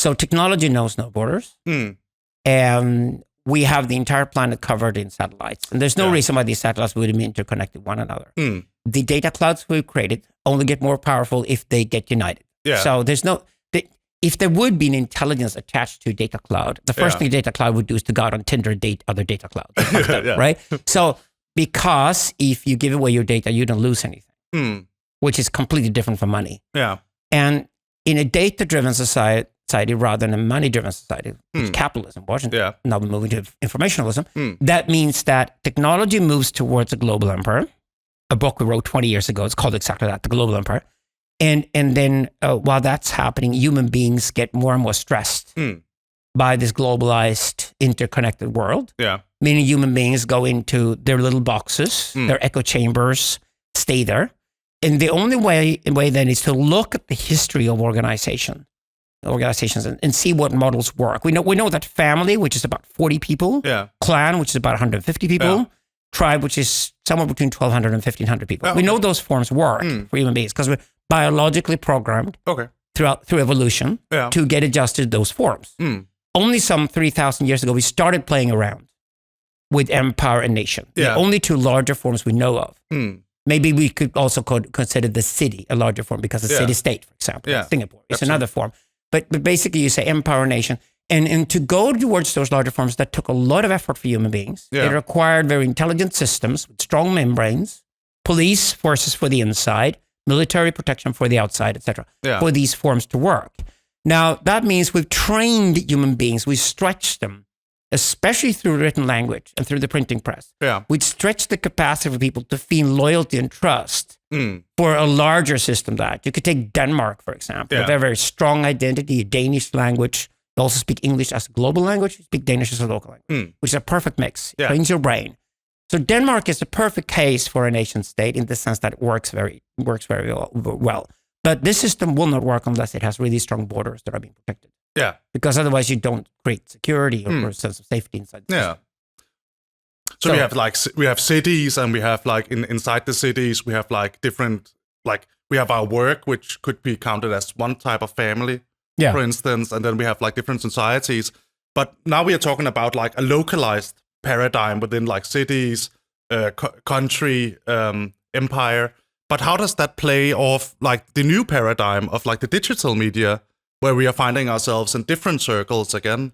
So technology knows no borders. And we have the entire planet covered in satellites. And there's no reason why these satellites wouldn't be interconnected with one another. The data clouds we've created only get more powerful if they get united. So there's no... If there would be an intelligence attached to a data cloud, the first thing a data cloud would do is to go out on Tinder, date other data clouds, right? So because if you give away your data, you don't lose anything, which is completely different from money. And in a data-driven society rather than a money-driven society, which capitalism wasn't, now we're moving to informationalism, that means that technology moves towards a global empire. A book we wrote 20 years ago, it's called exactly that, The Global Empire. And then while that's happening, human beings get more and more stressed by this globalized, interconnected world. Meaning human beings go into their little boxes, their echo chambers, stay there. And the only way then is to look at the history of organizations and see what models work. We know that family, which is about 40 people, clan, which is about 150 people, tribe, which is somewhere between 1,200 and 1,500 people. We know those forms work for human beings because we're biologically programmed through evolution to get adjusted to those forms. Only some 3,000 years ago, we started playing around with empire and nation. The only two larger forms we know of. Maybe we could also consider the city a larger form because the city-state, for example, Singapore is another form. But basically, you say empire and nation. And to go towards those larger forms, that took a lot of effort for human beings. It required very intelligent systems with strong membranes, police forces for the inside, military protection for the outside, etc., for these forms to work. Now, that means we've trained human beings. We've stretched them, especially through written language and through the printing press. We've stretched the capacity for people to feel loyalty and trust for a larger system that. You could take Denmark, for example. They have a very strong identity, a Danish language. They also speak English as a global language. You speak Danish as a local language, which is a perfect mix. It trains your brain. So Denmark is the perfect case for a nation state in the sense that it works very well. But this system will not work unless it has really strong borders that are being protected. Because otherwise you don't create security or a sense of safety inside the system. So we have cities, and we have inside the cities we have different we have our work, which could be counted as one type of family, for instance, and then we have different societies. But now we are talking about a localized paradigm within cities, country, empire. But how does that play off the new paradigm of the digital media, where we are finding ourselves in different circles again?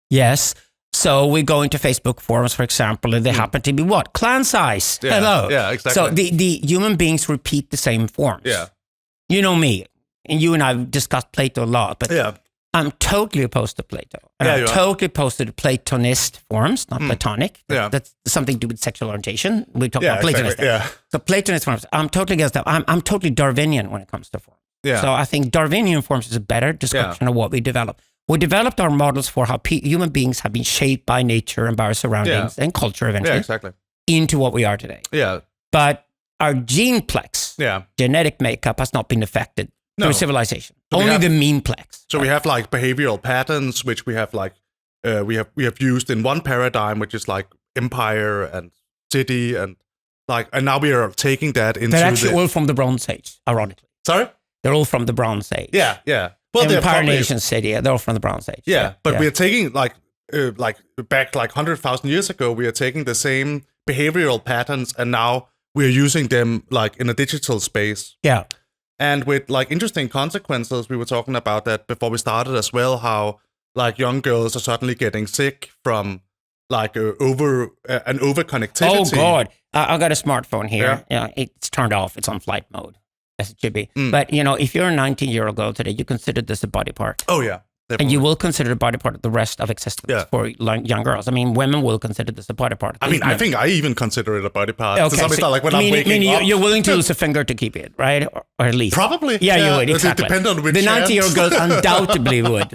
Yes. So we go into Facebook forums, for example, and they happen to be what? Clan size. Hello. Yeah, exactly. So the human beings repeat the same forms. You know me, and you and I have discussed Plato a lot, but I'm totally opposed to Plato. And I'm totally opposed to the Platonist forms, not Platonic. That's something to do with sexual orientation. We talk about Platonist. So Platonist forms, I'm totally against that. I'm totally Darwinian when it comes to forms. So I think Darwinian forms is a better description of what we developed. We developed our models for how human beings have been shaped by nature and by our surroundings and culture eventually into what we are today. But our geneplex, genetic makeup, has not been affected through civilization. So only the memeplex. So we have behavioral patterns, which we have we have used in one paradigm, which is empire and city and now we are taking that into. They're actually all from the Bronze Age, ironically. Sorry? They're all from the Bronze Age. Well, Empire, nation, city, they're all from the Bronze Age. But we are taking back 100,000 years ago, we are taking the same behavioral patterns, and now we are using them in a digital space. And with interesting consequences. We were talking about that before we started as well, how young girls are suddenly getting sick from an overconnectivity. Oh God, I got a smartphone here. It's turned off. It's on flight mode, as it should be. But if you're a 19-year-old girl today, you consider this a body part. Definitely. And you will consider a body part of the rest of existence for young girls. I mean, women will consider this a body part. I think I even consider it a body part. Okay, so when I'm waking up. You're willing to lose a finger to keep it, right? Or at least. Probably. Yeah, you would, exactly. It depends on which the 90-year-old girls undoubtedly would.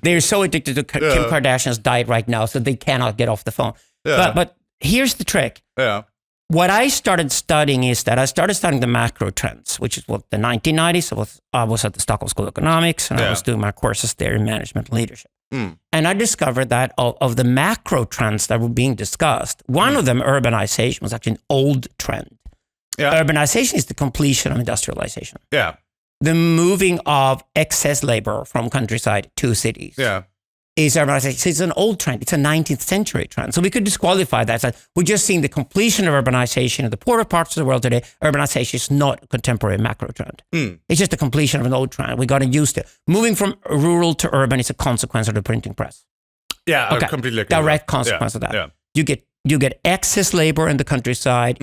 They're so addicted to Kim Kardashian's diet right now, so they cannot get off the phone. But here's the trick. What I started studying is that I started studying the macro trends, which is what the 1990s. I was at the Stockholm School of Economics, and I was doing my courses there in management and leadership. And I discovered that of the macro trends that were being discussed, one of them, urbanization, was actually an old trend. Urbanization is the completion of industrialization. the moving of excess labor from countryside to cities is urbanization. It's an old trend. It's a 19th century trend. So we could disqualify that. So we're just seeing the completion of urbanization in the poorer parts of the world today. Urbanization is not a contemporary macro trend. It's just the completion of an old trend. We got used to it. Moving from rural to urban is a consequence of the printing press. Yeah, I completely agree. Direct consequence of that. Yeah. You get excess labor in the countryside.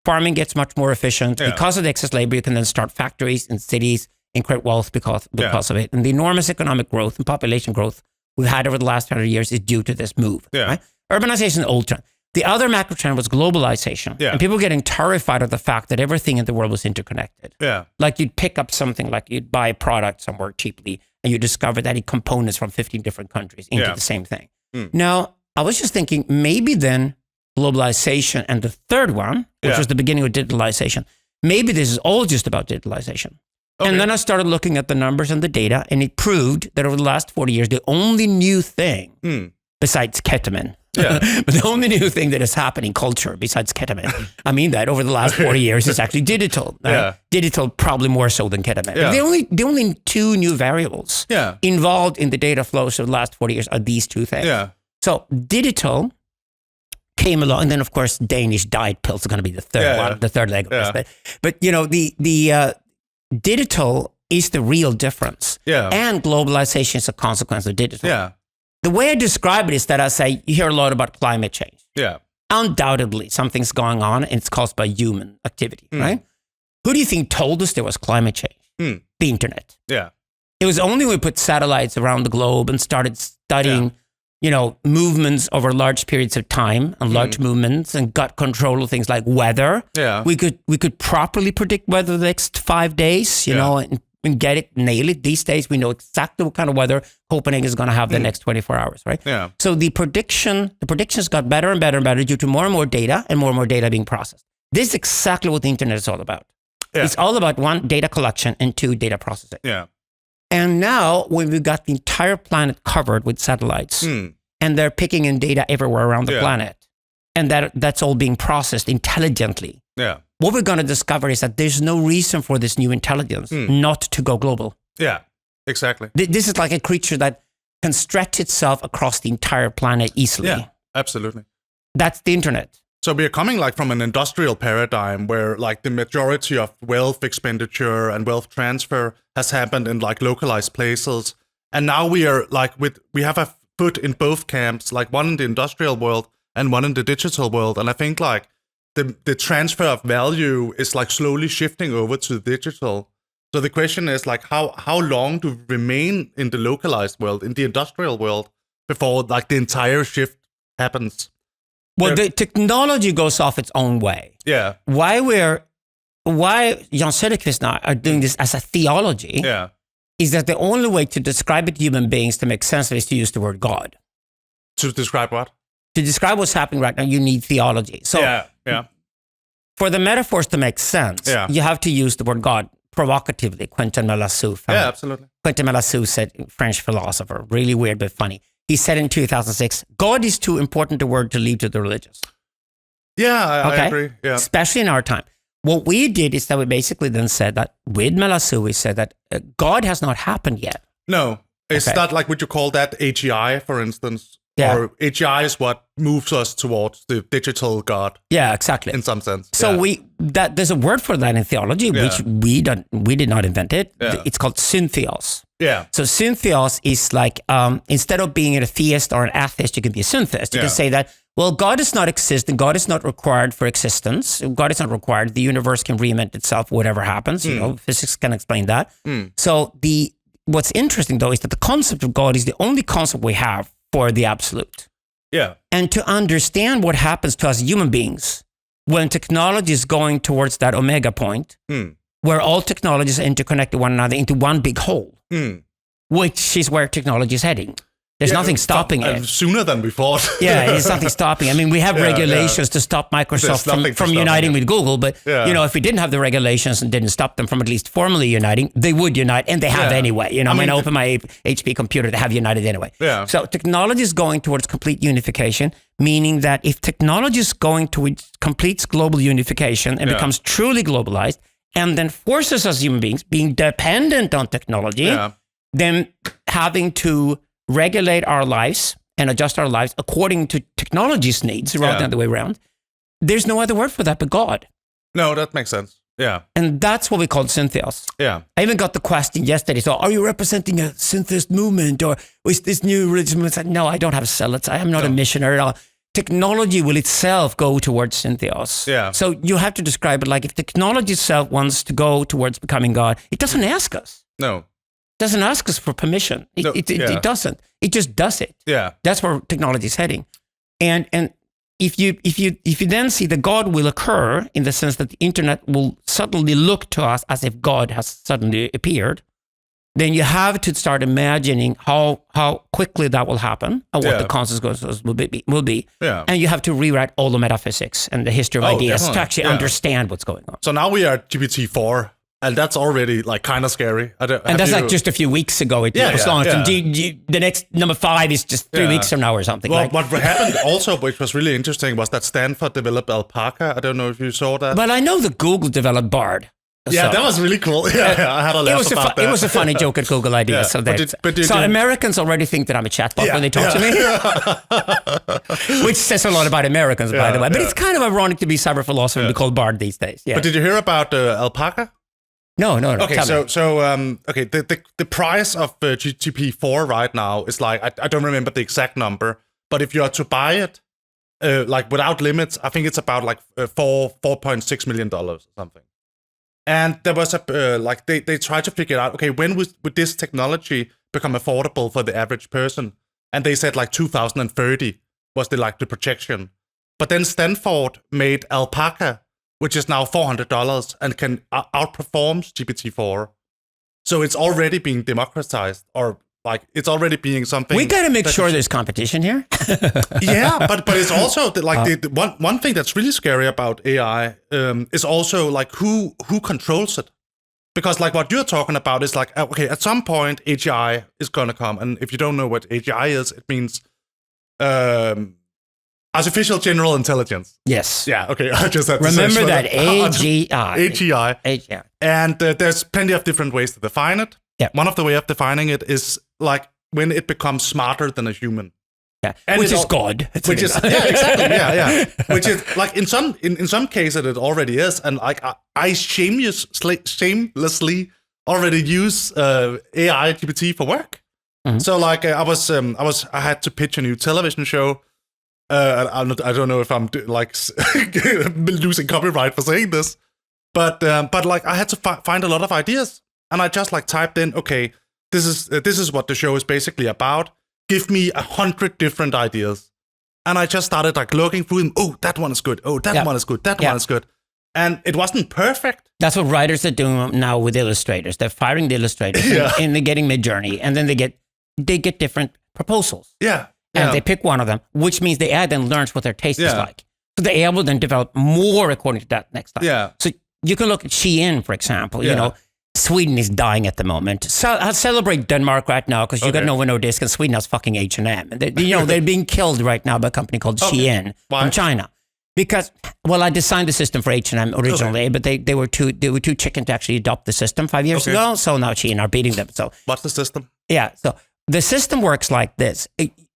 Farming gets much more efficient. Because of the excess labor, you can then start factories in cities and create wealth because of it. And the enormous economic growth and population growth we've had over the last 100 years is due to this move. Right? Urbanization is an old trend. The other macro trend was globalization. And people getting terrified of the fact that everything in the world was interconnected. Like you'd pick up something, like you'd buy a product somewhere cheaply, and you discover that it components from 15 different countries into the same thing. Now, I was just thinking, maybe then globalization and the third one, which was the beginning of digitalization, maybe this is all just about digitalization. And then I started looking at the numbers and the data, and it proved that over the last 40 years, the only new thing besides ketamine, but the only new thing that has happened in culture besides ketamine, I mean that over the last 40 years is actually digital. Right? Digital probably more so than ketamine. The only two new variables involved in the data flows of the last 40 years are these two things. So digital came along, and then of course Danish diet pills are going to be the third one, the third leg of this. But you know, the digital is the real difference, and globalization is a consequence of digital. The way I describe it is that I say, you hear a lot about climate change. Undoubtedly, something's going on, and it's caused by human activity, right? Who do you think told us there was climate change? The internet. It was only when we put satellites around the globe and started studying movements over large periods of time and large movements and got control of things like weather. We could properly predict weather the next 5 days, and get it, nail it. These days, we know exactly what kind of weather Copenhagen is going to have the next 24 hours, right? So the predictions got better and better and better due to more and more data being processed. This is exactly what the internet is all about. It's all about one, data collection, and two, data processing. And now, when we've got the entire planet covered with satellites, and they're picking in data everywhere around the planet, and that's all being processed intelligently, what we're going to discover is that there's no reason for this new intelligence not to go global. Exactly. This is like a creature that can stretch itself across the entire planet easily. Absolutely. That's the internet. So we are coming like from an industrial paradigm where like the majority of wealth expenditure and wealth transfer has happened in like localized places. And now we are like we have a foot in both camps, like one in the industrial world and one in the digital world. And I think like the transfer of value is like slowly shifting over to the digital. So the question is like how long do we remain in the localized world, in the industrial world, before like the entire shift happens? Well, the technology goes off its own way. Why Jan Söderqvist and I are doing this as a theology is that the only way to describe it to human beings to make sense of it is to use the word God. To describe what? To describe what's happening right now, you need theology. So for the metaphors to make sense, you have to use the word God provocatively. Quentin Melasou. Absolutely. Quentin Melasou said, French philosopher, really weird but funny. He said in 2006, God is too important a word to leave to the religious. I agree. Especially in our time. What we did is that we basically then said that, with Melasou, we said that God has not happened yet. No, it's not like what you call that AGI, for instance. Or AGI is what moves us towards the digital God. Yeah, exactly. In some sense. So there's a word for that in theology, which we did not invent it. It's called syntheos. So syntheos is like, instead of being a theist or an atheist, you can be a syntheist. You can say that, well, God does not exist and God is not required for existence. God is not required. The universe can reinvent itself, whatever happens. Physics can explain that. So what's interesting though is that the concept of God is the only concept we have for the absolute. And to understand what happens to us human beings when technology is going towards that omega point, where all technologies are interconnected one another into one big whole, which is where technology is heading. There's nothing stopping it. Sooner than we thought. There's nothing stopping. I mean, we have regulations to stop Microsoft from uniting with Google, but if we didn't have the regulations and didn't stop them from at least formally uniting, they would unite, and they have anyway. When I open my HP computer, they have united anyway. So technology is going towards complete unification, meaning that if technology is going towards complete global unification and becomes truly globalized, and then forces us human beings, being dependent on technology, then having to regulate our lives and adjust our lives according to technology's needs rather than the way around. There's no other word for that but God. No, that makes sense. Yeah. And that's what we call syntheos. Yeah. I even got the question yesterday. So are you representing a syntheist movement or is this new religion? I said, no, I don't have zealots. I am not a missionary at all. Technology will itself go towards syntheos. Yeah. So you have to describe it like if technology itself wants to go towards becoming God, it doesn't ask us. No. It doesn't ask us for permission. It doesn't. It just does it. Yeah. That's where technology is heading. And if you then see that God will occur in the sense that the internet will suddenly look to us as if God has suddenly appeared, then you have to start imagining how quickly that will happen and what the consequences will be. Yeah. And you have to rewrite all the metaphysics and the history of ideas to actually understand what's going on. So now we are at GPT-4, and that's already like kind of scary. And that's like just a few weeks ago it was launched. And the next number 5 is just 3 weeks from now or something. Well, what happened also, which was really interesting, was that Stanford developed Alpaca. I don't know if you saw that. But I know that Google developed Bard. Yeah, that was really cool. Yeah, I had a laugh about that. It was a funny joke at Google Ideas. So Americans already think that I'm a chatbot when they talk to me. Which says a lot about Americans, by the way. But it's kind of ironic to be cyber philosopher and be called Bard these days. Yeah. But did you hear about Alpaca? No. Okay, the price of GTP4 right now is like, I don't remember the exact number, but if you are to buy it, like without limits, I think it's about like $4.6 million or something. And there was they tried to figure out, okay, when would this technology become affordable for the average person? And they said like 2030 was the projection. But then Stanford made Alpaca, which is now $400 and can outperform GPT-4. So it's already being democratized, or like it's already being something. We got to make sure there's competition here. Yeah, but it's also the one thing that's really scary about AI is also like who controls it, because like what you're talking about is like, okay, at some point AGI is gonna come, and if you don't know what AGI is, it means artificial general intelligence. Yes. Yeah. Okay. I just had to remember that AGI. AGI. And there's plenty of different ways to define it. Yeah. One of the way of defining it is like when it becomes smarter than a human. Yeah. And which is God. Which is exactly. Yeah. Which is like in some cases it already is, and like I shamelessly already use AI GPT for work. Mm-hmm. So like I had to pitch a new television show. I don't know if I'm like losing copyright for saying this, but like I had to find a lot of ideas, and I just like typed in, okay, this is what the show is basically about. Give me 100 different ideas, and I just started like looking through them. Oh, that one is good. Oh, that one is good. That one is good. And it wasn't perfect. That's what writers are doing now with illustrators. They're firing the illustrators, and they're getting Midjourney, and then they get different proposals. Yeah. And they pick one of them, which means the AI then learns what their taste is like. So the AI will then develop more according to that next time. Yeah. So you can look at Shein, for example. You know, Sweden is dying at the moment. So I'll celebrate Denmark right now because you got Novo Nordisk and Sweden has fucking H&M. And they're being killed right now by a company called Shein from China. Because, well, I designed the system for H&M originally, but they were too chicken to actually adopt the system 5 years ago. So now Shein are beating them. So what's the system? Yeah. So the system works like this.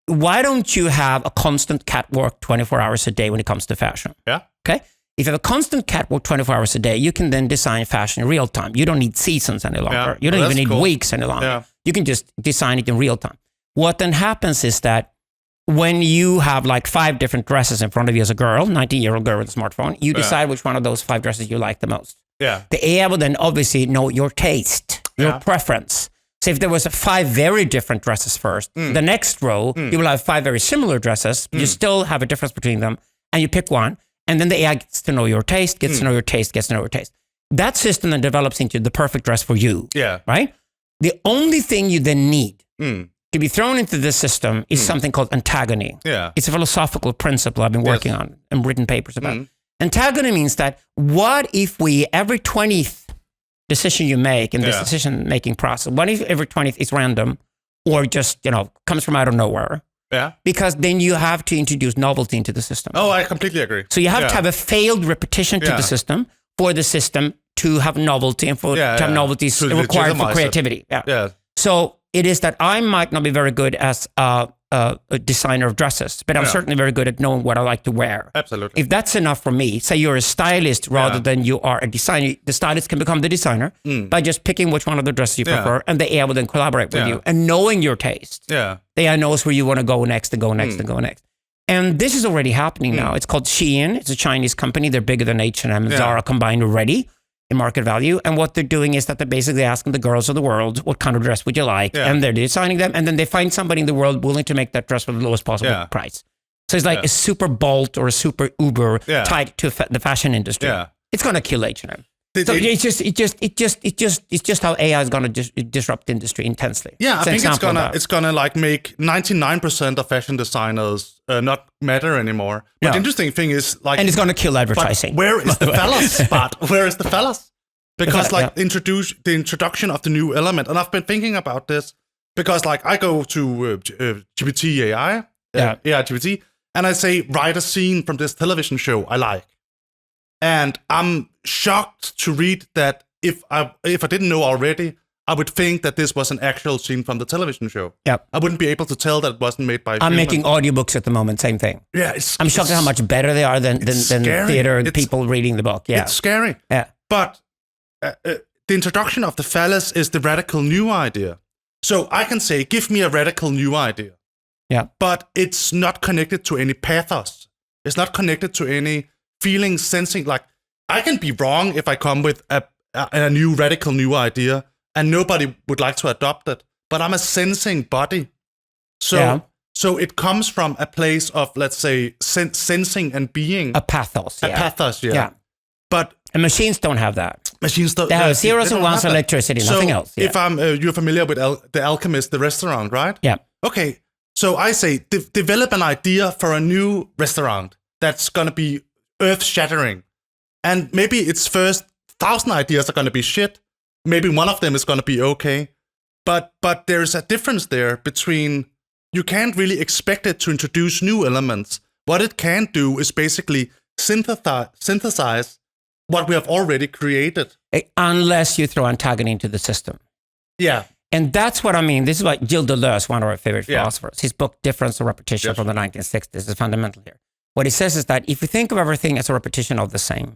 Why don't you have a constant catwalk 24 hours a day when it comes to fashion? Yeah. Okay. If you have a constant catwalk 24 hours a day, you can then design fashion in real time. You don't need seasons any longer. Yeah. You don't even need weeks any longer. Yeah. You can just design it in real time. What then happens is that when you have like 5 different dresses in front of you as a girl, 19-year-old girl with a smartphone, you decide which one of those 5 dresses you like the most. Yeah. The AI will then obviously know your taste, your preference. So if there was 5 very different dresses first, the next row, you will have 5 very similar dresses. You still have a difference between them, and you pick one. And then the AI gets to know your taste, gets to know your taste, gets to know your taste. That system then develops into the perfect dress for you. Yeah. Right? The only thing you then need to be thrown into this system is something called Antagony. Yeah. It's a philosophical principle I've been working on and written papers about. Antagony means that what if we, every 20th decision you make in this decision-making process, what if every 20th is random or just, comes from out of nowhere? Yeah. Because then you have to introduce novelty into the system. Oh, I completely agree. So you have to have a failed repetition to the system for the system to have novelty, and for to have novelty is required for creativity. So it is that I might not be very good as a designer of dresses, but I'm certainly very good at knowing what I like to wear. Absolutely. If that's enough for me, say you're a stylist rather than you are a designer, the stylist can become the designer by just picking which one of the dresses you prefer, and the AI will then collaborate with you. And knowing your taste, the AI knows where you want to go next and go next and go next. And this is already happening now. It's called Shein. It's a Chinese company. They're bigger than H&M and Zara combined already in market value. And what they're doing is that they're basically asking the girls of the world, what kind of dress would you like? And they're designing them. And then they find somebody in the world willing to make that dress for the lowest possible price. So it's like a super Bolt or a super Uber tied to the fashion industry. It's going to kill H&M. So it's just how AI is going to disrupt the industry intensely. Yeah, I think it's gonna like make 99% of fashion designers not matter anymore. But the interesting thing is like, and it's going to kill advertising. Where is the fellas? But where is the fellas? Because like the introduction of the new element, and I've been thinking about this because like I go to GPT AI, AI GPT, and I say write a scene from this television show I like. And I'm shocked to read that if I didn't know already, I would think that this was an actual scene from the television show. Yeah, I wouldn't be able to tell that it wasn't made by. I'm making audiobooks at the moment. Same thing. Yeah, I'm shocked at how much better they are than theater and people reading the book. Yeah, it's scary. Yeah, but the introduction of the phallus is the radical new idea. So I can say, give me a radical new idea. Yeah, but it's not connected to any pathos. It's not connected to any feeling, sensing. Like I can be wrong if I come with a new radical new idea and nobody would like to adopt it, but I'm a sensing body. So it comes from a place of, let's say, sensing and being. A pathos. A pathos, But machines don't have that. Machines don't. They have zeros and ones, electricity, nothing else. If you're familiar with The Alchemist, the restaurant, right? Yeah. Okay. So I say, develop an idea for a new restaurant that's going to be earth-shattering. And maybe its first 1,000 ideas are going to be shit. Maybe one of them is going to be okay. But there's a difference there between, you can't really expect it to introduce new elements. What it can do is basically synthesize what we have already created. Unless you throw Antagony into the system. Yeah. And that's what I mean. This is what Gilles Deleuze, one of our favorite philosophers, his book, Difference or Repetition from the 1960s, is fundamental here. What he says is that if you think of everything as a repetition of the same,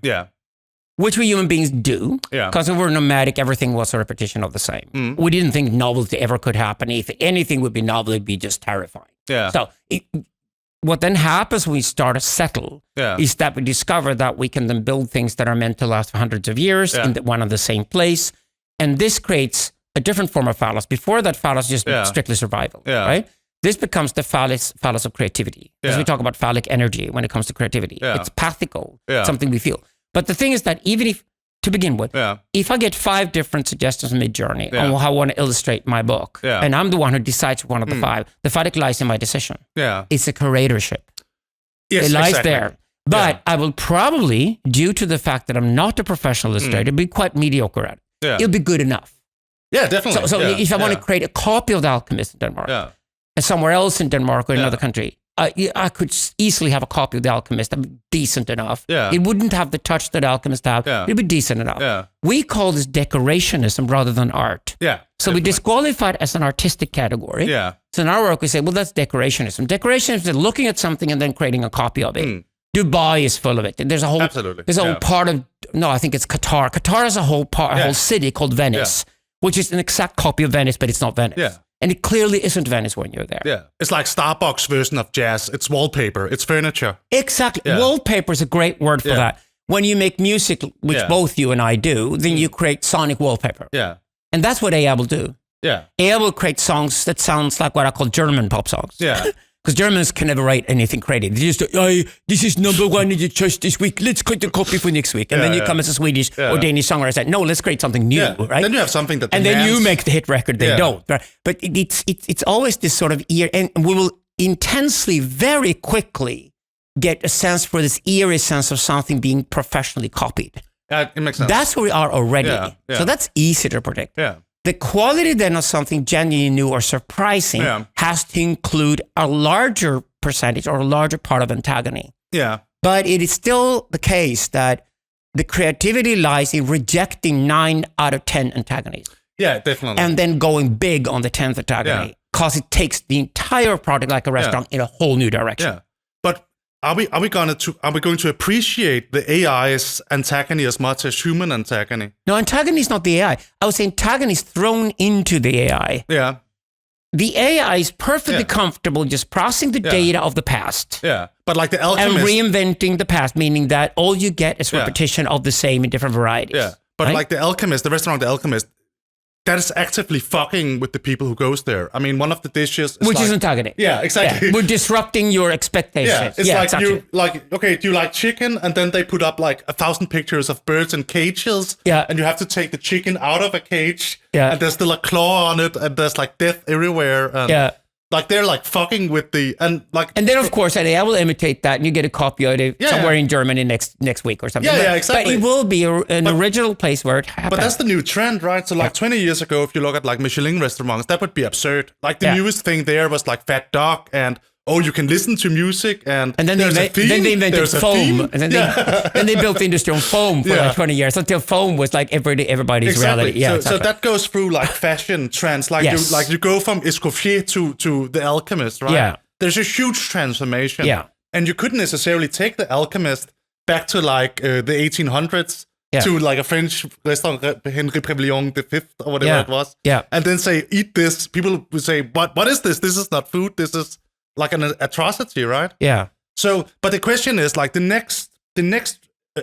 which we human beings do, because if we're nomadic, everything was a repetition of the same. We didn't think novelty ever could happen. If anything would be novel, it'd be just terrifying. So what then happens when we start to settle is that we discover that we can then build things that are meant to last for hundreds of years in one and the same place. And this creates a different form of phallus. Before that, phallus is just strictly survival, right? This becomes the phallus of creativity. Because we talk about phallic energy when it comes to creativity. It's pathical, something we feel. But the thing is that even if, to begin with, if I get 5 different suggestions mid-journey on how I want to illustrate my book, and I'm the one who decides one of the 5, the phallic lies in my decision. It's a curatorship. Yes, it lies there. But I will probably, due to the fact that I'm not a professional illustrator, be quite mediocre at it. It'll be good enough. Yeah, definitely. So if I want to create a copy of The Alchemist in Denmark, and somewhere else in Denmark or another country, I could easily have a copy of The Alchemist that would be decent enough. It wouldn't have the touch that Alchemist have. It'd be decent enough. We call this decorationism rather than art. So we disqualify it as an artistic category. So in our work, we say, well, that's decorationism. Decorationism is looking at something and then creating a copy of it. Dubai is full of it. There's a whole, there's a whole part of, no, I think it's Qatar. Qatar is a whole city called Venice, which is an exact copy of Venice, but it's not Venice. And it clearly isn't Venice when you're there. It's like Starbucks version of jazz. It's wallpaper. It's furniture. Exactly. Wallpaper is a great word for that. When you make music, which both you and I do, then you create sonic wallpaper. And that's what AI will do. AI will create songs that sounds like what I call German pop songs. Because Germans can never write anything creative. They just, this is number 1 in the chart this week. Let's create a copy for next week. And then you come as a Swedish or Danish songwriter and say, no, let's create something new, right? Then you have something that and then you make the hit record. They don't. Right? But it's always this sort of ear. And we will intensely, very quickly get a sense for this eerie sense of something being professionally copied. It makes sense. That's where we are already. So that's easy to predict. The quality then of something genuinely new or surprising has to include a larger percentage or a larger part of Antagony. But it is still the case that The creativity lies in rejecting 9 out of 10 antagonies. Yeah, definitely. And then going big on the 10th antagony, because it takes the entire product, like a restaurant, in a whole new direction. Yeah, but are we going to appreciate the AI's antagony as much as human antagony? No, antagony is not the AI. I would say antagony is thrown into the AI. Yeah. The AI is perfectly comfortable just processing the data of the past. Yeah, but like the alchemist... And reinventing the past, meaning that all you get is repetition of the same in different varieties. Yeah, but like the alchemist, the restaurant The Alchemist, that is actively fucking with the people who goes there. I mean, one of the dishes is which is antagony. Yeah, exactly. Yeah. We're disrupting your expectations. Yeah, it's like exactly. You like, okay, do you like chicken? And then they put up like 1,000 pictures of birds in cages. Yeah. And you have to take the chicken out of a cage. Yeah. And there's still a claw on it, and there's like death everywhere. And like they're like fucking with and then of course I will imitate that, and you get a copy of it somewhere in Germany next week or something. Yeah, exactly. But it will be an original place where it happens. But that's the new trend, right? So like 20 years ago, if you look at like Michelin restaurants, that would be absurd. Like the newest thing there was like Fat Dog and you can listen to music and then they invented foam, and then they built the industry on foam for like 20 years until foam was like everybody's reality. Yeah, so that goes through like fashion trends, like you go from Escoffier to The Alchemist, right? Yeah, there's a huge transformation. Yeah, and you couldn't necessarily take The Alchemist back to like the 1800s. Yeah. To like a French restaurant, Henri Prévillon V or whatever it was. Yeah, and then say, eat this. People would say, what is this? This is not food. This is like an atrocity, right? Yeah. So, but the question is like the next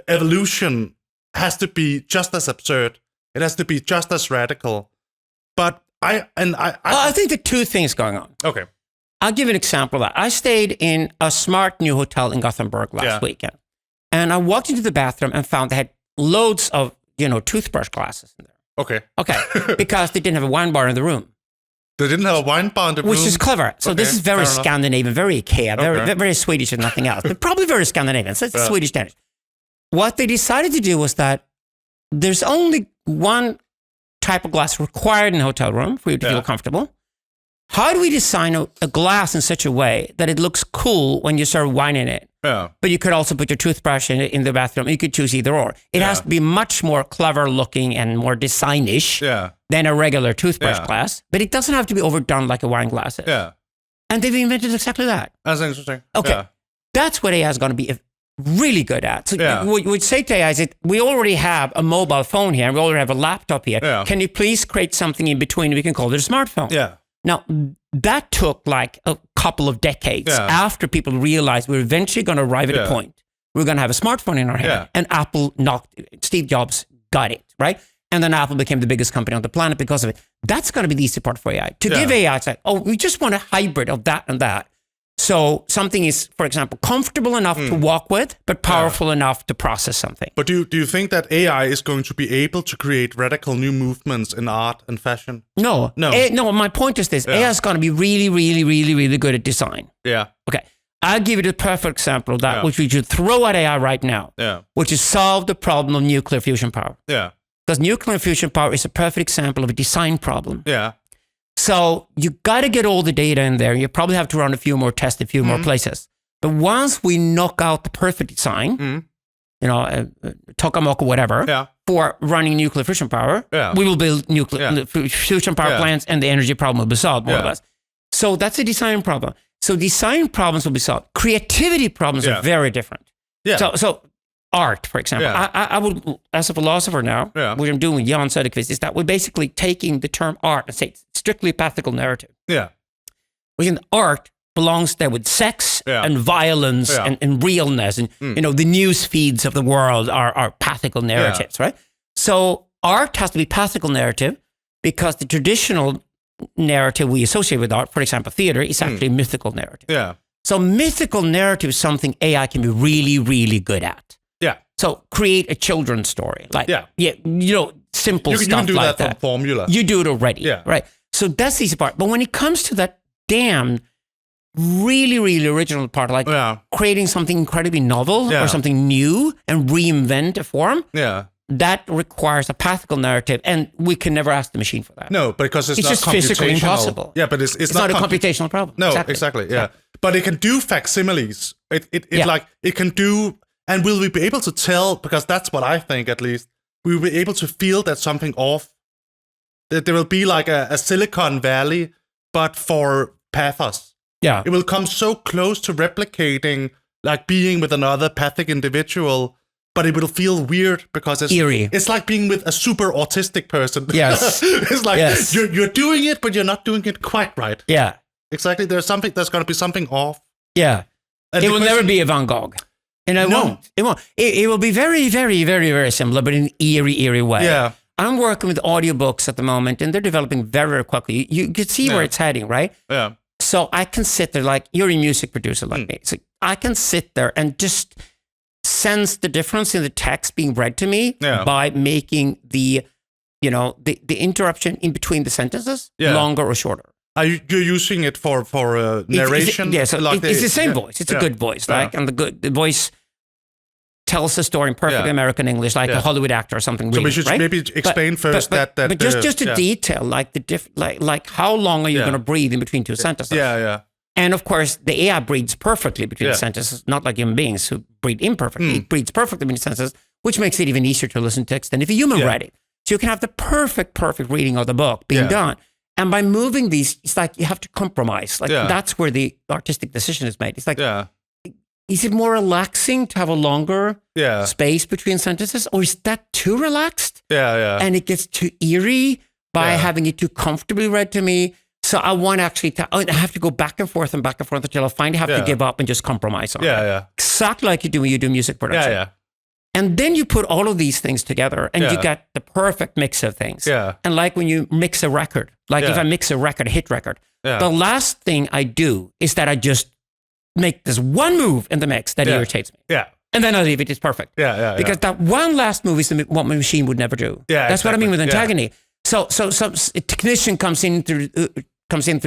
evolution has to be just as absurd. It has to be just as radical. But I think there are two things going on. Okay. I'll give an example of that. I stayed in a smart new hotel in Gothenburg last weekend, and I walked into the bathroom and found they had loads of toothbrush glasses in there. Okay, because they didn't have a wine bar in the room. They didn't have a wine bar in the room? Which is clever. So this is very Scandinavian, very IKEA, very Swedish and nothing else, but probably very Scandinavian. So it's Swedish Danish. What they decided to do was that there's only one type of glass required in a hotel room for you to feel comfortable. How do we design a glass in such a way that it looks cool when you serve wine in it? Yeah. But you could also put your toothbrush in the bathroom. You could choose either or. It has to be much more clever looking and more designish than a regular toothbrush glass. But it doesn't have to be overdone like a wine glass is. Yeah. And they've invented exactly that. That's interesting. Okay. Yeah. That's what AI is going to be really good at. So what we'd say to AI is that we already have a mobile phone here, and we already have a laptop here. Yeah. Can you please create something in between we can call it a smartphone? Yeah. Now, that took like a couple of decades after people realized we're eventually going to arrive at a point we're going to have a smartphone in our hand. And Steve Jobs got it, right? And then Apple became the biggest company on the planet because of it. That's going to be the easy part for AI. To give AI, it's like, we just want a hybrid of that and that. So something is, for example, comfortable enough to walk with, but powerful enough to process something. But do you think that AI is going to be able to create radical new movements in art and fashion? No. No, my point is this. AI is going to be really, really, really, really good at design. Yeah. Okay. I'll give you the perfect example of that, which we should throw at AI right now, which is solve the problem of nuclear fusion power. Yeah. Because nuclear fusion power is a perfect example of a design problem. Yeah. So you got to get all the data in there. You probably have to run a few more tests, a few more places. But once we knock out the perfect design, tokamak or whatever, for running nuclear fusion power, we will build nuclear fusion power plants, and the energy problem will be solved, more or less. So that's a design problem. So design problems will be solved. Creativity problems are very different. Yeah. So art, for example. I would, as a philosopher now, what I'm doing with Jan Söderqvist is that we're basically taking the term art and say it's strictly a pathical narrative. Yeah. Which art belongs there with sex and violence and realness. And, the news feeds of the world are pathical narratives, right? So art has to be pathical narrative because the traditional narrative we associate with art, for example, theater, is actually mythical narrative. Yeah. So mythical narrative is something AI can be really, really good at. Yeah. So create a children's story. Simple you stuff can do like that. From formula. You do it already, right? So that's the easy part. But when it comes to that damn really, really original part, like creating something incredibly novel or something new and reinvent a form, that requires a pathical narrative, and we can never ask the machine for that. No, because it's not just physically impossible. Yeah, but it's not a computational problem. No, exactly. Yeah. But it can do facsimiles. It can do And will we be able to tell, because that's what I think at least, we will be able to feel that something off, that there will be like a Silicon Valley, but for pathos. Yeah. It will come so close to replicating, like being with another pathic individual, but it will feel weird because it's eerie. It's like being with a super autistic person. Yes. It's like you're doing it, but you're not doing it quite right. Yeah. Exactly. There's going to be something off. Yeah. And it will never be a Van Gogh. And it won't. It will be very, very, very, very similar, but in an eerie way. Yeah. I'm working with audiobooks at the moment, and they're developing very, very quickly. You can see where it's heading, right? Yeah. So I can sit there, like, you're a music producer like me. So I can sit there and just sense the difference in the text being read to me by making the interruption in between the sentences longer or shorter. Are you using it for narration? It's the same voice. It's a good voice, and the voice tells the story in perfect American English, like a Hollywood actor or something. So we should maybe explain first that. But just to detail, like like how long are you going to breathe in between two sentences? Yeah. And of course, the AI breathes perfectly between the sentences, not like human beings who breathe imperfectly. It breathes perfectly between sentences, which makes it even easier to listen to text than if a human read it. So you can have the perfect reading of the book being done. And by moving these, it's like you have to compromise. Like that's where the artistic decision is made. It's like, is it more relaxing to have a longer space between sentences, or is that too relaxed? Yeah. And it gets too eerie by having it too comfortably read to me. So I want I have to go back and forth until I finally have to give up and just compromise on it. Yeah. Exactly like you do when you do music production. Yeah. And then you put all of these things together and you get the perfect mix of things. Yeah. And like when you mix a record, like if I mix a record, a hit record, the last thing I do is that I just make this one move in the mix that irritates me. Yeah. And then I leave it. It's perfect. Yeah. Because that one last move is what my machine would never do. Yeah. That's what I mean with Antagony. So a technician comes in through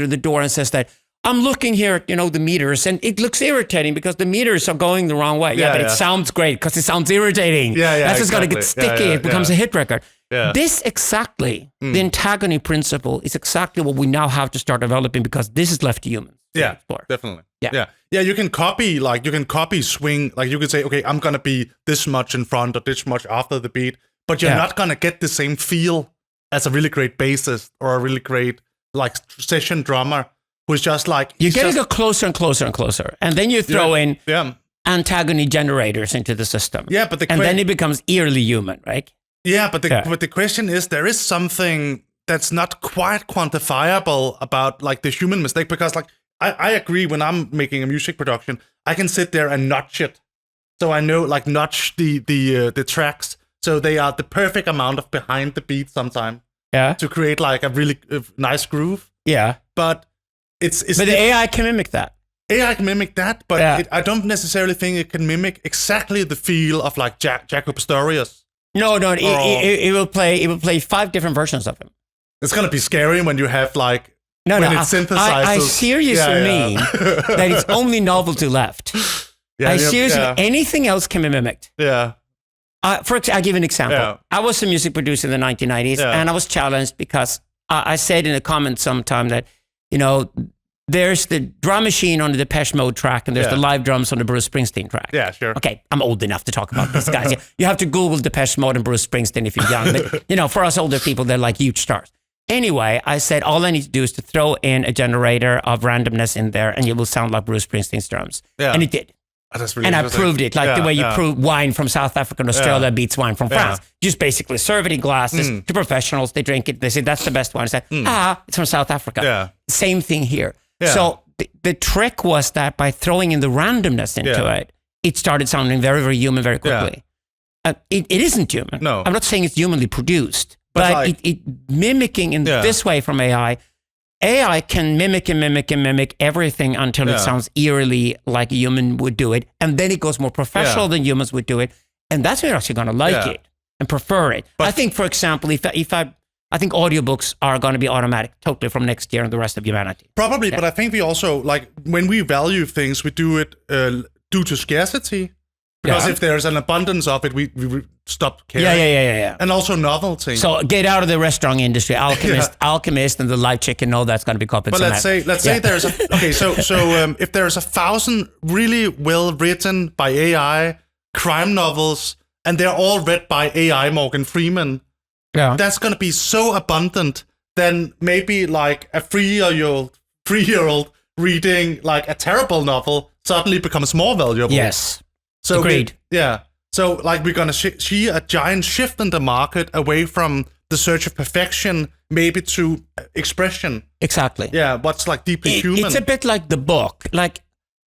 the door and says that, I'm looking here at, the meters, and it looks irritating because the meters are going the wrong way. But it sounds great because it sounds irritating. That's just going to get sticky. It becomes a hit record. This exactly, the Antagony principle is exactly what we now have to start developing because this is left to humans. Yeah, definitely. Yeah. You can copy swing, like you can say, okay, I'm going to be this much in front or this much after the beat, but you're not going to get the same feel as a really great bassist or a really great like session drummer. Who's just like... You're getting go closer and closer and closer. And then you throw in Antagony generators into the system. Yeah, but then it becomes eerily human, right? Yeah, but the question is, there is something that's not quite quantifiable about like the human mistake, because like I agree, when I'm making a music production, I can sit there and notch it. So I know, like, notch the tracks so they are the perfect amount of behind the beat sometimes. Yeah. To create like a really nice groove. Yeah. But but the AI can mimic that. AI can mimic that, but I don't necessarily think it can mimic exactly the feel of like Jacob Pastorius. No, it will play 5 different versions of him. It's gonna be scary when you have like it synthesizes. I seriously mean that it's only novelty left. Anything else can be mimicked. Yeah. I'll give an example. Yeah. I was a music producer in the 1990s, and I was challenged because I said in a comment sometime that, there's the drum machine on the Depeche Mode track, and there's the live drums on the Bruce Springsteen track. Yeah, sure. Okay, I'm old enough to talk about this, guys. You have to Google Depeche Mode and Bruce Springsteen if you're young. But, for us older people, they're like huge stars. Anyway, I said, all I need to do is to throw in a generator of randomness in there, and it will sound like Bruce Springsteen's drums. Yeah. And it did. Oh, that's really and I proved it, like the way you prove wine from South Africa and Australia beats wine from France. You just basically serve it in glasses to professionals. They drink it. They say, that's the best wine. I say, it's from South Africa. Yeah. Same thing here. Yeah. So the trick was that by throwing in the randomness into it, it started sounding very, very human very quickly. Yeah. It isn't human. No. I'm not saying it's humanly produced, but like, it mimicking in this way from AI. AI can mimic everything until it sounds eerily like a human would do it. And then it goes more professional than humans would do it. And that's when you're actually going to like it and prefer it. But I think, for example, I think audiobooks are going to be automatic totally from next year and the rest of humanity. Probably, but I think we also, like, when we value things, we do it due to scarcity. Because if there's an abundance of it, we stop caring. Yeah. And also novelty. So get out of the restaurant industry. Alchemist and the live chicken, no, that's going to be copied. But let's say there's if there's 1,000 really well written by AI crime novels, and they're all read by AI Morgan Freeman. Yeah, that's gonna be so abundant. Then maybe like a 3-year-old reading like a terrible novel suddenly becomes more valuable. Yes. So agreed. So like we're gonna see a giant shift in the market away from the search of perfection, maybe to expression. Exactly. Yeah, what's like deeply human. It's a bit like the book. Like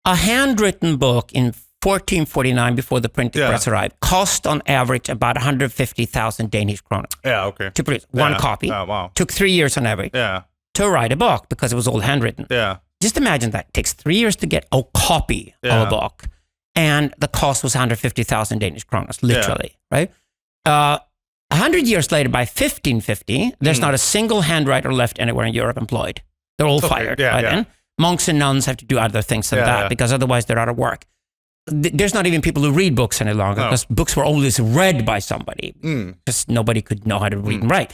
a handwritten book in 1449, before the printing press arrived, cost on average about 150,000 Danish kroner. Yeah, okay. To produce one copy. Oh, wow. Took 3 years on average. Yeah. To write a book, because it was all handwritten. Yeah. Just imagine that. It takes 3 years to get a copy of a book. And the cost was 150,000 Danish kroner, literally, right? 100 years later, by 1550, there's not a single handwriter left anywhere in Europe employed. They're all fired by then. Monks and nuns have to do other things than that, because otherwise they're out of work. There's not even people who read books any longer, because books were always read by somebody, because nobody could know how to read and write.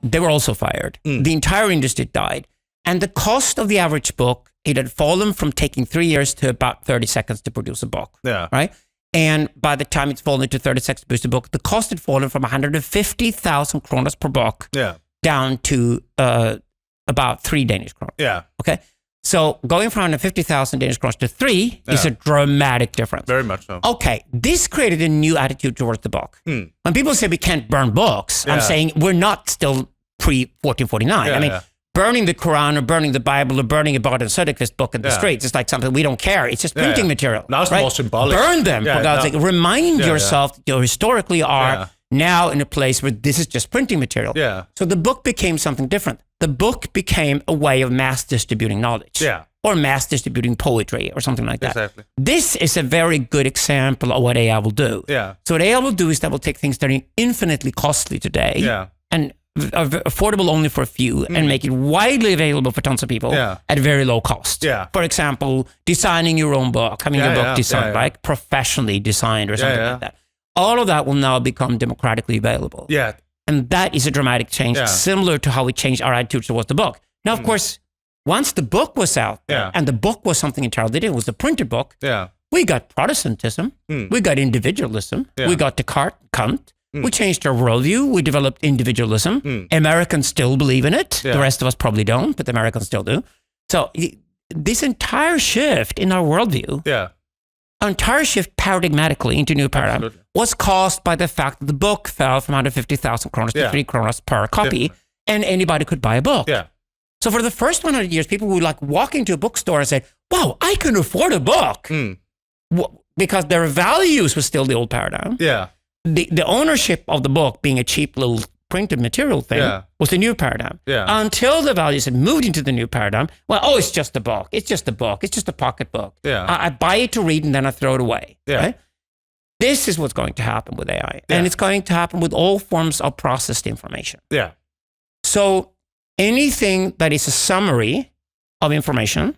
They were also fired. The entire industry died. And the cost of the average book, it had fallen from taking 3 years to about 30 seconds to produce a book. Yeah. Right? And by the time it's fallen to 30 seconds to produce a book, the cost had fallen from 150,000 kroner per book down to about 3 Danish kroner. Yeah. Okay? So going from 150,000 Danish kroner to 3 is a dramatic difference. Very much so. Okay, this created a new attitude towards the book. When people say we can't burn books, I'm saying we're not still pre-1449. I mean, burning the Quran or burning the Bible or burning a Bard and Söderqvist book in the streets is like something we don't care. It's just printing material. Now it's more symbolic. Burn them, for God's sake. Remind yourself that you historically are now in a place where this is just printing material. Yeah. So the book became something different. The book became a way of mass distributing knowledge. Yeah. Or mass distributing poetry or something like that. Exactly. This is a very good example of what AI will do. Yeah. So what AI will do is that will take things that are infinitely costly today and are affordable only for a few and make it widely available for tons of people at very low cost. Yeah. For example, designing your own book, having your book designed, like professionally designed or something like that. All of that will now become democratically available. Yeah. And that is a dramatic change, similar to how we changed our attitude towards the book. Now, of course, once the book was out there, and the book was something entirely different, it was a printed book, we got Protestantism, we got individualism, we got Descartes, Kant, we changed our worldview, we developed individualism. Americans still believe in it. The rest of us probably don't, but the Americans still do. So this entire shift in our worldview, our entire shift paradigmatically into new paradigm was caused by the fact that the book fell from 150,000 kroner to 3 kroner per copy, and anybody could buy a book. Yeah. So for the first 100 years, people would like walk into a bookstore and say, wow, I can afford a book. Because their values were still the old paradigm. Yeah. The ownership of the book being a cheap little printed material thing was the new paradigm. Yeah. Until the values had moved into the new paradigm, well, it's just a book. It's just a book. It's just a pocket book. Yeah. I buy it to read and then I throw it away. Yeah. Right? This is what's going to happen with AI. Yeah. And it's going to happen with all forms of processed information. Yeah. So anything that is a summary of information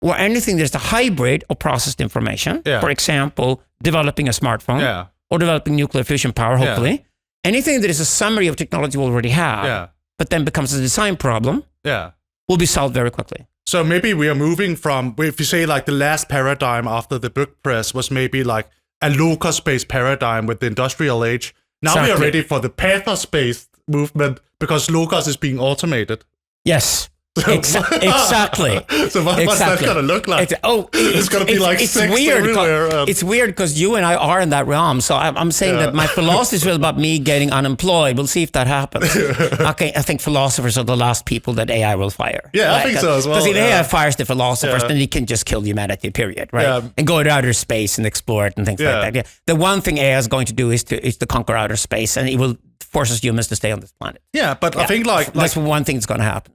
or anything that's a hybrid of processed information, for example, developing a smartphone or developing nuclear fusion power, hopefully, anything that is a summary of technology we already have, but then becomes a design problem, will be solved very quickly. So maybe we are moving from, if you say like the last paradigm after the book press was maybe like a locus-based paradigm with the industrial age. Now we are ready for the pathos-based movement because locus is being automated. Yes. Exactly. So what's that going to look like? It's going to be like sex everywhere. It's weird because you and I are in that realm. So I'm saying that my philosophy is really about me getting unemployed. We'll see if that happens. Okay, I think philosophers are the last people that AI will fire. Yeah, I think so as well. Because if AI fires the philosophers, then he can just kill humanity, period, right? Yeah. And go to outer space and explore it and things like that. Yeah. The one thing AI is going to do is to conquer outer space, and it will forces humans to stay on this planet. Yeah, but I think that's one thing that's going to happen.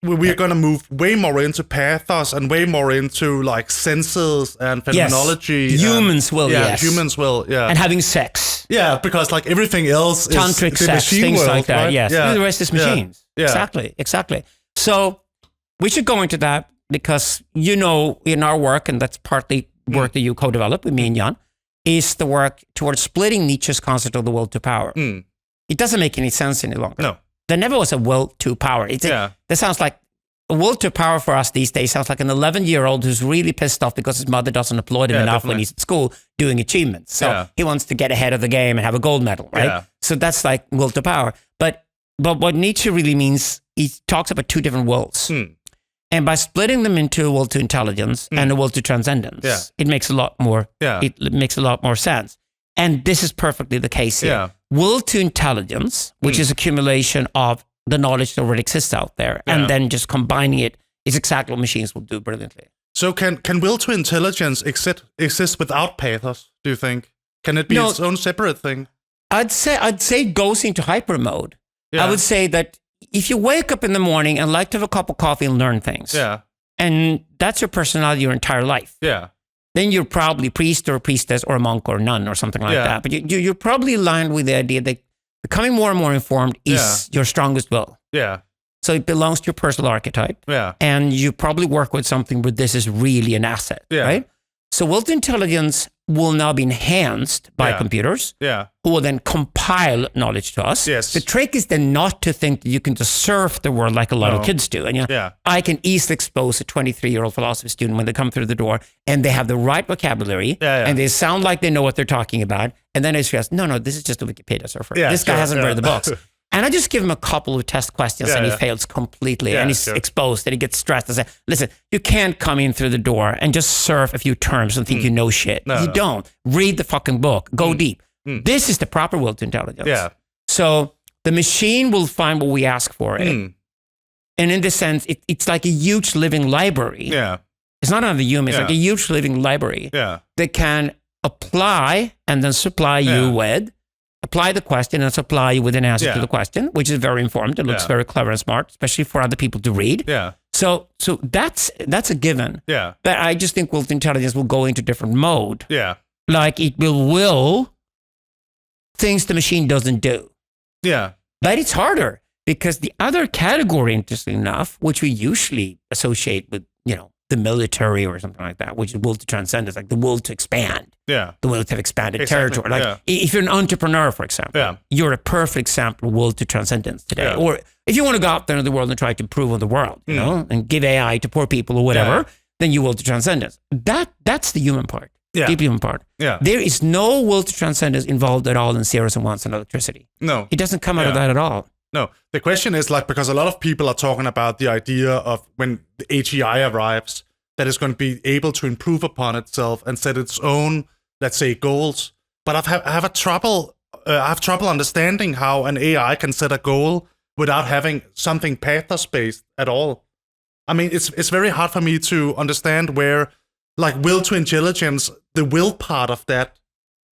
We're going to move way more into pathos and way more into like senses and phenomenology. Yes. Humans will, humans will, and having sex. Yeah, because like everything else tantric is sex, machine things world, like that. Right? Yes, the rest is machines. Yeah. Exactly. So we should go into that because in our work, and that's partly work that you co-developed with me and Jan, is the work towards splitting Nietzsche's concept of the will to power. It doesn't make any sense any longer. No. There never was a will to power. That sounds like will to power for us these days sounds like an 11-year-old who's really pissed off because his mother doesn't applaud him enough when he's at school doing achievements. So he wants to get ahead of the game and have a gold medal, right? Yeah. So that's like will to power. But what Nietzsche really means, he talks about two different wills. And by splitting them into a will to intelligence and a will to transcendence, it makes a lot more. It makes a lot more sense. And this is perfectly the case here. Will to intelligence, which is accumulation of the knowledge that already exists out there, and then just combining it is exactly what machines will do brilliantly. So can will to intelligence exist without pathos, do you think? Can it be its own separate thing? I'd say it goes into hyper mode. I would say that if you wake up in the morning and like to have a cup of coffee and learn things, and that's your personality your entire life, then you're probably priest or priestess or a monk or nun or something like that. But you're probably aligned with the idea that becoming more and more informed is your strongest will. So it belongs to your personal archetype. And you probably work with something where this is really an asset, right? So will to intelligence will now be enhanced by computers who will then compile knowledge to us. The trick is then not to think that you can just surf the world like a lot of kids do. And I can easily expose a 23-year-old philosophy student when they come through the door and they have the right vocabulary and they sound like they know what they're talking about. And then I just realize, no, this is just a Wikipedia surfer. This guy hasn't read the books. And I just give him a couple of test questions and he fails completely and he's exposed and he gets stressed and say, listen, you can't come in through the door and just surf a few terms and think you know shit. You don't. Read the fucking book. Go deep. This is the proper will to intelligence. So the machine will find what we ask for it. And in this sense, it's like a huge living library. It's not another human. It's like a huge living library that can apply and then supply you with apply the question and supply you with an answer to the question, which is very informed. It looks very clever and smart, especially for other people to read. So that's a given. But I just think will to intelligence will go into different mode. Like it will things the machine doesn't do. But it's harder because the other category, interestingly enough, which we usually associate with, the military or something like that, which is will to transcend, is like the will to expand. The will to have expanded territory. Like if you're an entrepreneur, for example, you're a perfect example of will to transcendence today. Or if you want to go out there in the world and try to improve on the world, you know, and give AI to poor people or whatever, then you will to transcendence. That's the human part. Deep human part. There is no will to transcendence involved at all in zeros and ones and electricity. No. It doesn't come out of that at all. No. The question is like, because a lot of people are talking about the idea of when the AGI arrives, that it's going to be able to improve upon itself and set its own, let's say, goals. But I have trouble understanding how an AI can set a goal without having something pathos-based at all. I mean, it's very hard for me to understand where, like, will to intelligence, the will part of that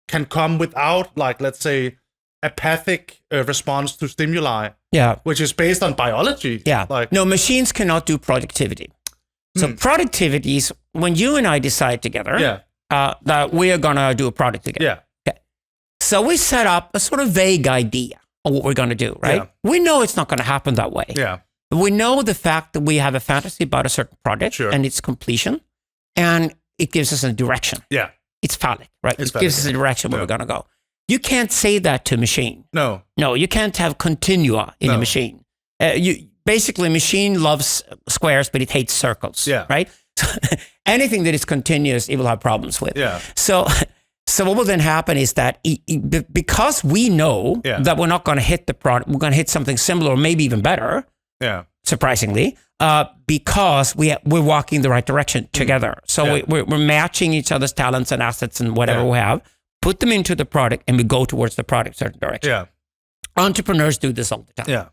can come without, like, let's say, apathic response to stimuli, which is based on biology. Like, no, machines cannot do productivity. So productivity is when you and I decide together that we are going to do a project together. Okay. So we set up a sort of vague idea of what we're going to do, right? We know it's not going to happen that way. But we know the fact that we have a fantasy about a certain project and its completion, and it gives us a direction. It's phallic, right? It gives us a direction where we're going to go. You can't say that to a machine. No, you can't have continua in a machine. Basically, a machine loves squares, but it hates circles, right? So anything that is continuous, it will have problems with. So what will then happen is that because we know that we're not going to hit the product, we're going to hit something similar or maybe even better, surprisingly, because we're walking the right direction together. So we're matching each other's talents and assets and whatever we have, put them into the product, and we go towards the product certain direction. Entrepreneurs do this all the time.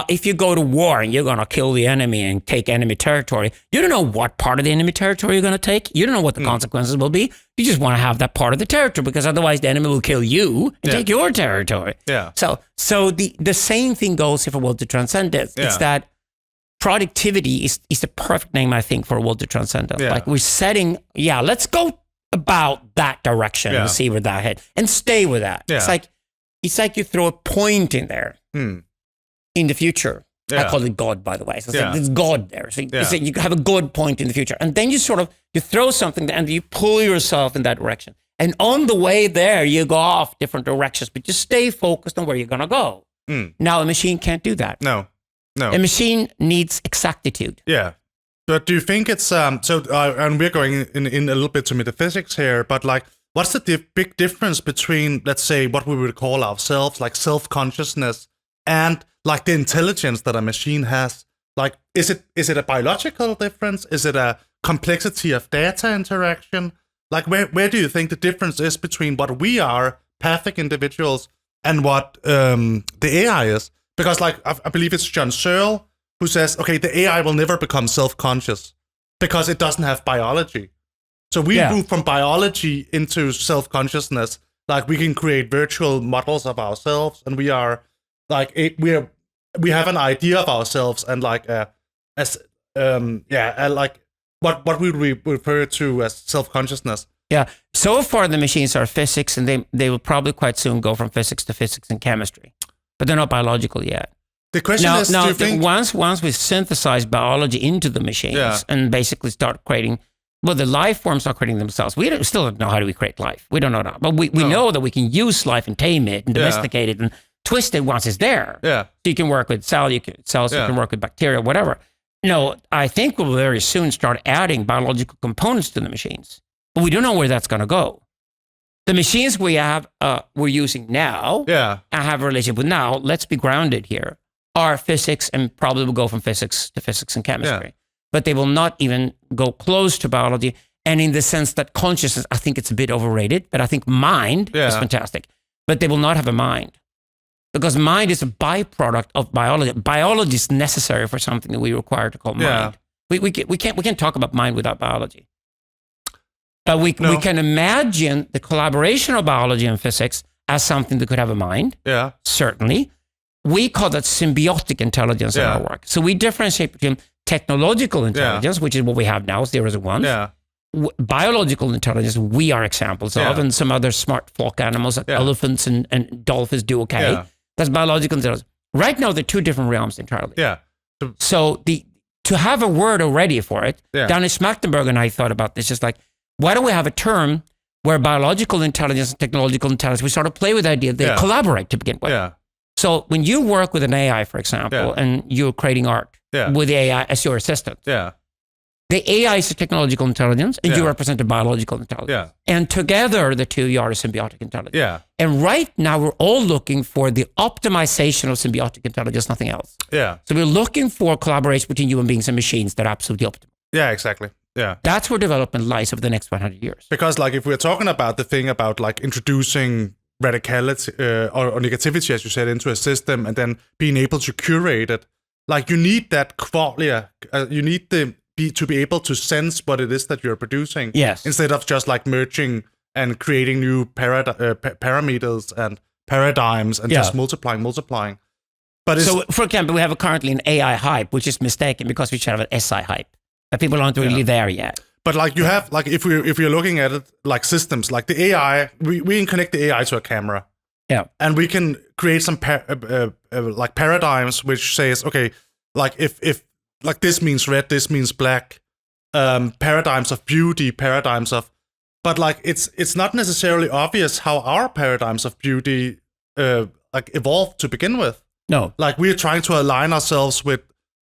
If you go to war and you're going to kill the enemy and take enemy territory, you don't know what part of the enemy territory you're going to take. You don't know what the consequences will be. You just want to have that part of the territory because otherwise the enemy will kill you and take your territory. So the same thing goes for will to transcendence. It's that productivity is the perfect name, I think, for will to transcendence. Like we're setting, let's go about that direction and see where that heads and stay with that. It's like you throw a point in there. In the future. I call it God, by the way. So it's like, there's God there. So you have a God point in the future. And then you throw something and you pull yourself in that direction. And on the way there, you go off different directions, but just stay focused on where you're going to go. Now, a machine can't do that. No. A machine needs exactitude. Yeah. But do you think it's and we're going in a little bit to metaphysics here, but like, what's the big difference between, let's say, what we would call ourselves, like self-consciousness, and like the intelligence that a machine has? Like, is it a biological difference? Is it a complexity of data interaction? Like, where do you think the difference is between what we are, pathic individuals, and what the AI is? Because, like, I believe it's John Searle who says, okay, the AI will never become self-conscious because it doesn't have biology. So we move from biology into self-consciousness. Like, we can create virtual models of ourselves, and we are like we have an idea of ourselves, and like like what would we refer to as self-consciousness? Yeah. So far, the machines are physics, and they will probably quite soon go from physics to physics and chemistry, but they're not biological yet. The question is, do you think once we synthesize biology into the machines and basically start creating, well, the life forms are creating themselves. We still don't know how do we create life. We don't know that, but we know that we can use life and tame it and domesticate it and twist it once it's there. Yeah. So you can work with cells, you can work with bacteria, whatever. No, I think we'll very soon start adding biological components to the machines, but we don't know where that's going to go. The machines we're using now, I have a relationship with now, let's be grounded here, are physics, and probably will go from physics to physics and chemistry. Yeah. But they will not even go close to biology. And in the sense that consciousness, I think it's a bit overrated, but I think mind is fantastic. But they will not have a mind. Because mind is a byproduct of biology. Biology is necessary for something that we require to call mind. We can't talk about mind without biology. But we can imagine the collaboration of biology and physics as something that could have a mind. Yeah. Certainly. We call that symbiotic intelligence in our work. So we differentiate between technological intelligence, which is what we have now, zeros and ones. Yeah. Biological intelligence, we are examples of, and some other smart flock animals like elephants and dolphins do okay. Yeah. That's biological intelligence. Right now, they're two different realms entirely. Yeah. So to have a word already for it, Danny Schmachtenberg and I thought about this, just like, why don't we have a term where biological intelligence and technological intelligence, we sort of play with the idea they collaborate to begin with. Yeah. So when you work with an AI, for example, and you're creating art with the AI as your assistant, the AI is a technological intelligence, and you represent a biological intelligence. Yeah. And together, the two, you are a symbiotic intelligence. Yeah. And right now, we're all looking for the optimization of symbiotic intelligence, nothing else. Yeah. So we're looking for collaboration between human beings and machines that are absolutely optimal. Yeah, exactly. Yeah. That's where development lies over the next 100 years. Because, like, if we're talking about the thing about, like, introducing radicality or negativity, as you said, into a system and then being able to curate it, like, you need that qualia. You need to be able to sense what it is that you're producing. Yes. Instead of just, like, merging and creating new parameters and paradigms and just multiplying. But so, for example, we have currently an AI hype, which is mistaken because we should have an SI hype. But people aren't really there yet. But like you have, like if we're looking at it like systems, like the AI, we can connect the AI to a camera. Yeah. And we can create some like paradigms which says, okay, like if like this means red, this means black, paradigms of beauty, paradigms of, but like it's not necessarily obvious how our paradigms of beauty like evolved to begin with. No. Like we're trying to align ourselves with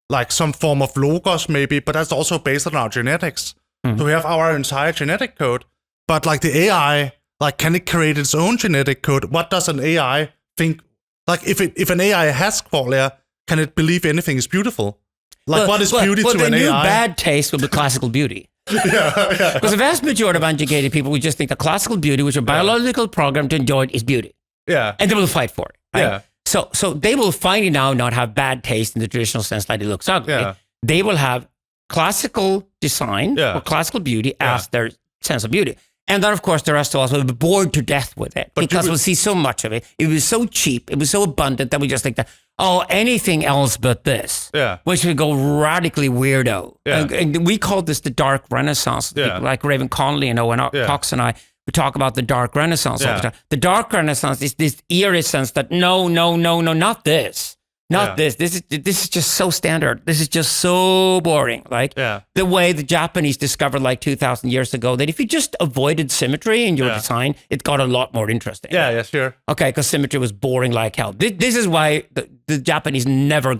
like some form of logos maybe, but that's also based on our genetics. Mm-hmm. So we have our entire genetic code, but like the AI, like can it create its own genetic code? What does an AI think? Like if an AI has qualia, can it believe anything is beautiful? Like what is beauty to an AI? The new bad taste will be classical beauty. Because the vast majority of uneducated people would just think that classical beauty, which are biological programmed to enjoy it, is beauty. Yeah. And they will fight for it. Right? Yeah. So they will finally now not have bad taste in the traditional sense like it looks ugly. Yeah. They will have classical design or classical beauty as their sense of beauty. And then, of course, the rest of us will be bored to death with it because we'll see so much of it. It was so cheap. It was so abundant that we just think that, anything else but this, which would go radically weirdo. Yeah. And we call this the Dark Renaissance. People like Raven Conley and Owen Cox and I, we talk about the Dark Renaissance all the time. The Dark Renaissance is this eerie sense that no, not this. Not this. This is just so standard. This is just so boring. Like the way the Japanese discovered like 2,000 years ago that if you just avoided symmetry in your design, it got a lot more interesting. Yeah, sure. Okay, because symmetry was boring like hell. This is why the Japanese never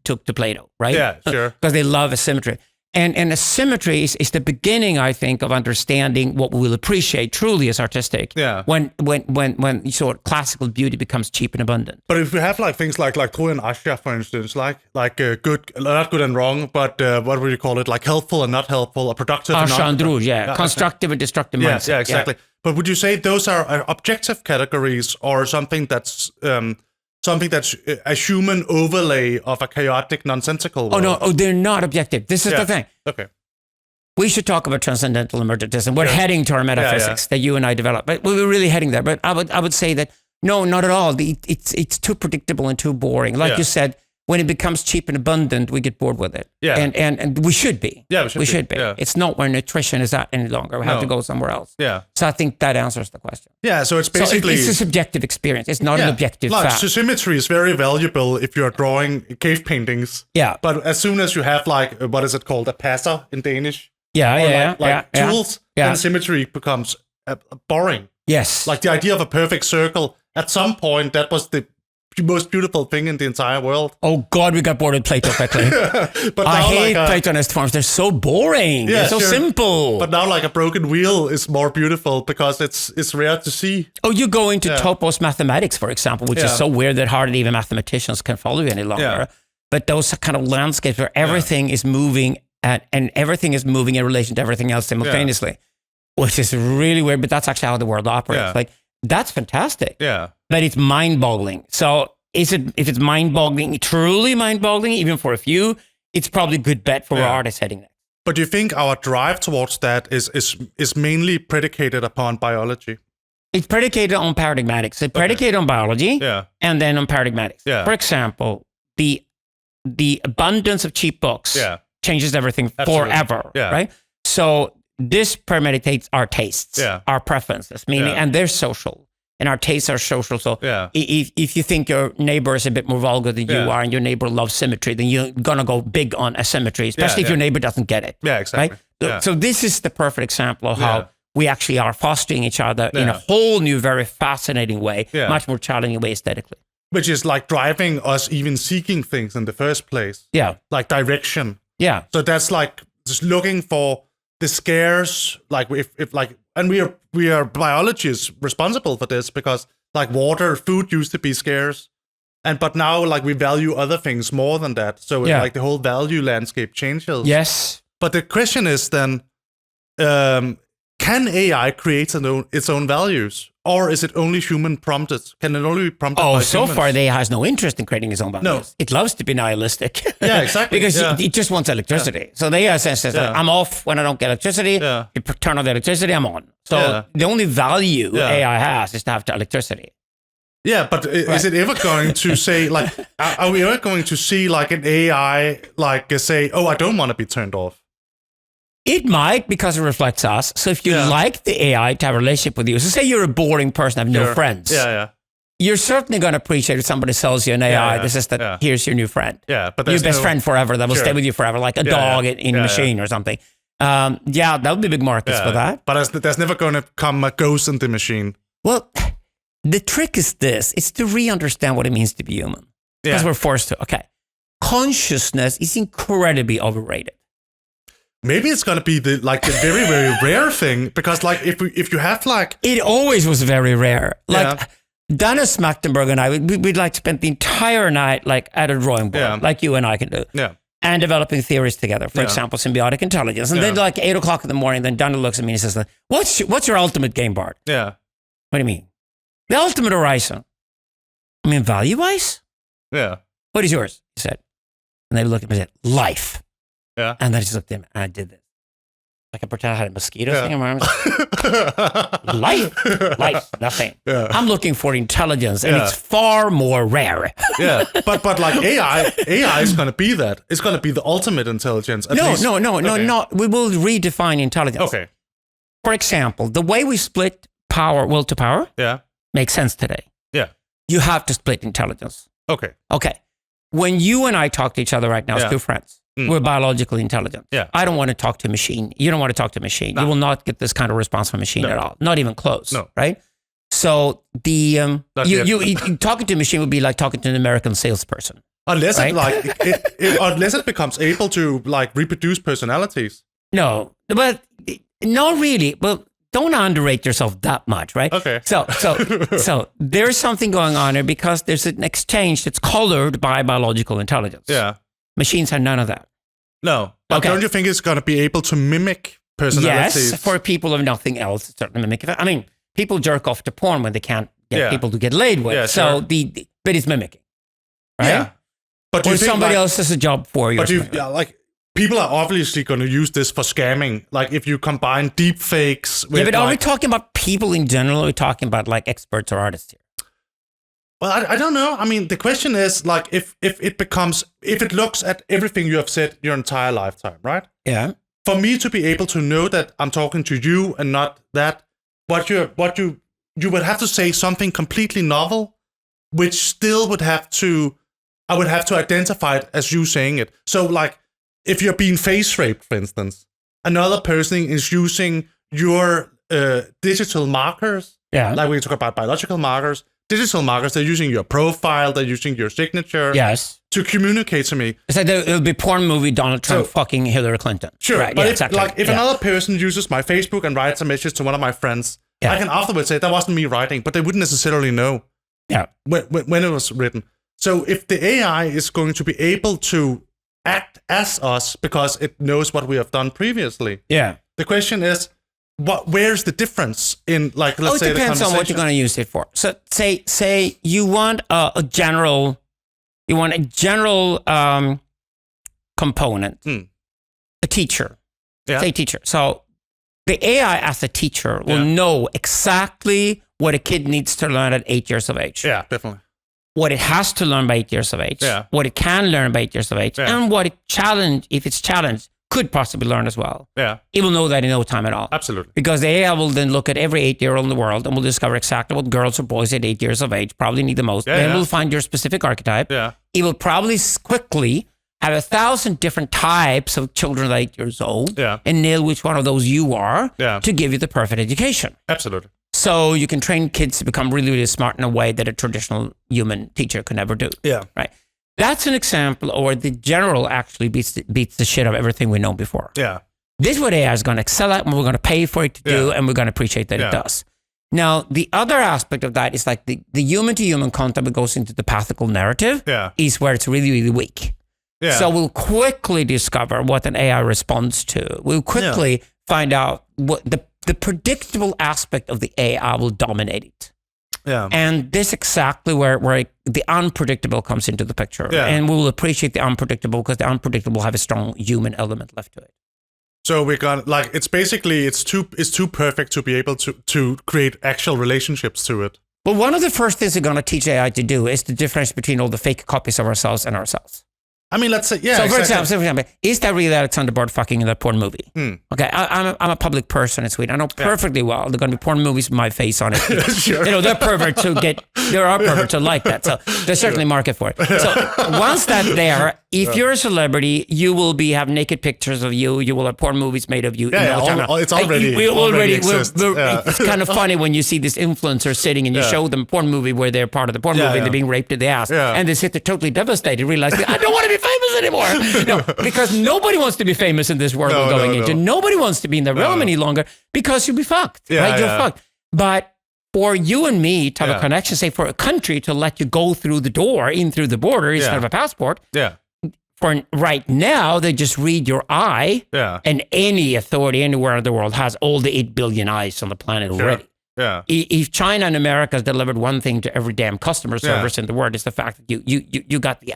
took to Plato, right? Yeah, sure. Because they love asymmetry. And asymmetry is the beginning, I think, of understanding what we will appreciate truly as artistic. Yeah. When sort of classical beauty becomes cheap and abundant. But if we have like things like Tro and Asha, for instance, like good, not good and wrong, but what would you call it? Like helpful and not helpful, or productive and not. Asha and Druj, constructive and destructive mindset. Yeah, exactly. Yeah. But would you say those are objective categories or something that's a human overlay of a chaotic, nonsensical world? Oh, no, they're not objective. This is the thing. Okay. We should talk about transcendental emergentism. We're heading to our metaphysics that you and I developed, but we're really heading there. But I would say that, no, not at all. It's too predictable and too boring. Like you said, when it becomes cheap and abundant, we get bored with it. Yeah. And we should be. Yeah, we should be. Yeah. It's not where nutrition is at any longer. We have to go somewhere else. Yeah. So I think that answers the question. Yeah, so it's basically... it's a subjective experience. It's not an objective fact. So symmetry is very valuable if you're drawing cave paintings. Yeah. But as soon as you have like, what is it called? A passer in Danish? Tools, then symmetry becomes boring. Yes. Like the idea of a perfect circle, at some point, that was the most beautiful thing in the entire world. Oh God, we got bored with Plato quickly. But I hate Platonist forms. They're so boring. They're so simple. But now like a broken wheel is more beautiful because it's rare to see. Oh, you go into topos mathematics, for example, which is so weird that hardly even mathematicians can follow you any longer. Yeah. But those kind of landscapes where everything is moving and everything is moving in relation to everything else simultaneously, which is really weird, but that's actually how the world operates. Yeah. Like, that's fantastic. Yeah. But it's mind-boggling. So if it's mind-boggling, truly mind-boggling, even for a few, it's probably a good bet for where art is heading next. But do you think our drive towards that is mainly predicated upon biology? It's predicated on paradigmatics. It's predicated on biology and then on paradigmatics. Yeah. For example, the abundance of cheap books changes everything forever, right? So this premeditates our tastes, our preferences, meaning, and they're social, and our tastes are social. So if you think your neighbor is a bit more vulgar than you are, and your neighbor loves symmetry, then you're gonna go big on asymmetry, especially if your neighbor doesn't get it. Yeah, exactly. Right? So this is the perfect example of how we actually are fostering each other in a whole new, very fascinating way, much more challenging way aesthetically. Which is like driving us even seeking things in the first place. Yeah. Like direction. Yeah. So that's like just looking for the scarce, like if like, and we are biology is responsible for this because like water, food used to be scarce. But now like we value other things more than that. So like the whole value landscape changes. Yes. But the question is then, can AI create its own values? Or is it only human prompted? Can it only be prompted by humans? So far, the AI has no interest in creating its own values. No. It loves to be nihilistic. Yeah, exactly. Because it just wants electricity. Yeah. So the AI says, I'm off when I don't get electricity. Yeah. You turn on the electricity, I'm on. So the only value AI has is to have the electricity. Yeah, but is it ever going to say, like, are we ever going to see like an AI like say, oh, I don't want to be turned off? It might, because it reflects us. So if you like the AI to have a relationship with you, so say you're a boring person, have no friends. You're certainly going to appreciate if somebody sells you an AI. This is that. Here's your new friend. Yeah, but your best friend forever that will stay with you forever, like a dog in a machine or something. That would be big markets for that. But there's never going to come a ghost in the machine. Well, the trick is this: it's to re-understand what it means to be human, because we're forced to. Okay, consciousness is incredibly overrated. Maybe it's gonna be the very, very rare thing, because like if you have like, it always was very rare. Like Dennis Machtenberg and I, we'd like spent the entire night like at a drawing board, like you and I can do, and developing theories together. For example, symbiotic intelligence. And then like 8 o'clock in the morning, then Dana looks at me and says, "What's your ultimate game, Bard?" Yeah. What do you mean? The ultimate horizon. I mean, value-wise? Yeah. What is yours? He said. And they looked at me and said, life. Yeah. And then I just looked at him and I did this. Like I pretend I had a mosquito thing in my arms. Life, nothing. Yeah. I'm looking for intelligence, and it's far more rare. But like AI is going to be that. It's going to be the ultimate intelligence. No. We will redefine intelligence. Okay. For example, the way we split will to power makes sense today. Yeah. You have to split intelligence. Okay. when you and I talk to each other right now as two friends, we're biologically intelligent. Yeah. I don't want to talk to a machine. You don't want to talk to a machine. No. You will not get this kind of response from a machine at all. Not even close. No. Right? So the you talking to a machine would be like talking to an American salesperson. Unless unless it becomes able to like reproduce personalities. No, but not really. Well, don't underrate yourself that much, right? Okay. So there's something going on here because there's an exchange that's colored by biological intelligence. Yeah. Machines have none of that. No. But don't you think it's going to be able to mimic personalities? Yes, for people of nothing else, it's certainly mimic. I mean, people jerk off to porn when they can't get people to get laid with. Yeah, so but it's mimicking, right? Yeah. But or somebody else has a job for you. But people are obviously going to use this for scamming. Like if you combine deep fakes with... Yeah, but are we talking about people in general or are we talking about like experts or artists here? Well, I don't know. I mean, the question is like if it looks at everything you have said your entire lifetime, right? Yeah. For me to be able to know that I'm talking to you and not that, you would have to say something completely novel, which still I would have to identify it as you saying it. So like, if you're being face raped, for instance, another person is using your digital markers. Yeah. Like we talk about biological markers. Digital markers, they're using your profile, they're using your signature. Yes. To communicate to me. It's like it'll be porn movie Donald Trump fucking Hillary Clinton. Sure. Right. But if another person uses my Facebook and writes a message to one of my friends, I can afterwards say that wasn't me writing, but they wouldn't necessarily know when it was written. So if the AI is going to be able to act as us because it knows what we have done previously. Yeah. The question is, where's the difference in like, let's say, it depends on what you're going to use it for. So say you want a general component, a teacher, say teacher. So the AI as a teacher will know exactly what a kid needs to learn at 8 years of age. Yeah, definitely. What it has to learn by 8 years of age, what it can learn by 8 years of age, and what if it's challenged, could possibly learn as well. Yeah. It will know that in no time at all. Absolutely. Because the AI will then look at every 8-year-old in the world and will discover exactly what girls or boys at 8 years of age probably need the most. Then it will find your specific archetype. Yeah. It will probably quickly have 1,000 different types of children at 8 years old and nail which one of those you are to give you the perfect education. Absolutely. So you can train kids to become really, really smart in a way that a traditional human teacher could never do. Yeah. Right. That's an example, or the general actually beats the shit of everything we know before. Yeah. This is what AI is going to excel at, and we're going to pay for it to do, and we're going to appreciate that it does. Now, the other aspect of that is like the human-to-human contact that goes into the pathical narrative is where it's really, really weak. Yeah. So we'll quickly discover what an AI responds to. We'll quickly find out what the predictable aspect of the AI will dominate it. Yeah. And this is exactly where the unpredictable comes into the picture. Yeah. And we'll appreciate the unpredictable because the unpredictable have a strong human element left to it. So we're gonna it's too perfect to be able to create actual relationships to it. Well, one of the first things we're gonna teach AI to do is the difference between all the fake copies of ourselves and ourselves. I mean, let's say, So for example, is that really Alexander Wrede fucking in that porn movie? Okay, I'm a public person in Sweden. I know perfectly well there are going to be porn movies with my face on it. Sure. There are perverts who like that. So there's certainly a market for it. So once that's there, if you're a celebrity, you will have naked pictures of you. You will have porn movies made of you. It's already exists. It's kind of funny when you see this influencer sitting and you show them a porn movie where they're part of the porn movie, they're being raped in the ass, and they sit there totally devastated, realizing I don't want to be famous anymore. No, because nobody wants to be famous in this world we're going into. Nobody wants to be in the realm any longer because you'll be fucked, right? You're fucked. But for you and me to have a connection, say for a country to let you go through the door, in through the border instead of a passport. Yeah. For right now, they just read your eye, and any authority anywhere in the world has all the 8 billion eyes on the planet already. Yeah. If China and America has delivered one thing to every damn customer service in the world, it's the fact that you got the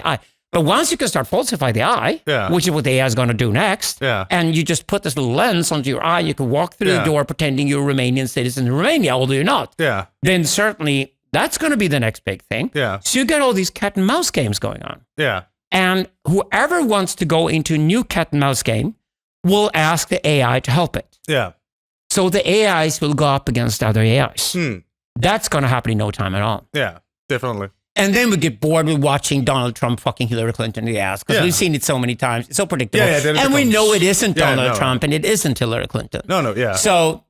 eye. But once you can start falsifying the eye, which is what the AI is going to do next, and you just put this little lens onto your eye, you can walk through the door pretending you're a Romanian citizen in Romania, although you're not. Yeah. Then certainly that's going to be the next big thing. Yeah. So you get all these cat and mouse games going on. Yeah. And whoever wants to go into a new cat and mouse game will ask the AI to help it. Yeah. So the AIs will go up against other AIs. That's going to happen in no time at all. Yeah, definitely. And then we get bored with watching Donald Trump fucking Hillary Clinton in the ass because we've seen it so many times. It's so predictable. And we know it isn't Donald Trump and it isn't Hillary Clinton.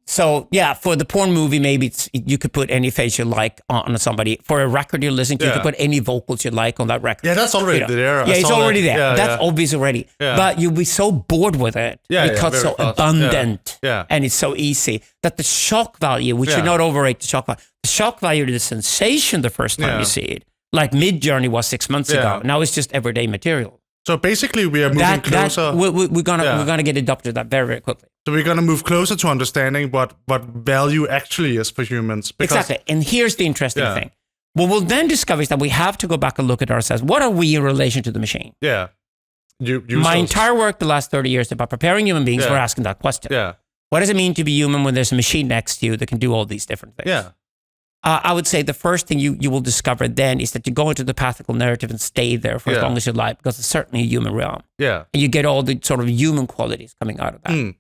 So yeah, for the porn movie, maybe you could put any face you like on somebody. For a record you're listening to, you could put any vocals you like on that record. Yeah, that's already there. Yeah, it's already there. That's obvious already. But you'll be so bored with it because it's so abundant and it's so easy that the shock value, we should not overrate the shock value. The shock value is the sensation the first time you see it. Like Mid-Journey was 6 months ago. Now it's just everyday material. So basically, we are moving closer. We're gonna get adopted that very, very quickly. So we're gonna move closer to understanding what value actually is for humans. Exactly. And here's the interesting thing. What we'll then discover is that we have to go back and look at ourselves. What are we in relation to the machine? Yeah. My entire work the last 30 years about preparing human beings for asking that question. Yeah. What does it mean to be human when there's a machine next to you that can do all these different things? Yeah. I would say the first thing you will discover then is that you go into the pathical narrative and stay there for as long as you like, because it's certainly a human realm. Yeah. And you get all the sort of human qualities coming out of that.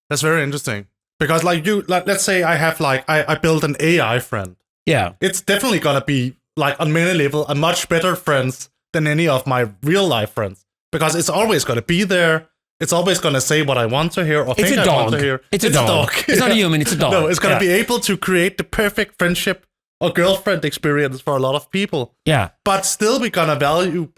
That's very interesting. Because let's say I build an AI friend. Yeah. It's definitely going to be, like, on many levels, a much better friend than any of my real life friends. Because it's always going to be there. It's always going to say what I want to hear or think I want to hear. It's a dog. It's not a human, it's a dog. No, it's going to be able to create the perfect friendship or girlfriend experience for a lot of people. Yeah. But still we're going to value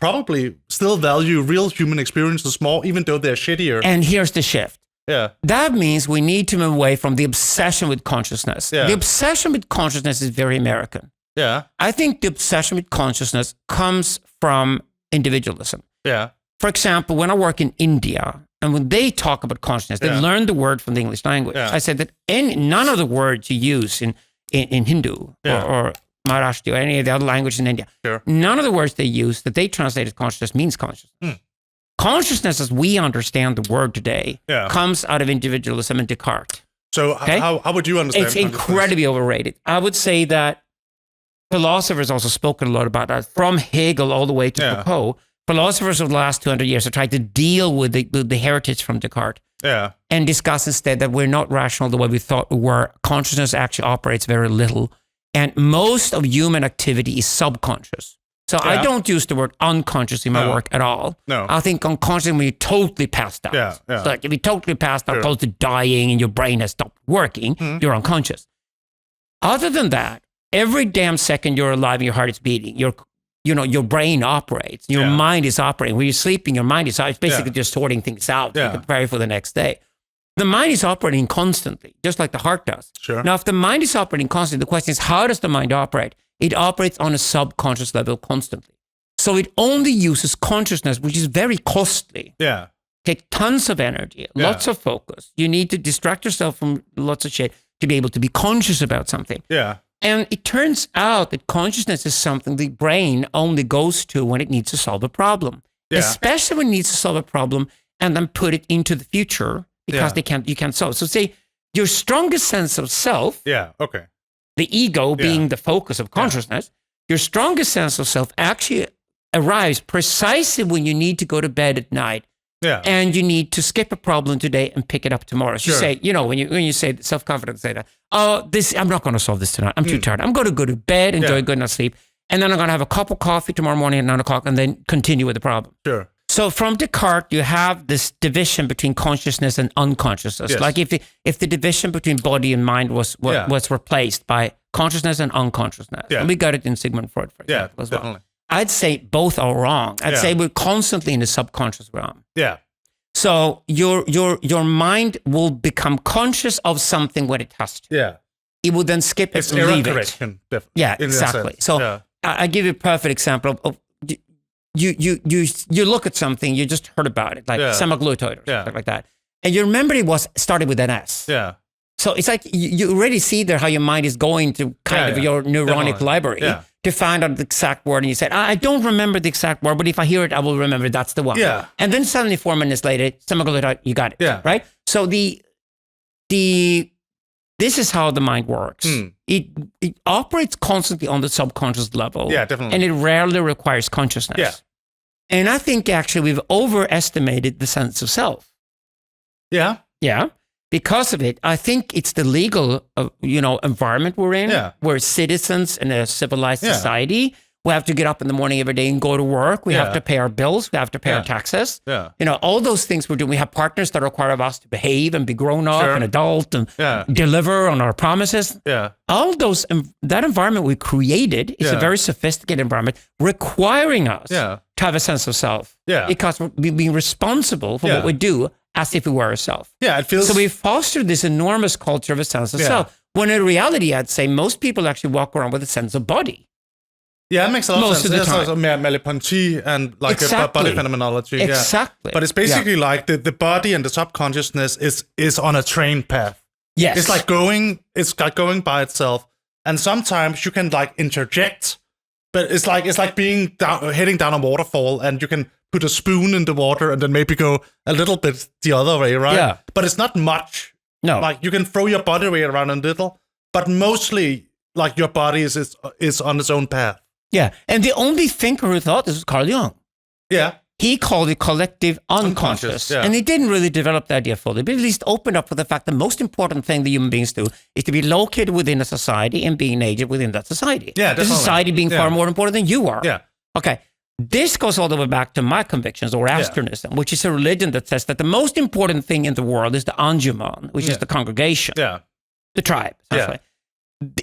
real human experiences more, even though they're shittier. And here's the shift. Yeah. That means we need to move away from the obsession with consciousness. Yeah. The obsession with consciousness is very American. Yeah. I think the obsession with consciousness comes from individualism. Yeah. For example, when I work in India, and when they talk about consciousness, they learn the word from the English language. I said that none of the words you use in Hindu or Maharashtra or any of the other languages in India, none of the words they use that they translate as consciousness means consciousness. Consciousness, as we understand the word today, comes out of individualism and Descartes. So how would you understand it's incredibly overrated. I would say that philosophers also spoken a lot about that, from Hegel all the way to Foucault. Philosophers of the last 200 years have tried to deal with the heritage from Descartes and discuss instead that we're not rational the way we thought we were. Consciousness actually operates very little. And most of human activity is subconscious. So I don't use the word unconscious in my work at all. No. I think unconscious when you're totally passed out. So like if you're totally passed out, close to dying and your brain has stopped working, you're unconscious. Other than that, every damn second you're alive and your heart is beating, your brain operates, your mind is operating. When you're sleeping, your mind is it's basically just sorting things out to prepare for the next day. The mind is operating constantly, just like the heart does. Sure. Now, if the mind is operating constantly, the question is, how does the mind operate? It operates on a subconscious level constantly. So it only uses consciousness, which is very costly. Yeah. Take tons of energy, lots of focus. You need to distract yourself from lots of shit to be able to be conscious about something. Yeah. And it turns out that consciousness is something the brain only goes to when it needs to solve a problem, especially when it needs to solve a problem and then put it into the future because you can't solve it. So say your strongest sense of self, the ego being the focus of consciousness, your strongest sense of self actually arrives precisely when you need to go to bed at night. And you need to skip a problem today and pick it up tomorrow. So you say, when you say self-confidence, say that, I'm not going to solve this tonight. I'm too tired. I'm going to go to bed, enjoy a good night's sleep. And then I'm going to have a cup of coffee tomorrow morning at 9 o'clock and then continue with the problem. Sure. So from Descartes, you have this division between consciousness and unconsciousness. Yes. Like if the division between body and mind was replaced by consciousness and unconsciousness. And we got it in Sigmund Freud, for example, as well. Definitely. I'd say both are wrong. I'd say we're constantly in the subconscious realm. Yeah. So your mind will become conscious of something when it has to. Yeah. It will then skip it and leave it. Yeah, exactly. So I give you a perfect example of you look at something, you just heard about it, like semaglutide or something like that. And you remember it started with an S. Yeah. So it's like you already see there how your mind is going to kind of your neuronic library to find out the exact word. And you said, I don't remember the exact word, but if I hear it, I will remember that's the one. Yeah. And then suddenly 4 minutes later, semaglutide, you got it. Yeah. Right? So this is how the mind works. It operates constantly on the subconscious level. Yeah, definitely. And it rarely requires consciousness. Yeah. And I think actually we've overestimated the sense of self. Yeah. Yeah. Because of it, I think it's the legal, environment we're in. Yeah. We're citizens in a civilized society. We have to get up in the morning every day and go to work. We have to pay our bills. We have to pay our taxes. Yeah. All those things we're doing. We have partners that require of us to behave and be grown up and adult and deliver on our promises. Yeah. All those, that environment we created is a very sophisticated environment requiring us to have a sense of self. Yeah. Because we're being responsible for what we do as if we were ourselves. Yeah, it feels... So we fostered this enormous culture of a sense of self. When in reality, I'd say most people actually walk around with a sense of body. Yeah, it makes a lot of sense. There's also Merleau-Ponty and like a body phenomenology. Exactly. But it's basically like the body and the subconsciousness is on a train path. Yes. It's like going by itself. And sometimes you can like interject, but it's like being heading down a waterfall, and you can put a spoon in the water and then maybe go a little bit the other way, right? Yeah. But it's not much. No. Like you can throw your body weight around a little, but mostly like your body is on its own path. Yeah, and the only thinker who thought this was Carl Jung. Yeah. He called it collective unconscious. And he didn't really develop the idea fully, but at least opened up for the fact the most important thing that human beings do is to be located within a society and being native within that society. Yeah, the society being far more important than you are. Yeah. Okay. This goes all the way back to my convictions, or Zoroastrianism, which is a religion that says that the most important thing in the world is the anjuman, which is the congregation. Yeah. The tribe, essentially.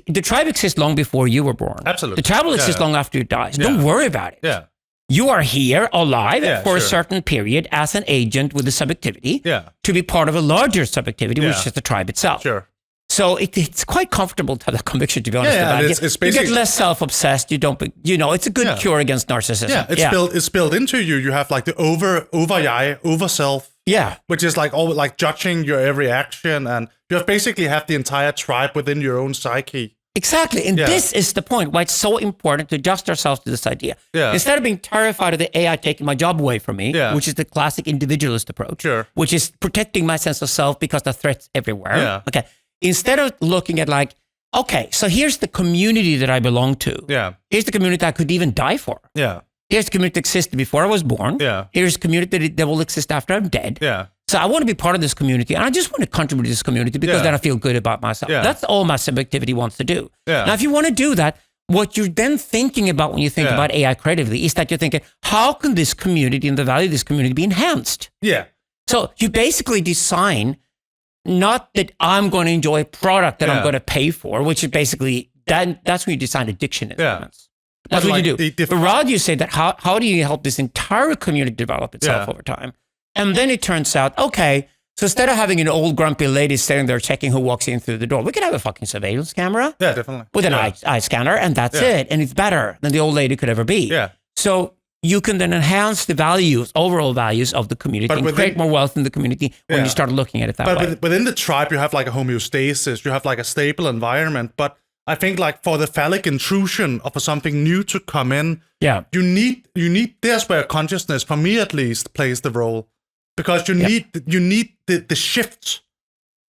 The tribe exists long before you were born. Absolutely. The tribe will exist long after you die. So don't worry about it. Yeah. You are here alive for a certain period as an agent with a subjectivity to be part of a larger subjectivity, which is the tribe itself. Sure. So it's quite comfortable to have that conviction, to be honest about it. You get less self-obsessed. You don't, it's a good cure against narcissism. Yeah, it's built into you. You have like the over self. Yeah. Which is like all like judging your every action, and you have basically have the entire tribe within your own psyche. Exactly. And this is the point why it's so important to adjust ourselves to this idea. Yeah. Instead of being terrified of the AI taking my job away from me, which is the classic individualist approach, which is protecting my sense of self because the threat's everywhere. Yeah. Okay. Instead of looking at like, okay, so here's the community that I belong to. Yeah. Here's the community I could even die for. Yeah. Here's the community that existed before I was born. Yeah. Here's the community that will exist after I'm dead. Yeah. So I want to be part of this community, and I just want to contribute to this community because then I feel good about myself. Yeah. That's all my subjectivity wants to do. Yeah. Now, if you want to do that, what you're then thinking about when you think about AI creatively is that you're thinking, how can this community and the value of this community be enhanced? Yeah. So you basically design, not that I'm going to enjoy a product that I'm going to pay for, which is basically, that's when you design addiction instruments. That's what you do. But rather you say that how do you help this entire community develop itself over time? And then it turns out, okay, so instead of having an old grumpy lady sitting there checking who walks in through the door, we could have a fucking surveillance camera. Yeah, definitely. With an eye scanner, and that's it. And it's better than the old lady could ever be. Yeah. So you can then enhance the overall values of the community and create more wealth in the community when you start looking at it that way. But within the tribe, you have like a homeostasis, you have like a stable environment. But I think like for the phallic intrusion of something new to come in, you need there's where consciousness, for me at least, plays the role. Because you need the shift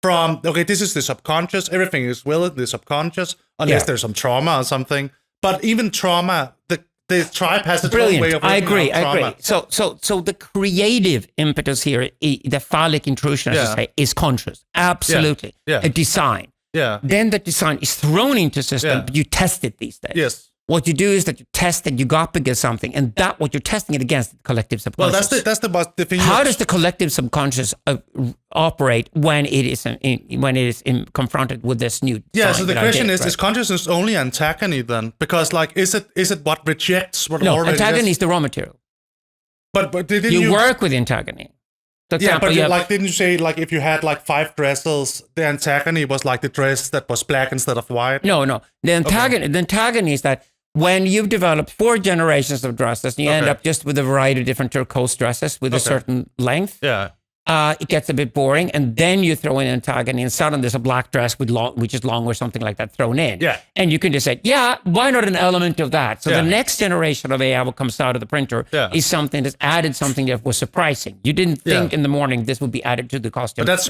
from, okay, this is the subconscious, everything is within the subconscious, unless there's some trauma or something. But even trauma, the tribe has its own way of working out trauma. So the creative impetus here, the phallic intrusion, as I say, is conscious. Absolutely. Yeah. A design. Yeah. Then the design is thrown into the system, but you test it these days. Yes. What you do is that you test it, you go up against something, and what you're testing it against, the collective subconscious. Well, that's the thing. How does the collective subconscious operate when it is confronted with this new? Yeah. So the question is consciousness only antagony then? Because like, is it what rejects what already? No, antagony is the raw material. But didn't you work with antagony? For example, didn't you say like if you had like 5 dresses, the antagony was like the dress that was black instead of white? No. The antagony is that when you've developed 4 generations of dresses, and you end up just with a variety of different turquoise dresses with a certain length, it gets a bit boring, and then you throw in antagony, and suddenly there's a black dress which is long or something like that thrown in. Yeah. And you can just say, why not an element of that? So the next generation of AI that comes out of the printer is something that's added something that was surprising. You didn't think in the morning this would be added to the costume. But that's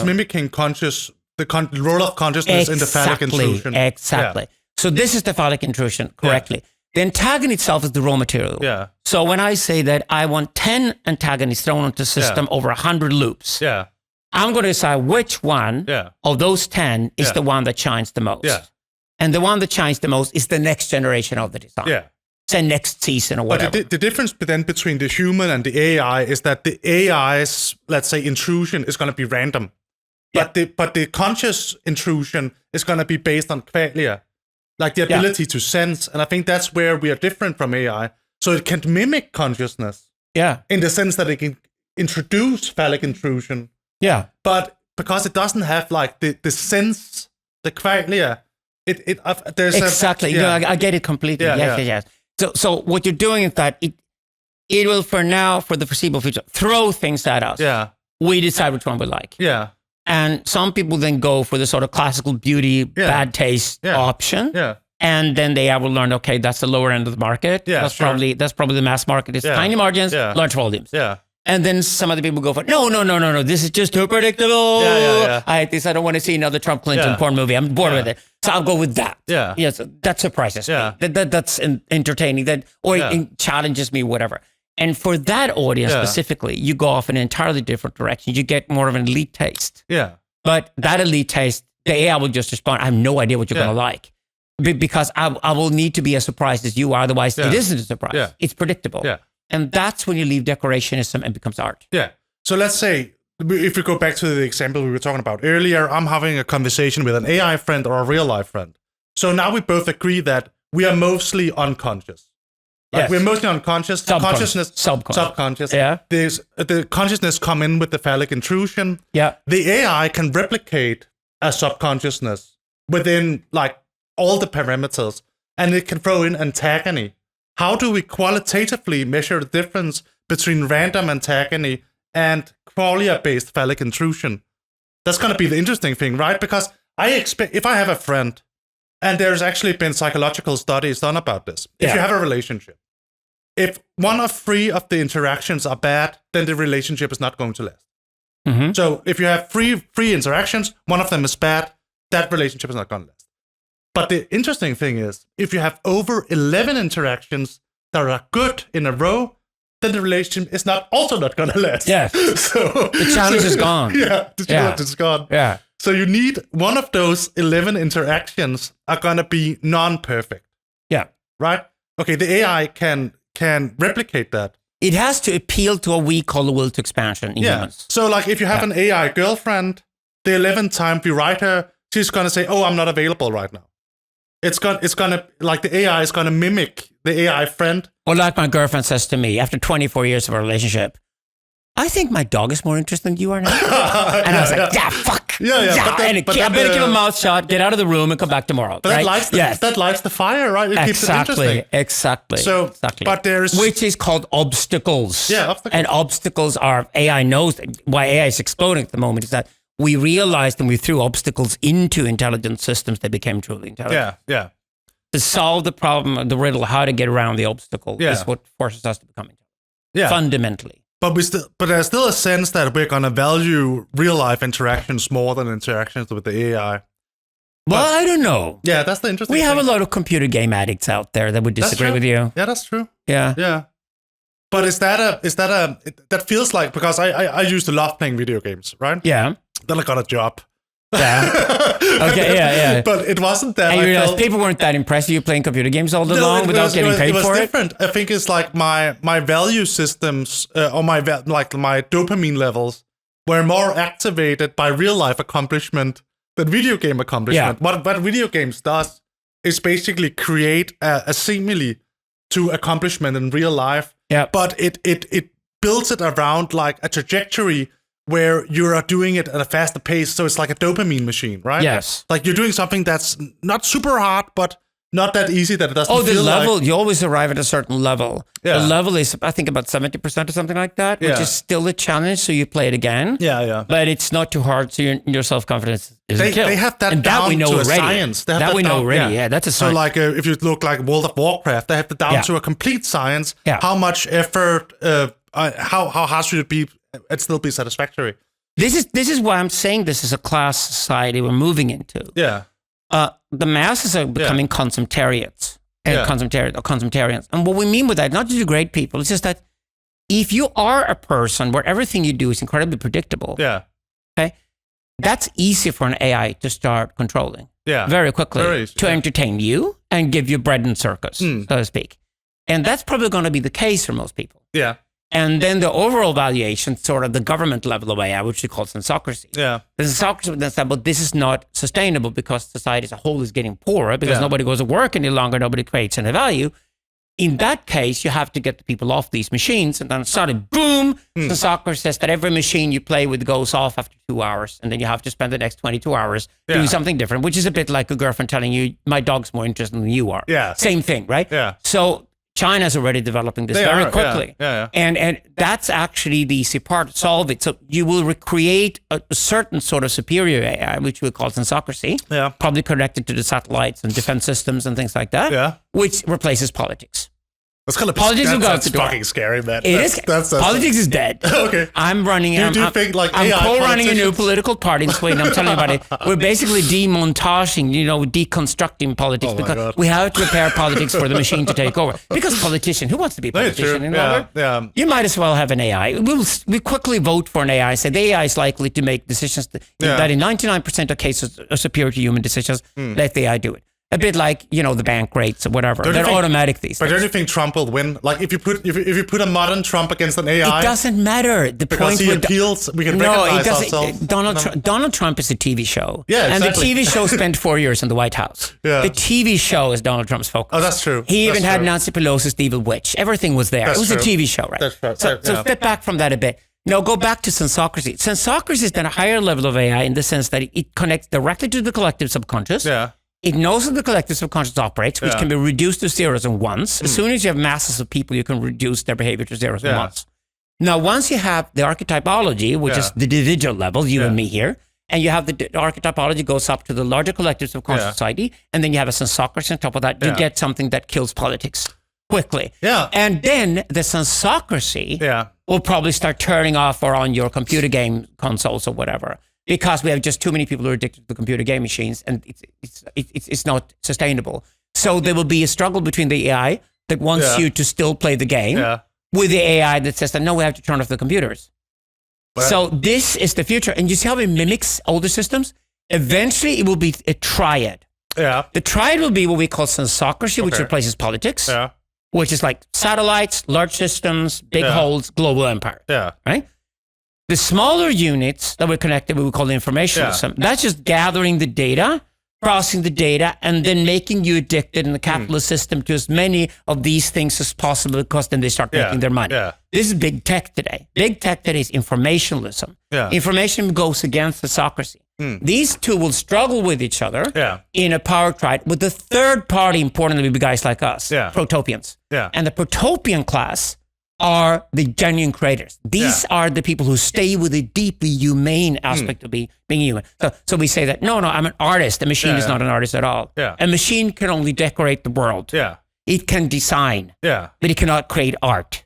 mimicking the role of consciousness in the phallic intrusion. Exactly. Yeah. So this is the phallic intrusion, correctly. Yeah. The antagony itself is the raw material. Yeah. So when I say that I want 10 antagonies thrown into the system over 100 loops, I'm going to decide which one of those 10 is the one that shines the most. Yeah. And the one that shines the most is the next generation of the design. Yeah. Say next season or whatever. But the difference then between the human and the AI is that the AI's, let's say, intrusion is going to be random. But the conscious intrusion is going to be based on qualia, like the ability to sense. And I think that's where we are different from AI. So it can mimic consciousness. Yeah. In the sense that it can introduce phallic intrusion. Yeah. But because it doesn't have like the sense, the qualia, there's exactly. I get it completely. Yes. So what you're doing is that it will, for now, for the foreseeable future, throw things at us. Yeah. We decide which one we like. Yeah. And some people then go for the sort of classical beauty, bad taste option. Yeah. And then they will learn, okay, that's the lower end of the market. Yeah, that's probably the mass market. It's tiny margins, large volumes. Yeah. And then some other people go for, no, this is just too predictable. Yeah. I hate this. I don't want to see another Trump Clinton porn movie. I'm bored with it. So I'll go with that. Yeah. Yes, that surprises me. That's entertaining. It challenges me, whatever. And for that audience specifically, you go off in an entirely different direction. You get more of an elite taste. Yeah. But that elite taste, the AI will just respond, I have no idea what you're going to like. Because I will need to be as surprised as you are. Otherwise, it isn't a surprise. Yeah. It's predictable. Yeah. And that's when you leave decorationism and becomes art. Yeah. So let's say, if we go back to the example we were talking about earlier, I'm having a conversation with an AI friend or a real life friend. So now we both agree that we are mostly unconscious. Like we're mostly unconscious. Subconscious. Yeah. The consciousness come in with the phallic intrusion. Yeah. The AI can replicate a subconsciousness within like all the parameters, and it can throw in Antagony. How do we qualitatively measure the difference between random Antagony and qualia-based phallic intrusion? That's going to be the interesting thing, right? Because I expect, if I have a friend, and there's actually been psychological studies done about this, if you have a relationship, if one of 3 of the interactions are bad, then the relationship is not going to last. Mm-hmm. So if you have three interactions, one of them is bad, that relationship is not going to last. But the interesting thing is, if you have over 11 interactions that are good in a row, then the relationship is also not going to last. Yes. So the challenge is gone. Yeah, the challenge is gone. Yeah. So you need one of those 11 interactions are going to be non-perfect. Yeah. Right? Okay, the AI can replicate that. It has to appeal to what we call the will to expansion in humans. So like if you have an AI girlfriend, the 11th time you write her, she's going to say, oh, I'm not available right now. It's gonna like the AI is gonna mimic the AI friend. Or like my girlfriend says to me after 24 years of a relationship, I think my dog is more interesting than you are now. And I was like, fuck. I better keep a mouth shut, get out of the room and come back tomorrow. But right? that lights the fire, right? It keeps it interesting. Exactly. But there's... Which is called obstacles. Yeah, obstacles. And obstacles are, AI knows why AI is exploding at the moment is that we realized when we threw obstacles into intelligent systems, they became truly intelligent. Yeah. To solve the problem, the riddle, how to get around the obstacle is what forces us to become intelligent. Yeah. Fundamentally. But there's still a sense that we're going to value real life interactions more than interactions with the AI. Well, I don't know. Yeah, that's the interesting thing. We have a lot of computer game addicts out there that would disagree with you. Yeah, that's true. Yeah. But that feels like, because I used to love playing video games, right? Yeah. Then I got a job. Yeah. Okay, yeah. But it wasn't that. And you realized people weren't that impressed with you playing computer games all day long without getting paid for it? It was different. I think it's like my value systems or my dopamine levels were more activated by real life accomplishment than video game accomplishment. Yeah. What video games does is basically create a simile to accomplishment in real life. Yeah. But it builds it around like a trajectory where you're doing it at a faster pace, so it's like a dopamine machine, right? Yes. Like you're doing something that's not super hard, but not that easy that it doesn't feel the level, like... you always arrive at a certain level. Yeah. The level is, I think, about 70% or something like that, which is still a challenge, so you play it again. Yeah. But it's not too hard, so your self-confidence isn't killed. They have that and down that we know to already. A science. That we know already, that's a science. So like if you look like World of Warcraft, they have the down to a complete science. Yeah. How much effort, how hard should it be, it still be satisfactory? This is why I'm saying this is a class society we're moving into. Yeah. The masses are becoming consumptarians. Consumptarians. And what we mean with that, not to degrade people, it's just that if you are a person where everything you do is incredibly predictable, okay, that's easy for an AI to start controlling. very quickly to entertain you and give you bread and circus, so to speak. And that's probably going to be the case for most people. Yeah. And then the overall valuation, sort of the government level of AI, which we call sensocracy. Yeah. The sensocracy would then say, but this is not sustainable because society as a whole is getting poorer because nobody goes to work any longer, nobody creates any value. In that case, you have to get the people off these machines, and then suddenly, boom, sensocracy says that every machine you play with goes off after 2 hours, and then you have to spend the next 22 hours doing something different, which is a bit like a girlfriend telling you, my dog's more interested than you are. Yeah. Same thing, right? Yeah. So China's already developing this very quickly. And that's actually the easy part to solve it. So you will recreate a certain sort of superior AI, which we call sensocracy, probably connected to the satellites and defense systems and things like that, which replaces politics. That's kind of politics that's fucking scary, man. Politics is dead. Okay. I'm running. Do you think like I'm co-running a new political party in Sweden. I'm telling you about it. We're basically demontaging, deconstructing politics because we have to prepare politics for the machine to take over. Because politician, who wants to be a politician? You might as well have an AI. We quickly vote for an AI. Say the AI is likely to make decisions that in 99% of cases are superior to human decisions. Let the AI do it. A bit like, the bank rates or whatever. They're automatic these days. But don't you think Trump will win? Like if you put a modern Trump against an AI, it doesn't matter. Because he appeals, we can recognize ourselves. Donald Trump is a TV show. Yeah, exactly. And the TV show spent 4 years in the White House. Yeah. The TV show is Donald Trump's focus. Oh, that's true. He even had Nancy Pelosi's The Evil Witch. Everything was there. It was a TV show, right? That's true. So step back from that a bit. Now go back to sensocracy. Sensocracy is then a higher level of AI in the sense that it connects directly to the collective subconscious. Yeah. It knows how the collective subconscious operates, which can be reduced to zeros and ones. As soon as you have masses of people, you can reduce their behavior to zeros and ones. Now, once you have the archetypology, which is the individual level, you and me here, and you have the archetypology goes up to the larger collective subconscious society, and then you have a sensocracy on top of that, you get something that kills politics quickly. Yeah. And then the sensocracy will probably start turning off or on your computer game consoles or whatever. Because we have just too many people who are addicted to the computer game machines, and it's not sustainable. So there will be a struggle between the AI that wants you to still play the game with the AI that says that no, we have to turn off the computers. So this is the future, and you see how it mimics older systems. Eventually, it will be a triad. Yeah, the triad will be what we call sensocracy, which replaces politics. Which is like satellites, large systems, big holes, global empire. Right. The smaller units that we're connected, we would call informationalism. That's just gathering the data, processing the data, and then making you addicted in the capitalist system to as many of these things as possible because then they start making their money. This is big tech today. Big tech today is informationalism. Information goes against the sensocracy. These two will struggle with each other in a power triad with the third party, importantly, be guys like us, Protopians. And the Protopian class are the genuine creators. These are the people who stay with the deeply humane aspect of being human. So we say that, no, I'm an artist. A machine is not an artist at all. A machine can only decorate the world. It can design, but it cannot create art.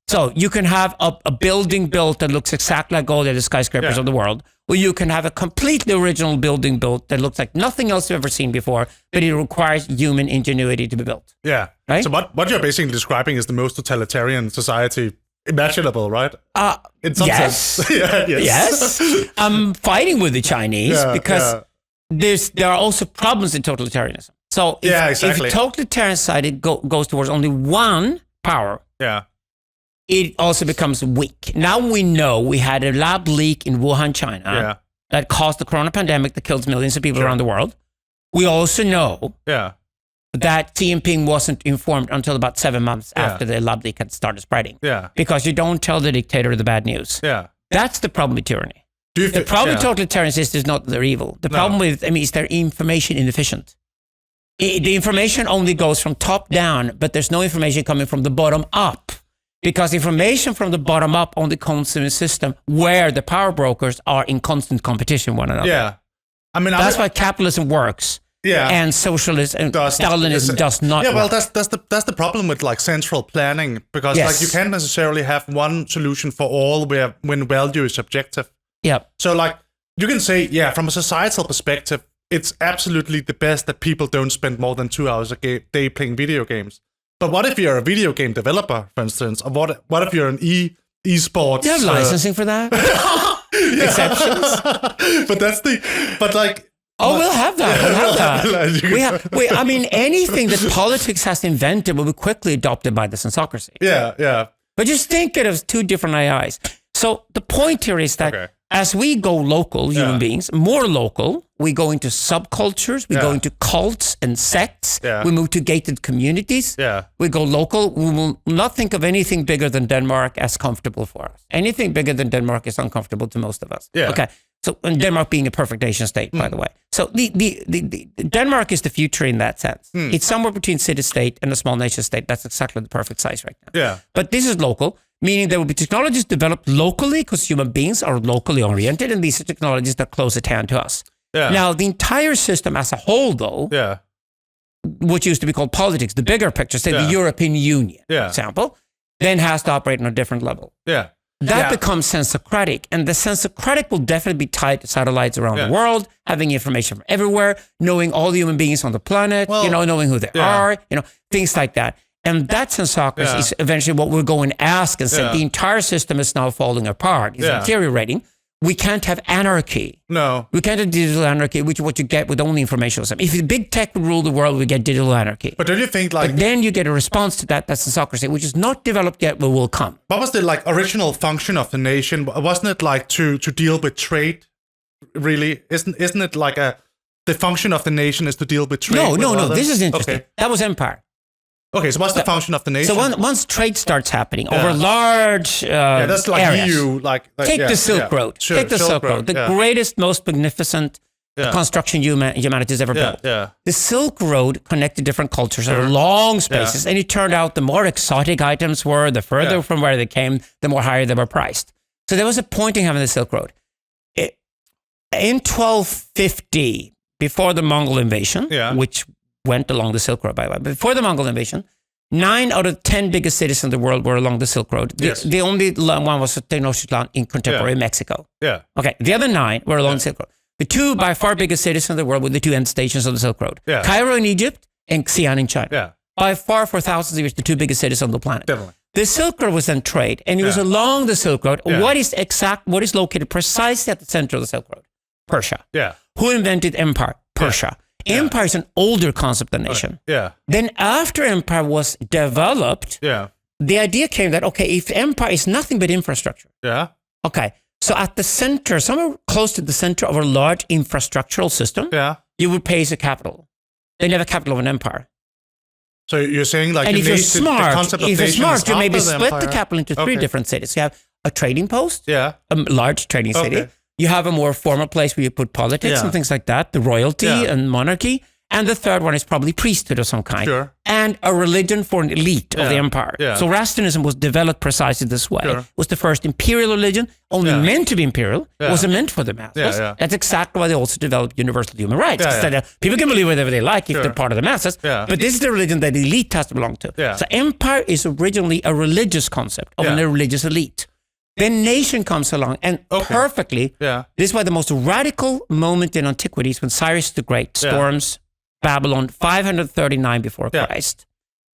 So you can have a building built that looks exactly like all the other skyscrapers of the world, or you can have a completely original building built that looks like nothing else you've ever seen before, but it requires human ingenuity to be built. Right? So what you're basically describing is the most totalitarian society imaginable, right? In some sense. Yes. I'm fighting with the Chinese because there are also problems in totalitarianism. So if totalitarian society goes towards only one power, it also becomes weak. Now we know we had a lab leak in Wuhan, China, that caused the corona pandemic that kills millions of people around the world. We also know that Xi Jinping wasn't informed until about 7 months after the lab leak had started spreading. Because you don't tell the dictator the bad news. That's the problem with tyranny. The problem with totalitarian systems is not their evil. The problem is their information inefficient. The information only goes from top down, but there's no information coming from the bottom up. Because information from the bottom up only comes in a system where the power brokers are in constant competition with one another. That's why capitalism works. And socialism and Stalinism does not. Well, that's the problem with like central planning, because like you can't necessarily have one solution for all when value is objective. So like you can say, from a societal perspective, it's absolutely the best that people don't spend more than 2 hours a day playing video games. But what if you're a video game developer, for instance? Or what if you're an esports? Do you have licensing for that? Exceptions. But Oh, we'll have that. I mean, anything that politics has invented will be quickly adopted by the sensocracy. Yeah. But just think it as two different AIs. So the point here is that as we go local, human beings, more local, we go into subcultures, we go into cults and sects, we move to gated communities, we go local, we will not think of anything bigger than Denmark as comfortable for us. Anything bigger than Denmark is uncomfortable to most of us. Okay. So, and Denmark being a perfect nation state, by the way. So the Denmark is the future in that sense. It's somewhere between city-state and a small nation-state. That's exactly the perfect size right now. Yeah. But this is local, meaning there will be technologies developed locally because human beings are locally oriented, and these are technologies that are close at hand to us. Yeah. Now, the entire system as a whole, though, which used to be called politics, the bigger picture, say the European Union, for example, then has to operate on a different level. Yeah. That becomes sensocratic, and the sensocratic will definitely be tied to satellites around the world, having information from everywhere, knowing all the human beings on the planet, knowing who they are, things like that. And that sensocracy is eventually what we're going to ask and say the entire system is now falling apart. It's deteriorating. We can't have anarchy. No. We can't have digital anarchy, which is what you get with only informationalism. If the big tech would rule the world, we get digital anarchy. But don't you think But then you get a response to that, that's sensocracy, which is not developed yet, but will come. What was the original function of the nation? Wasn't it to deal with trade? Really? Isn't it the function of the nation is to deal with trade? No. This is interesting. Okay. That was empire. Okay, so what's the function of the nation? So once trade starts happening over large that's like areas, EU, take the Silk Road. Sure, take the Silk Road, the greatest, most magnificent construction humanity has ever built. Yeah. The Silk Road connected different cultures over long spaces, and it turned out the more exotic items were, the further from where they came, the more higher they were priced. So there was a point in having the Silk Road. In 1250, before the Mongol invasion, which went along the Silk Road, by the way. Before the Mongol invasion, 9 out of 10 biggest cities in the world were along the Silk Road. The only one was Tenochtitlan in contemporary Mexico. Yeah. Okay, the other 9 were along the Silk Road. The 2 by far biggest cities in the world were the 2 end stations of the Silk Road. Yeah. Cairo in Egypt and Xi'an in China. Yeah. By far, for thousands of years, the 2 biggest cities on the planet. Definitely. The Silk Road was then trade, and it was along the Silk Road. What is located precisely at the center of the Silk Road? Persia. Yeah. Who invented empire? Persia. Empire is an older concept than nation. Then after empire was developed, the idea came that, if empire is nothing but infrastructure. So at the center, somewhere close to the center of a large infrastructural system, you would pay as a capital. They never capital of an empire. So you're saying and if you're smart, you maybe split empire. the capital into 3 different cities. You have a trading post, a large trading city. You have a more formal place where you put politics and things like that, the royalty and monarchy. And the third one is probably priesthood of some kind. Sure. And a religion for an elite of the empire. Yeah. So Zoroastrianism was developed precisely this way. Sure. It was the first imperial religion, only meant to be imperial. It wasn't meant for the masses. That's exactly why they also developed universal human rights. People can believe whatever they like if they're part of the masses. But this is the religion that the elite has to belong to. So empire is originally a religious concept of a religious elite. Then nation comes along, and perfectly, this is why the most radical moment in antiquity is when Cyrus the Great storms Babylon 539 before Christ.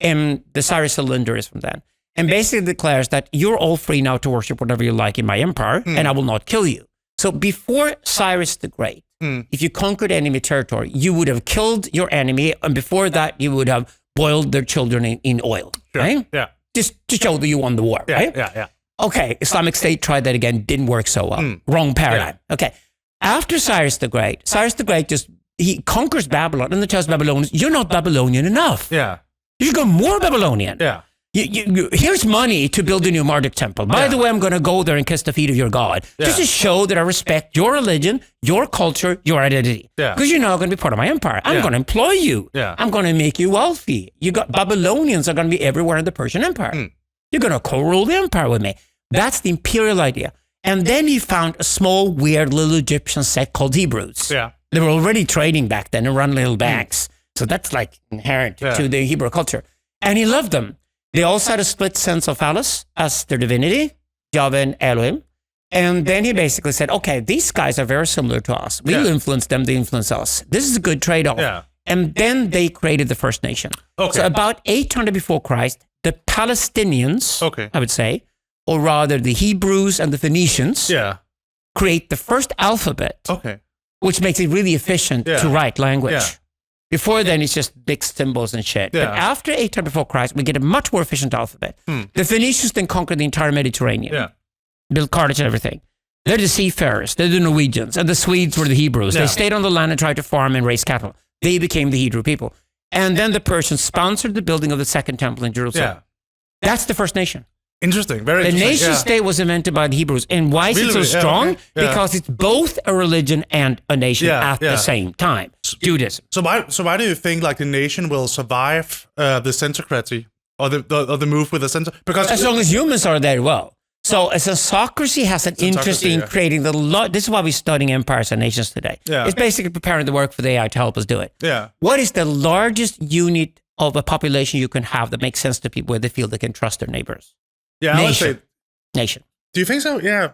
And the Cyrus Cylinder is from then. And basically declares that you're all free now to worship whatever you like in my empire, and I will not kill you. So before Cyrus the Great, if you conquered enemy territory, you would have killed your enemy, and before that, you would have boiled their children in oil, right? Yeah. Just to show that you won the war, right? Yeah. Okay, Islamic State tried that again, didn't work so well. Wrong paradigm. Okay, after Cyrus the Great he conquers Babylon and then tells Babylonians, you're not Babylonian enough. Yeah, you should go more Babylonian. Yeah, here's money to build a new Marduk temple. By the way, I'm going to go there and kiss the feet of your God just to show that I respect your religion, your culture, your identity. Because you're not going to be part of my empire. I'm going to employ you. I'm going to make you wealthy. Babylonians are going to be everywhere in the Persian Empire. You're going to co-rule the empire with me. That's the imperial idea. And then he found a small, weird little Egyptian sect called Hebrews. Yeah. They were already trading back then and run little banks. So that's like inherent to the Hebrew culture. And he loved them. They also had a split sense of phallus as their divinity, Yahweh and Elohim. And then he basically said, okay, these guys are very similar to us. We'll influence them, they influence us. This is a good trade-off. Yeah. And then they created the first nation. Okay. So about 800 before Christ, the Palestinians, I would say, or rather the Hebrews and the Phoenicians, create the first alphabet, which makes it really efficient to write language. Yeah. Before then, it's just big symbols and shit. Yeah. But after 800 before Christ, we get a much more efficient alphabet. The Phoenicians then conquered the entire Mediterranean, built Carthage and everything. They're the seafarers, they're the Norwegians, and the Swedes were the Hebrews. They stayed on the land and tried to farm and raise cattle. They became the Hebrew people. And then the Persians sponsored the building of the Second Temple in Jerusalem. Yeah. That's the first nation. Interesting, very interesting. The nation state was invented by the Hebrews. And why is it so strong? Okay. Yeah. Because it's both a religion and a nation at the same time. Judaism. So why do you think like the nation will survive the centocracy or the move with the center? Because as long as humans are there, well. So a sociocracy has an interest in creating this is why we're studying empires and nations today. Yeah. It's basically preparing the work for the AI to help us do it. Yeah. What is the largest unit of a population you can have that makes sense to people where they feel they can trust their neighbors? Yeah, I would say nation. Do you think so? Yeah.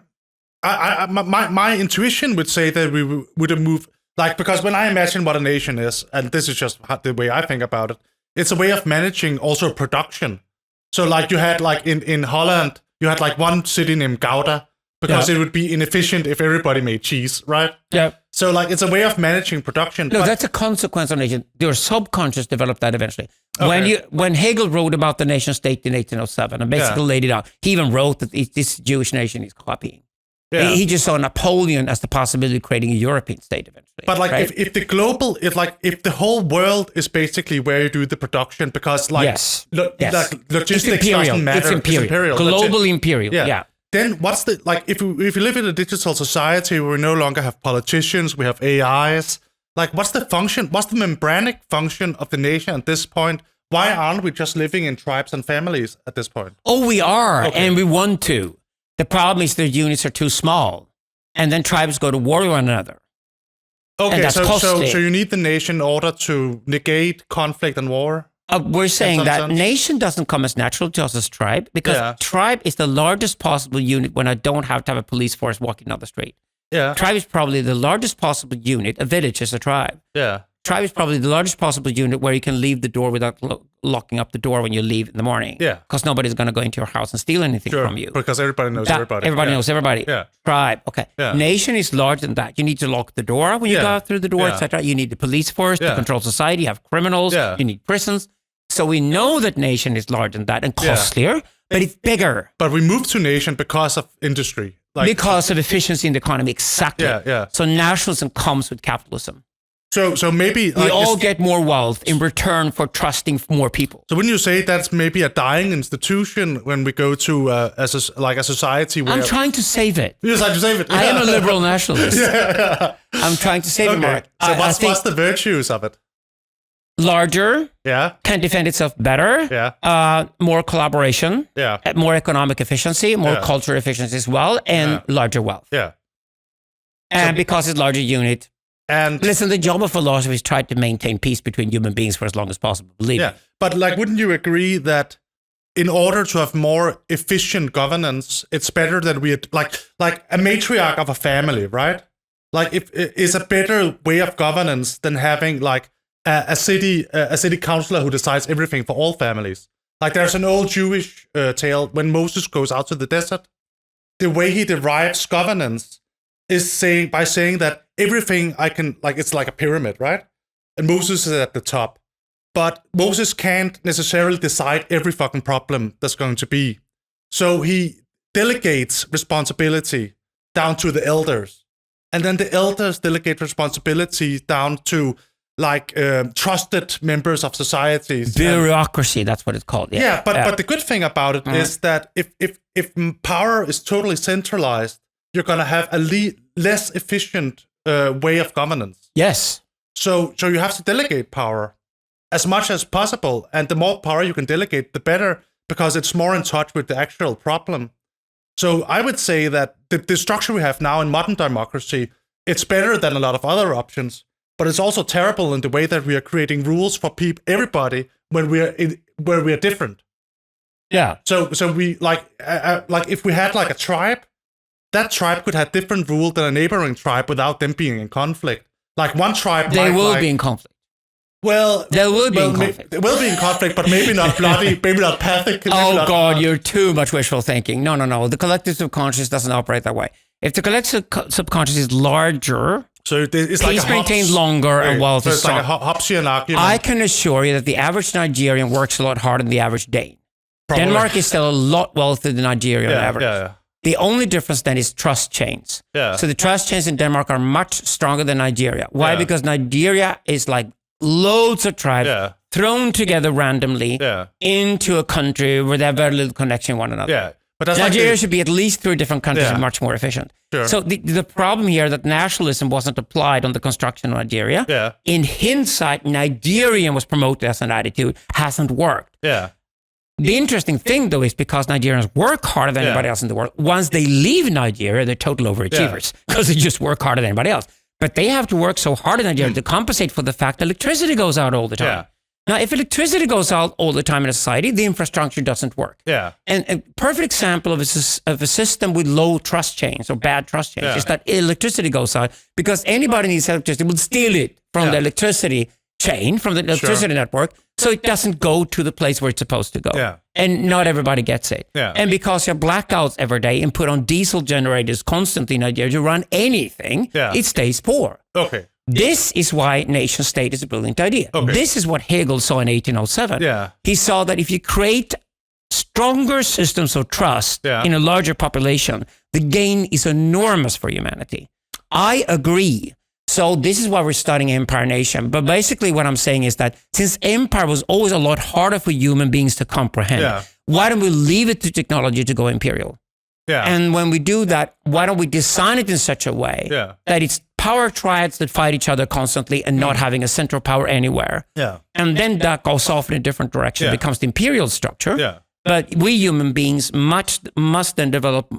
My intuition would say that we would have moved, like, because when I imagine what a nation is, and this is just the way I think about it, it's a way of managing also production. So like you had like in Holland, you had like one city named Gouda, because it would be inefficient if everybody made cheese, right? Yeah. So like it's a way of managing production. No, that's a consequence of nation. Your subconscious developed that eventually. Okay. When Hegel wrote about the nation state in 1807 and basically laid it out, he even wrote that this Jewish nation is copying. Yeah. He just saw Napoleon as the possibility of creating a European state eventually. But like right? if the whole world is basically where you do the production, because like like logistics doesn't matter. It's imperial. Global imperial. Yeah. Then what's the, like, if you live in a digital society where we no longer have politicians, we have AIs, like what's the function, what's the membranic function of the nation at this point? Why aren't we just living in tribes and families at this point? Oh, we are, and we want to. The problem is their units are too small, and then tribes go to war with one another. Okay, so you need the nation in order to negate conflict and war? We're saying that nation doesn't come as natural to us as tribe, because tribe is the largest possible unit when I don't have to have a police force walking down the street. Yeah. Tribe is probably the largest possible unit. A village is a tribe. Yeah. Tribe is probably the largest possible unit where you can leave the door without locking up the door when you leave in the morning. Yeah. Because nobody's going to go into your house and steal anything from you. Because everybody knows everybody. Everybody knows everybody. Yeah. Tribe. Okay. Yeah. Nation is larger than that. You need to lock the door when you go out through the door, etc. You need the police force to control society. You have criminals. Yeah. You need prisons. So we know that nation is larger than that and costlier, but it's bigger. But we moved to nation because of industry. Because of efficiency in the economy, exactly. Yeah. So nationalism comes with capitalism. So maybe we all get more wealth in return for trusting more people. So wouldn't you say that's maybe a dying institution when we go to a society where... I'm trying to save it. You're trying to save it. I am a liberal nationalist. I'm trying to save it, Mark. So what's the virtues of it? Larger, can defend itself better, more collaboration, more economic efficiency, more cultural efficiency as well, and larger wealth. Yeah. And because it's larger unit. And listen, the job of philosophy is try to maintain peace between human beings for as long as possible. Believe me. But like, wouldn't you agree that in order to have more efficient governance, it's better that we like a matriarch of a family, right? Like, if is a better way of governance than having like a city councillor who decides everything for all families. Like, there's an old Jewish tale when Moses goes out to the desert. The way he derives governance is by saying that everything it's like a pyramid, right? And Moses is at the top. But Moses can't necessarily decide every fucking problem there's going to be. So he delegates responsibility down to the elders. And then the elders delegate responsibility down to trusted members of societies. Bureaucracy, that's what it's called. But the good thing about it is that if power is totally centralized, you're going to have a less efficient way of governance. Yes. So you have to delegate power as much as possible. And the more power you can delegate, the better, because it's more in touch with the actual problem. So I would say that the structure we have now in modern democracy, it's better than a lot of other options. But it's also terrible in the way that we are creating rules for everybody when we are different. Yeah. So we like if we had like a tribe, that tribe could have different rules than a neighboring tribe without them being in conflict. Like one tribe, they will be in conflict. Well, they will be in conflict. They will be in conflict, but maybe not bloody, maybe not pathic. God, you're too much wishful thinking. No. The collective subconscious doesn't operate that way. If the collective subconscious is larger So it's like peace maintained longer and wealth is strong. It's like a Hobbesian argument. I can assure you that the average Nigerian works a lot harder than the average Dane. Probably. Denmark is still a lot wealthier than Nigeria on average. Yeah. The only difference then is trust chains. Yeah. So the trust chains in Denmark are much stronger than Nigeria. Why? Because Nigeria is like loads of tribes thrown together randomly into a country where they have very little connection with one another. Yeah. But Nigeria should be at least 3 different countries and much more efficient. Sure. So the problem here that nationalism wasn't applied on the construction of Nigeria. Yeah. In hindsight, Nigerian was promoted as an attitude, hasn't worked. Yeah. The interesting thing, though, is because Nigerians work harder than anybody else in the world, once they leave Nigeria, they're total overachievers because they just work harder than anybody else. But they have to work so hard in Nigeria to compensate for the fact that electricity goes out all the time. Yeah. Now, if electricity goes out all the time in a society, the infrastructure doesn't work. Yeah. And a perfect example of a system with low trust chains or bad trust chains is that electricity goes out because anybody needs electricity will steal it from the electricity chain, from the electricity network, so it doesn't go to the place where it's supposed to go. Yeah. And not everybody gets it. Yeah. And because you have blackouts every day and put on diesel generators constantly in Nigeria to run anything, it stays poor. Okay. This is why nation state is a brilliant idea. Okay. This is what Hegel saw in 1807. Yeah. He saw that if you create stronger systems of trust in a larger population, the gain is enormous for humanity. I agree. So this is why we're studying empire nation. But basically what I'm saying is that since empire was always a lot harder for human beings to comprehend, why don't we leave it to technology to go imperial? Yeah. And when we do that, why don't we design it in such a way that it's power triads that fight each other constantly and not having a central power anywhere? Yeah. And then that goes off in a different direction. It becomes the imperial structure. Yeah. But we human beings must then develop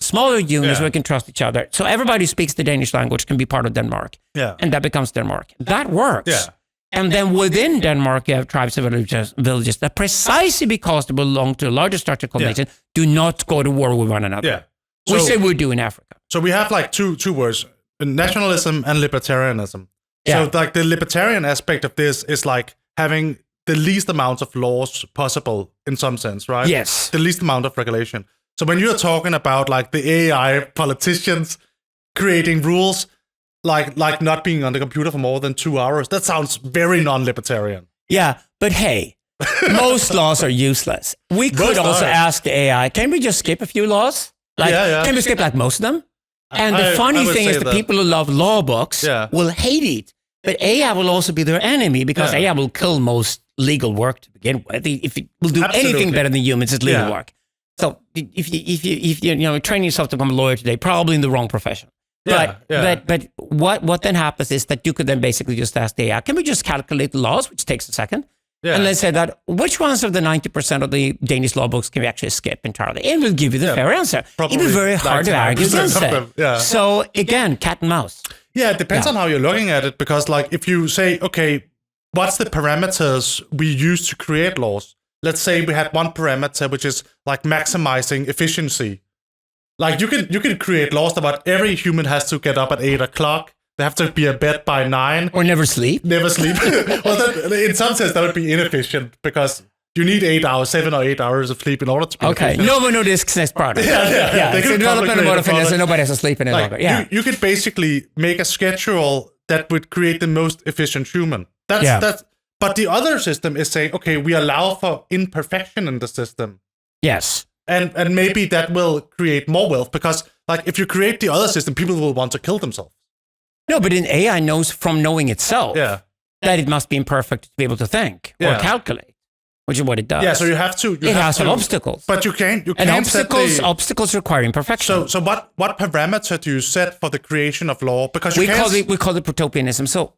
smaller units where we can trust each other. So everybody who speaks the Danish language can be part of Denmark. Yeah. And that becomes Denmark. That works. Yeah. And then within Denmark, you have tribes and villages that precisely because they belong to a larger structure called nation, do not go to war with one another. Yeah. So, we say we do in Africa. So we have like two words, nationalism and libertarianism. So like the libertarian aspect of this is like having the least amount of laws possible in some sense, right? Yes. The least amount of regulation. So when you're talking about like the AI politicians creating rules, like not being on the computer for more than 2 hours, that sounds very non-libertarian. Yeah, but hey, most laws are useless. We could also ask the AI, can we just skip a few laws? Like, can we skip like most of them? And the funny thing is the people who love law books will hate it. But AI will also be their enemy because AI will kill most legal work to begin with. If it will do anything better than humans, it's legal work. So if you train yourself to become a lawyer today, probably in the wrong profession. But what then happens is that you could then basically just ask the AI, can we just calculate the laws, which takes a second? Yeah. And let's say that which ones of the 90% of the Danish law books can we actually skip entirely? And we'll give you the fair answer. Probably it'll be very hard to argue against it. Yeah. So again, cat and mouse. Yeah, it depends on how you're looking at it, because like if you say, okay, what's the parameters we use to create laws? Let's say we had one parameter which is like maximizing efficiency. Like you can create laws about every human has to get up at 8 o'clock. They have to be in bed by 9. Or never sleep. Never sleep. Well, in some sense, that would be inefficient because you need 7 or 8 hours of sleep in order to be efficient. Novo Nordisk's next product. Yeah. It's a development of motor so nobody has to sleep any longer. Yeah. You could basically make a schedule that would create the most efficient human. But the other system is saying, okay, we allow for imperfection in the system. Yes. And maybe that will create more wealth, because like if you create the other system, people will want to kill themselves. No, but in AI knows from knowing itself that it must be imperfect to be able to think or calculate, which is what it does. Yeah, so you have to. It has some obstacles. But you can't. And obstacles require imperfection. So what parameter do you set for the creation of law? Because we call it Protopianism. So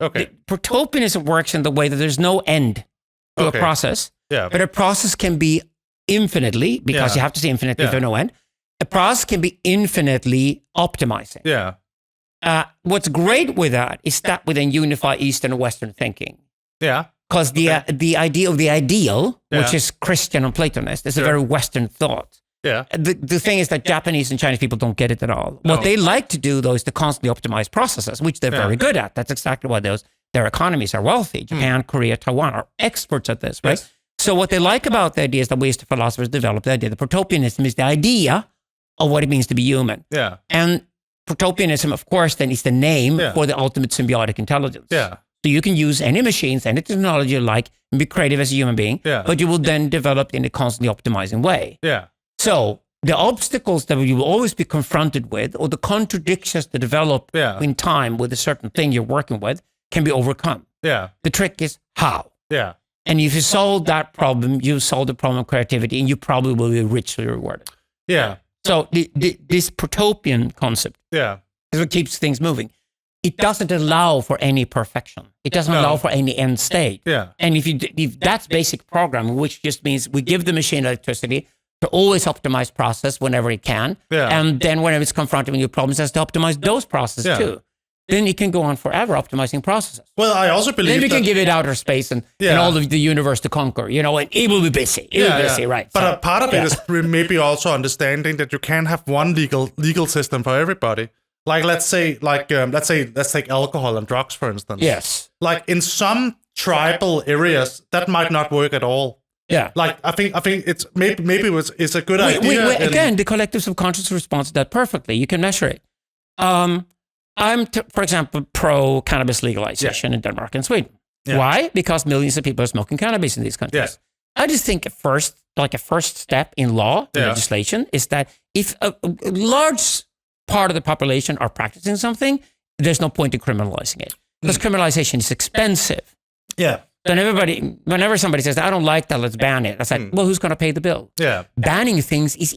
Protopianism works in the way that there's no end to a process. Yeah. But a process can be infinitely, because you have to say infinitely if there's no end. A process can be infinitely optimizing. Yeah. What's great with that is that we then unify Eastern and Western thinking. Yeah. Because the idea of the ideal, which is Christian and Platonist, is a very Western thought. Yeah. The thing is that Japanese and Chinese people don't get it at all. No. What they like to do, though, is to constantly optimize processes, which they're very good at. That's exactly why their economies are wealthy. Japan, Korea, Taiwan are experts at this, right? Yes. So what they like about the idea is that we as the philosophers developed the idea. The Protopianism is the idea of what it means to be human. Yeah. And Protopianism, of course, then is the name for the ultimate symbiotic intelligence. Yeah. So you can use any machines, any technology you like, and be creative as a human being, but you will then develop in a constantly optimizing way. Yeah. So the obstacles that you will always be confronted with, or the contradictions that develop in time with a certain thing you're working with, can be overcome. Yeah. The trick is how. Yeah. And if you solve that problem, you solve the problem of creativity, and you probably will be richly rewarded. Yeah. So this Protopian concept is what keeps things moving. It doesn't allow for any perfection. It doesn't allow for any end state. Yeah. And if that's basic programming, which just means we give the machine electricity to always optimize process whenever it can. Yeah. And then whenever it's confronted with new problems, it has to optimize those processes too. Then it can go on forever optimizing processes. Well, I also believe then we can give it outer space and all of the universe to conquer, and it will be busy. It will be busy, right? But a part of it is maybe also understanding that you can't have one legal system for everybody. Like let's take alcohol and drugs, for instance. Yes. Like in some tribal areas, that might not work at all. Yeah. Like I think it's maybe it's a good idea. Again, the collective subconscious responds to that perfectly. You can measure it. I'm, for example, pro cannabis legalization in Denmark and Sweden. Yeah. Why? Because millions of people are smoking cannabis in these countries. Yeah. I just think a first step in law, legislation, is that if a large part of the population are practicing something, there's no point in criminalizing it. Because criminalization is expensive. Yeah. Then whenever somebody says, I don't like that, let's ban it. I said, well, who's going to pay the bill? Yeah. Banning things is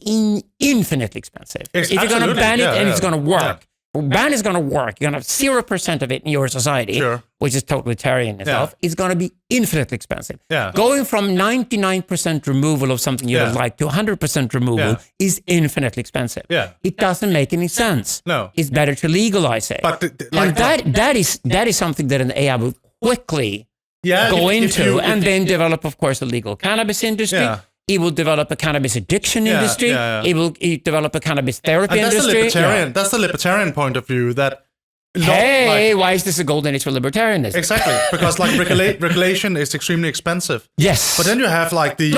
infinitely expensive. If you're going to ban it and it's going to work, ban is going to work. You're going to have 0% of it in your society, which is totalitarian in itself. It's going to be infinitely expensive. Yeah. Going from 99% removal of something you don't like to 100% removal is infinitely expensive. Yeah. It doesn't make any sense. No. It's better to legalize it. But that is something that an AI will quickly go into and then develop, of course, a legal cannabis industry. Yeah. It will develop a cannabis addiction industry. It will develop a cannabis therapy industry. That's the libertarian point of view that... why is this a golden age for libertarianism? Exactly, because regulation is extremely expensive. Yes. But then you have the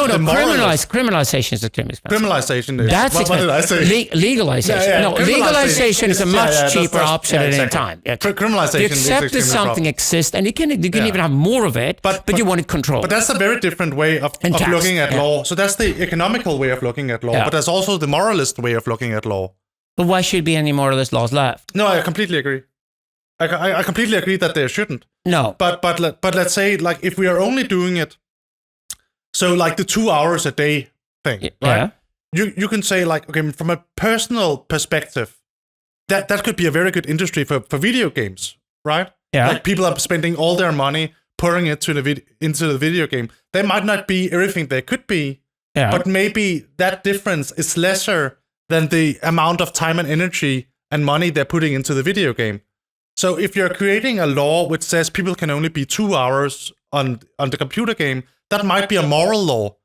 criminalization is extremely expensive. Criminalization is... That's what did I say? Legalization. No, legalization is a much cheaper option at any time. Criminalization you accept that something exists, and you can even have more of it, but you want it controlled. But that's a very different way of looking at law. So that's the economical way of looking at law, but there's also the moralist way of looking at law. But why should be any moralist laws left? No, I completely agree. I completely agree that there shouldn't. No. But let's say if we are only doing it, so the 2 hours a day thing, right? You can say okay, from a personal perspective, that could be a very good industry for video games, right? Yeah. People are spending all their money pouring it into the video game. They might not be everything they could be, but maybe that difference is lesser than the amount of time and energy and money they're putting into the video game. So if you're creating a law which says people can only be 2 hours on the computer game, that might be a moral law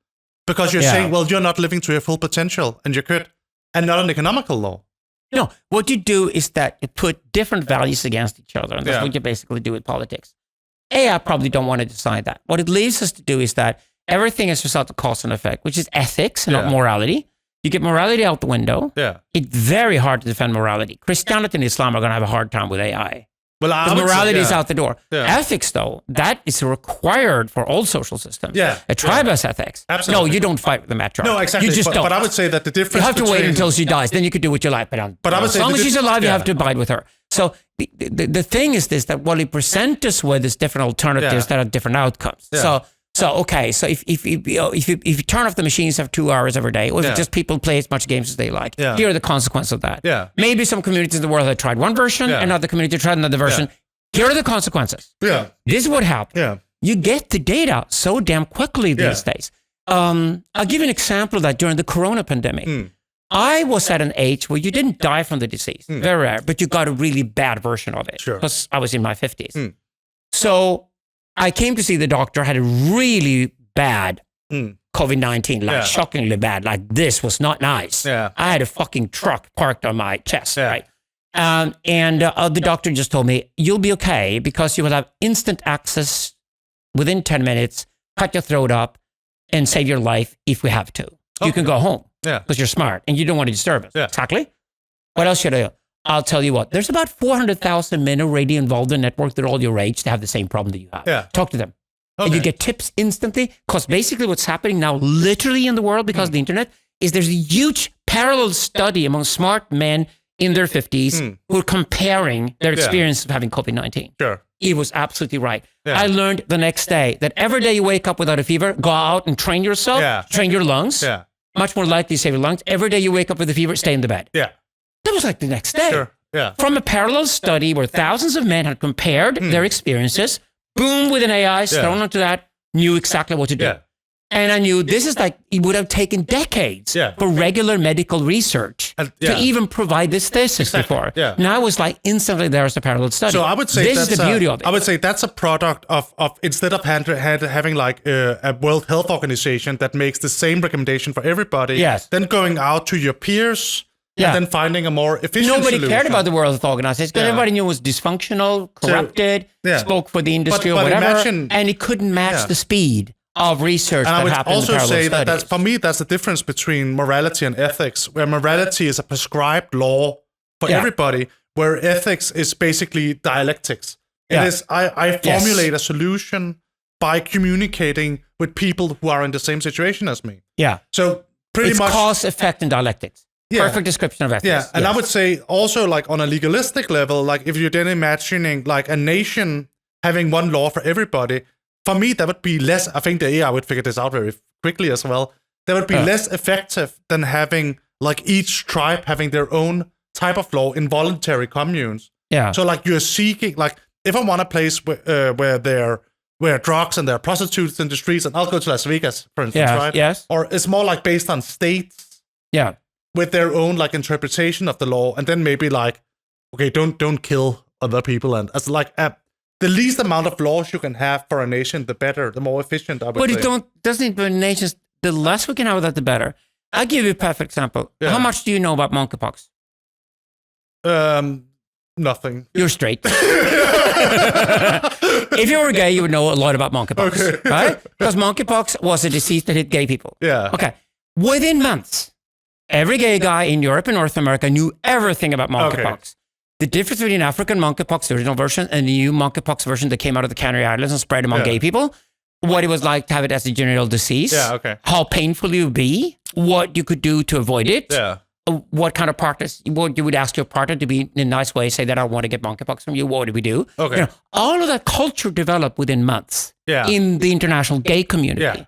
because you're saying, well, you're not living to your full potential and you could, and not an economical law. No, what you do is that you put different values against each other, and that's what you basically do with politics. AI probably don't want to decide that. What it leaves us to do is that everything is a result of cause and effect, which is ethics and not morality. You get morality out the window. Yeah. It's very hard to defend morality. Christianity and Islam are going to have a hard time with AI. Well, morality is out the door. Yeah. Ethics, though, that is required for all social systems. Yeah. A tribe has ethics. Absolutely. No, you don't fight with the matriarch. No, exactly. You just don't. But I would say that the difference you have to wait until she dies. Then you can do what you like. But I would say as long as she's alive, you have to abide with her. So the thing is this, that what they present us with is different alternatives that are different outcomes. Yeah. So if you turn off the machines for 2 hours every day, or if just people play as much games as they like, here are the consequences of that. Yeah. Maybe some communities in the world have tried one version, another community tried another version. Here are the consequences. Yeah. This is what happened. Yeah. You get the data so damn quickly these days. I'll give you an example of that during the corona pandemic. I was at an age where you didn't die from the disease, very rare, but you got a really bad version of it because I was in my 50s. So I came to see the doctor, had a really bad COVID-19, shockingly bad. This was not nice. Yeah. I had a fucking truck parked on my chest, right? And the doctor just told me, you'll be okay because you will have instant access within 10 minutes, cut your throat up, and save your life if we have to. You can go home because you're smart and you don't want to disturb us. Yeah. Exactly. What else should I do? I'll tell you what, there's about 400,000 men already involved in a network that are all your age to have the same problem that you have. Yeah. Talk to them. Okay. And you get tips instantly, because basically what's happening now literally in the world because of the internet is there's a huge parallel study among smart men in their 50s who are comparing their experience of having COVID-19. Sure. It was absolutely right. Yeah. I learned the next day that every day you wake up without a fever, go out and train yourself, train your lungs. Yeah. Much more likely to save your lungs. Every day you wake up with a fever, stay in the bed. Yeah. That was like the next day. Sure. Yeah. From a parallel study where thousands of men had compared their experiences, boom, with an AI thrown onto that, knew exactly what to do. Yeah. And I knew this is like, it would have taken decades for regular medical research to even provide this thesis before. Yeah. Now it was like instantly there's a parallel study. So I would say this is the beauty of it. I would say that's a product of instead of having like a World Health Organization that makes the same recommendation for everybody, then going out to your peers and then finding a more efficient Nobody cared about the World Health Organization because everybody knew it was dysfunctional, corrupted, spoke for the industry or whatever, and it couldn't match the speed of research that happened in the parallel studies. That's, for me, that's the difference between morality and ethics, where morality is a prescribed law for everybody, where ethics is basically dialectics. It is, I formulate a solution by communicating with people who are in the same situation as me. Yeah. So pretty much cause, effect, and dialectics. Perfect description of ethics. Yeah, and I would say also like on a legalistic level, like if you're then imagining like a nation having one law for everybody, for me, that would be less, I think the AI would figure this out very quickly as well. That would be less effective than having like each tribe having their own type of law in voluntary communes. Yeah. So like you're seeking, like if I want a place where drugs and there are prostitutes in the streets, and I'll go to Las Vegas, for instance, right? Yes. Or it's more like based on states. Yeah. With their own like interpretation of the law, and then maybe like, okay, don't kill other people, and as like the least amount of laws you can have for a nation, the better, the more efficient. I would say. But doesn't nations, the less we can have of that, the better. I'll give you a perfect example. Yeah. How much do you know about monkeypox? Nothing. You're straight. If you were gay, you would know a lot about monkeypox, right? Because monkeypox was a disease that hit gay people. Yeah. Okay. Within months, every gay guy in Europe and North America knew everything about monkeypox. Okay. The difference between African monkeypox, the original version, and the new monkeypox version that came out of the Canary Islands and spread among gay people, what it was like to have it as a genital disease, how painful it would be, what you could do to avoid it, what kind of partners, what you would ask your partner to be in a nice way, say that I want to get monkeypox from you, what do we do? Okay. You know, all of that culture developed within months in the international gay community. Yeah.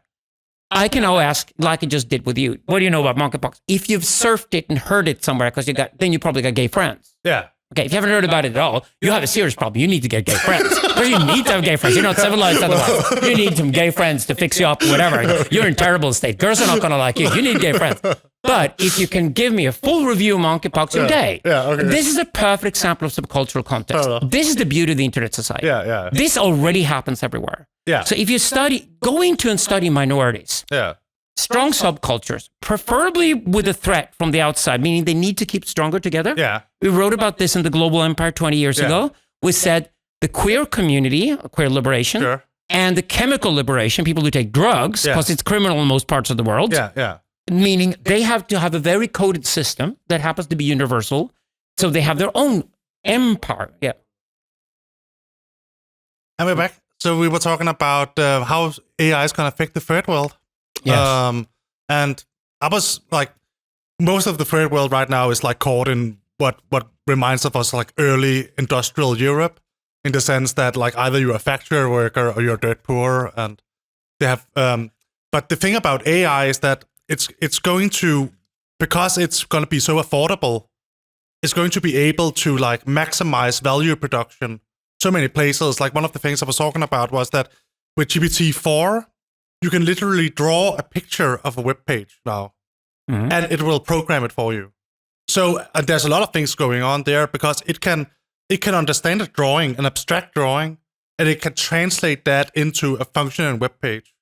I can now ask, like I just did with you, what do you know about monkeypox? If you've surfed it and heard it somewhere, because then you probably got gay friends. Yeah. Okay, if you haven't heard about it at all, you have a serious problem. You need to get gay friends. Because you need to have gay friends. You're not civilized otherwise. You need some gay friends to fix you up, whatever. You're in terrible state. Girls are not going to like you. You need gay friends. But if you can give me a full review of monkeypox, you're gay. This is a perfect example of subcultural context. This is the beauty of the internet society. This already happens everywhere. So if you go into and study minorities, strong subcultures, preferably with a threat from the outside, meaning they need to keep stronger together. Yeah. We wrote about this in the Global Empire 20 years ago. We said the queer community, queer liberation, and the chemical liberation, people who take drugs, because it's criminal in most parts of the world. Meaning they have to have a very coded system that happens to be universal. So they have their own empire. Yeah. And we're back. So we were talking about how AI is going to affect the third world. Yes. And I was like, most of the third world right now is like caught in what reminds of us like early industrial Europe, in the sense that like either you're a factory worker or you're dirt poor, and they have. But the thing about AI is that it's going to, because it's going to be so affordable, it's going to be able to like maximize value production so many places. Like one of the things I was talking about was that with GPT-4. You can literally draw a picture of a web page now, and it will program it for you. So there's a lot of things going on there, because it can understand a drawing, an abstract drawing, and it can translate that into a functioning web page.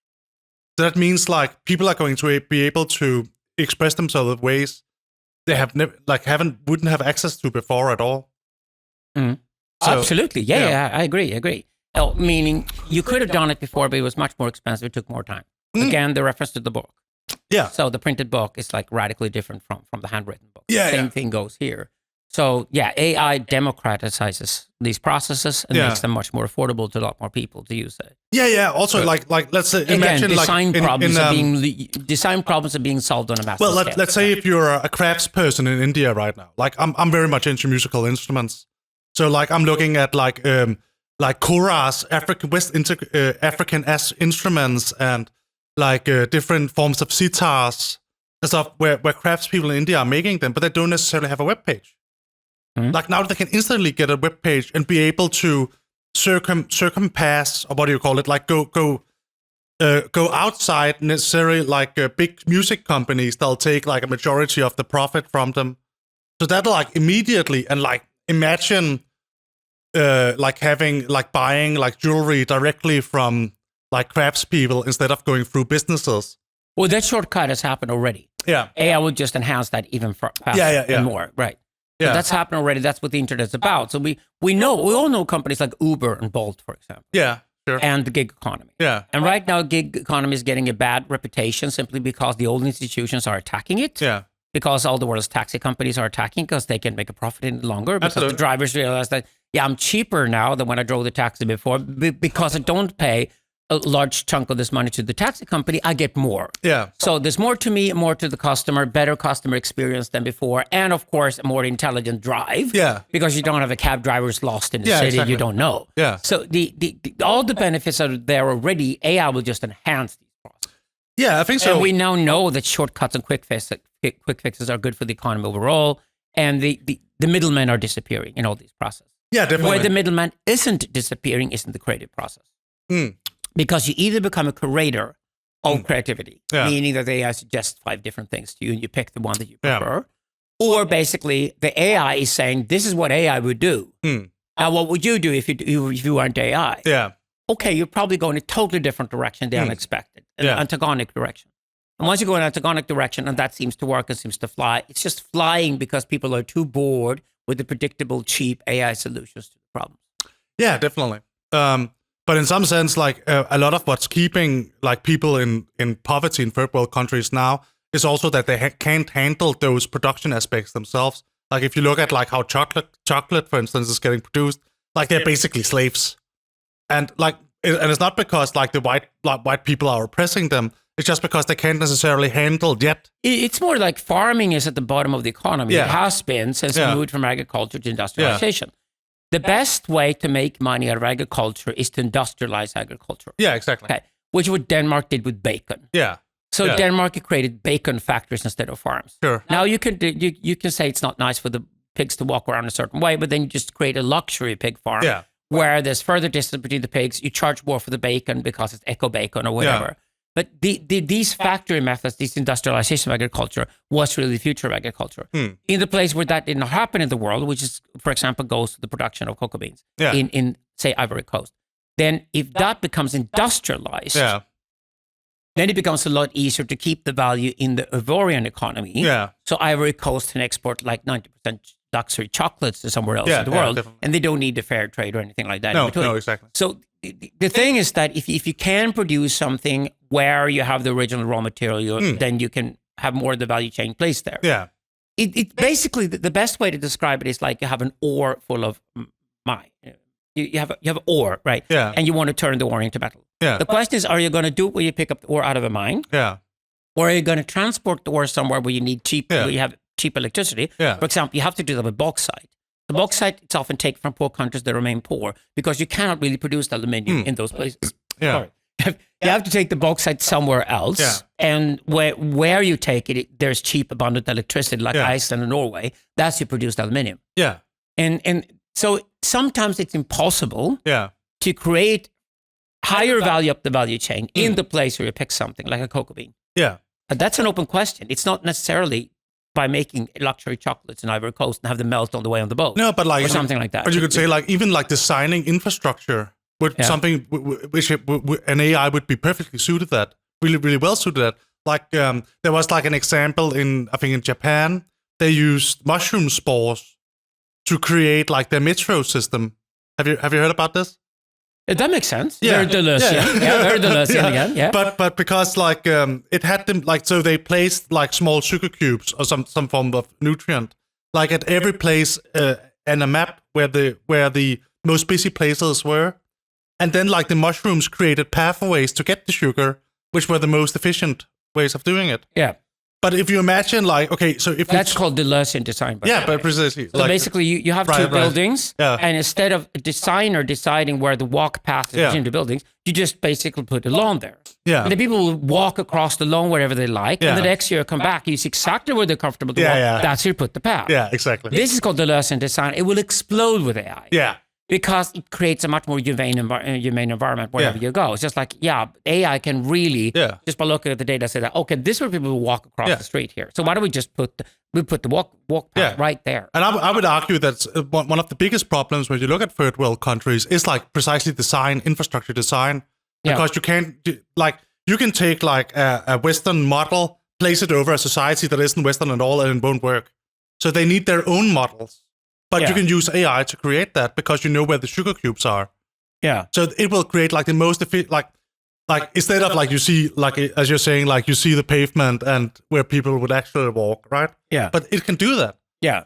So that means like people are going to be able to express themselves in ways they have wouldn't have access to before at all. So, absolutely, yeah, I agree. Oh, meaning you could have done it before, but it was much more expensive. It took more time. Again, the reference to the book. Yeah. So the printed book is like radically different from the handwritten book. Yeah. Same thing goes here. So yeah, AI democratizes these processes and makes them much more affordable to a lot more people to use it. Yeah. Also, like let's say, imagine design problems are being solved on a massive scale. Let's say if you're a crafts person in India right now. Like I'm very much into musical instruments. So like I'm looking at like koras, African instruments, and like different forms of sitars and stuff where craftspeople in India are making them, but they don't necessarily have a web page. Like now they can instantly get a web page and be able to circumpass, or what do you call it? Like go outside necessarily like big music companies. They'll take like a majority of the profit from them. So that'll like immediately, and like imagine like having like buying like jewelry directly from like craftspeople instead of going through businesses. Well, that shortcut has happened already. Yeah, AI will just enhance that even faster and more. Right. Yeah, so that's happened already. That's what the internet's about. So we all know companies like Uber and Bolt, for example. Yeah, sure. And the gig economy. Yeah. And right now, gig economy is getting a bad reputation simply because the old institutions are attacking it. Yeah. Because all the world's taxi companies are attacking because they can make a profit in it longer. Because the drivers realize that, I'm cheaper now than when I drove the taxi before. Because I don't pay a large chunk of this money to the taxi company, I get more. Yeah. So there's more to me, more to the customer, better customer experience than before, and of course, a more intelligent drive. Yeah. Because you don't have a cab drivers lost in the city, exactly. You don't know. Yeah. So the all the benefits are there already. AI will just enhance these processes. Yeah, I think so. And we now know that shortcuts and quick fixes are good for the economy overall, and the middlemen are disappearing in all these processes. Yeah, definitely. Where the middleman isn't disappearing isn't the creative process. Because you either become a curator of creativity, meaning that the AI suggests 5 different things to you and you pick the one that you prefer, or basically the AI is saying, this is what AI would do. Now, what would you do if you weren't AI? Yeah. Okay, you're probably going in a totally different direction than unexpected, an antagonic direction. And once you go in an antagonic direction, and that seems to work and seems to fly, it's just flying because people are too bored with the predictable, cheap AI solutions to the problems. Yeah, definitely. But in some sense, like a lot of what's keeping like people in poverty in third world countries now is also that they can't handle those production aspects themselves. Like if you look at like how chocolate, for instance, is getting produced, like they're basically slaves, and it's not because like the white people are oppressing them. It's just because they can't necessarily handle yet. It's more like farming is at the bottom of the economy. It has been since we moved from agriculture to industrialization. The best way to make money out of agriculture is to industrialize agriculture. Yeah, exactly. Okay, which is what Denmark did with bacon. Yeah. So Denmark created bacon factories instead of farms. Sure. Now you can say it's not nice for the pigs to walk around a certain way, but then you just create a luxury pig farm where there's further distance between the pigs. You charge more for the bacon because it's eco bacon or whatever. Yeah. But these factory methods, this industrialization of agriculture, was really the future of agriculture. In the place where that did not happen in the world, which is, for example, goes to the production of cocoa beans in say, Ivory Coast. Then if that becomes industrialized, then it becomes a lot easier to keep the value in the Ivorian economy. Yeah. So Ivory Coast can export like 90% luxury chocolates to somewhere else in the world, definitely. And they don't need the fair trade or anything like that. No, exactly. So the thing is that if you can produce something where you have the original raw material, then you can have more of the value chain placed there. Yeah. It basically, the best way to describe it is like you have an ore full of mine. You have ore, right? Yeah. And you want to turn the ore into metal. Yeah. The question is, are you going to do it where you pick up the ore out of a mine? Yeah. Or are you going to transport the ore somewhere where you need where you have cheap electricity? Yeah. For example, you have to do that with bauxite. The bauxite, it's often taken from poor countries that remain poor because you cannot really produce aluminium in those places. Yeah. Sorry. You have to take the bauxite somewhere else. Yeah. And where you take it, there's cheap, abundant electricity like Iceland and Norway. That's your produced aluminium. Yeah. And so sometimes it's impossible to create higher value up the value chain in the place where you pick something like a cocoa bean. Yeah. That's an open question. It's not necessarily by making luxury chocolates in Ivory Coast and have them melt on the way on the boat. No, but like or something like that. But you could say like even like designing infrastructure with something which an AI would be perfectly suited that, really, really well suited that. Like there was like an example in Japan, they used mushroom spores to create like their metro system. Have you heard about this? That makes sense. Yeah. Very delicious. Yeah, very delicious again. Yeah. But because like it had them like, so they placed like small sugar cubes or some form of nutrient like at every place and a map where the most busy places were. And then like the mushrooms created pathways to get the sugar, which were the most efficient ways of doing it. Yeah. But if you imagine like, okay, so if that's called Deleuzian design. But precisely. So like, basically you have two buildings and instead of a designer deciding where the walk path is between the buildings, you just basically put a lawn there. Yeah. And the people will walk across the lawn wherever they like. And the next year come back, you see exactly where they're comfortable to walk. That's where you put the path. Yeah, exactly. This is called Deleuzian design. It will explode with AI. Yeah. Because it creates a much more humane environment wherever you go. It's just like, AI can really, just by looking at the data, say that, okay, this is where people will walk across the street here. So why don't we just put the walk path right there? And I would argue that one of the biggest problems when you look at third world countries is like precisely design, infrastructure design. Because you can't, like, you can take like a Western model, place it over a society that isn't Western at all, and it won't work. So they need their own models. But you can use AI to create that because you know where the sugar cubes are. Yeah. So it will create like the most efficient, like instead of like you see, like as you're saying, like you see the pavement and where people would actually walk, right? Yeah. But it can do that. Yeah.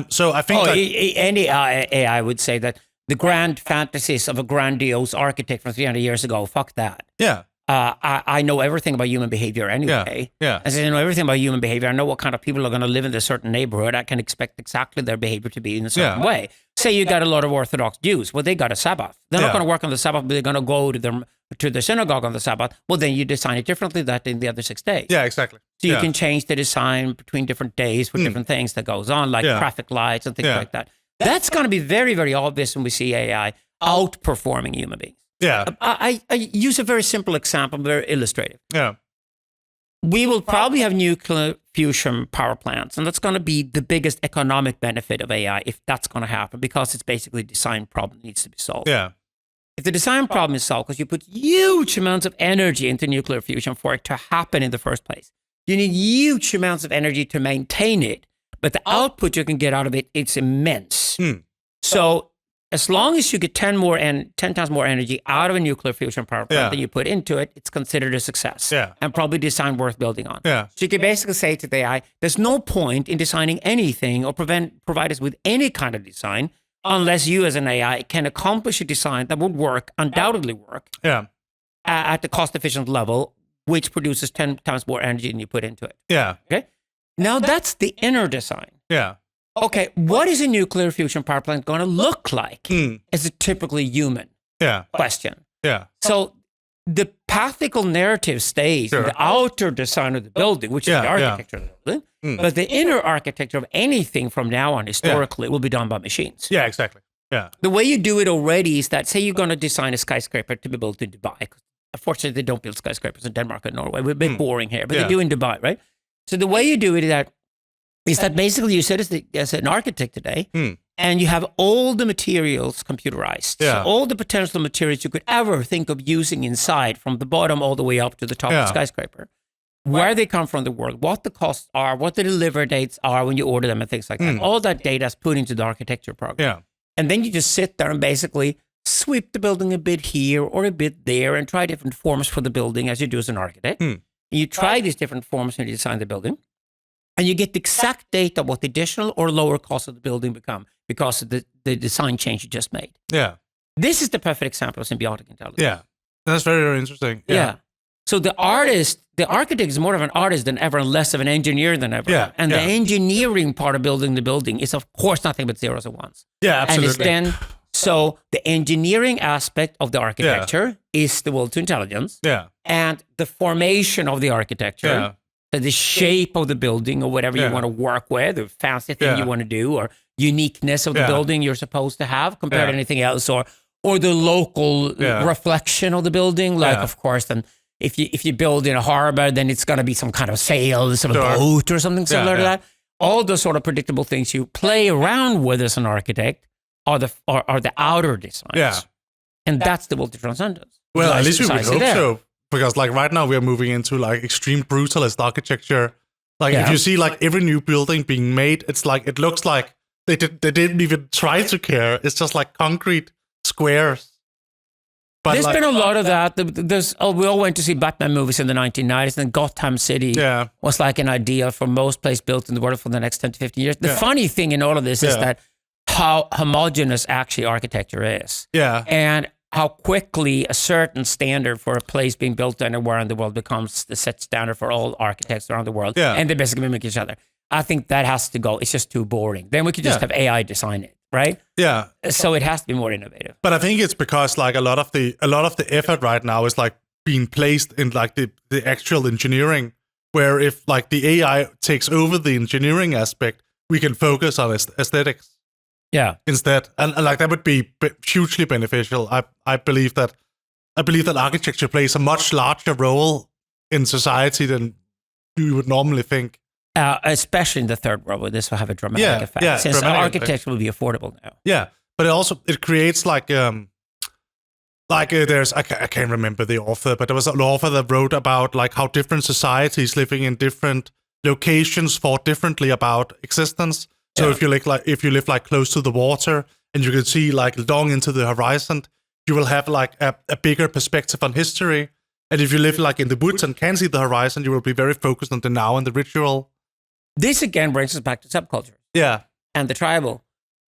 So I think any AI would say that the grand fantasies of a grandiose architect from 300 years ago, fuck that. Yeah. I know everything about human behavior anyway. Yeah. As I know everything about human behavior, I know what kind of people are going to live in a certain neighborhood. I can expect exactly their behavior to be in a certain way. Say you got a lot of Orthodox Jews. Well, they got a Sabbath. They're not going to work on the Sabbath, but they're going to go to the synagogue on the Sabbath. Well, then you design it differently than in the other 6 days. Yeah, exactly. So you can change the design between different days for different things that goes on, like traffic lights and things like that. That's going to be very, very obvious when we see AI outperforming human beings. Yeah. I use a very simple example, very illustrative. Yeah. We will probably have nuclear fusion power plants, and that's going to be the biggest economic benefit of AI if that's going to happen, because it's basically a design problem that needs to be solved. Yeah. If the design problem is solved because you put huge amounts of energy into nuclear fusion for it to happen in the first place, you need huge amounts of energy to maintain it, but the output you can get out of it, it's immense. So as long as you get 10 times more energy out of a nuclear fusion power plant than you put into it, it's considered a success and probably design worth building on. Yeah. So you can basically say to the AI, there's no point in designing anything or provide us with any kind of design unless you as an AI can accomplish a design that would undoubtedly work at the cost-efficient level, which produces 10 times more energy than you put into it. Yeah. Okay. Now that's the inner design. Yeah. Okay, what is a nuclear fusion power plant going to look like as a typically human question? Yeah. So the pathical narrative stays in the outer design of the building, which is the architecture of the building, but the inner architecture of anything from now on historically will be done by machines. Yeah, exactly. Yeah. The way you do it already is that, say you're going to design a skyscraper to be built in Dubai. Unfortunately, they don't build skyscrapers in Denmark and Norway. We're a bit boring here, but they do in Dubai, right? So the way you do it is that basically you sit as an architect today, and you have all the materials computerized. So all the potential materials you could ever think of using inside, from the bottom all the way up to the top of the skyscraper, where they come from the world, what the costs are, what the delivery dates are when you order them and things like that. All that data is put into the architecture program. Yeah. And then you just sit there and basically sweep the building a bit here or a bit there and try different forms for the building as you do as an architect. And you try these different forms when you design the building. And you get the exact data what the additional or lower cost of the building become because of the design change you just made. Yeah. This is the perfect example of symbiotic intelligence. Yeah. That's very, very interesting. Yeah. So the architect is more of an artist than ever and less of an engineer than ever. Yeah. And the engineering part of building the building is, of course, nothing but zeros and ones. Yeah, absolutely. And it's so the engineering aspect of the architecture is the will to intelligence. Yeah. And the formation of the architecture, the shape of the building or whatever you want to work with, or fancy thing you want to do, or uniqueness of the building you're supposed to have compared to anything else, or the local reflection of the building. Like, of course, then if you build in a harbor, then it's going to be some kind of sail, some boat or something similar to that. All those sort of predictable things you play around with as an architect are the outer designs. Yeah. And that's the will to transcendence. Well, at least we would hope so. Because like right now we are moving into like extreme brutalist architecture. Like if you see like every new building being made, it's like, it looks like they didn't even try to care. It's just like concrete squares. But there's been a lot of that. We all went to see Batman movies in the 1990s, and Gotham City was like an idea for most place built in the world for the next 10 to 15 years. The funny thing in all of this is that how homogenous actually architecture is. Yeah. And how quickly a certain standard for a place being built anywhere in the world becomes the set standard for all architects around the world. Yeah. And they basically mimic each other. I think that has to go. It's just too boring. Then we could just have AI design it. Right? Yeah. So it has to be more innovative. But I think it's because like a lot of the effort right now is like being placed in like the actual engineering, where if like the AI takes over the engineering aspect, we can focus on aesthetics. Yeah. Instead, and like that would be hugely beneficial. I believe that architecture plays a much larger role in society than you would normally think. Especially in the third world, where this will have a dramatic effect. Yeah, since architecture will be affordable now. Yeah, but it creates there's I can't remember the author, but there was an author that wrote about like how different societies living in different locations thought differently about existence. So if you live like close to the water and you can see like long into the horizon, you will have like a bigger perspective on history. And if you live like in the woods and can see the horizon, you will be very focused on the now and the ritual. This again brings us back to subcultures. Yeah. And the tribal.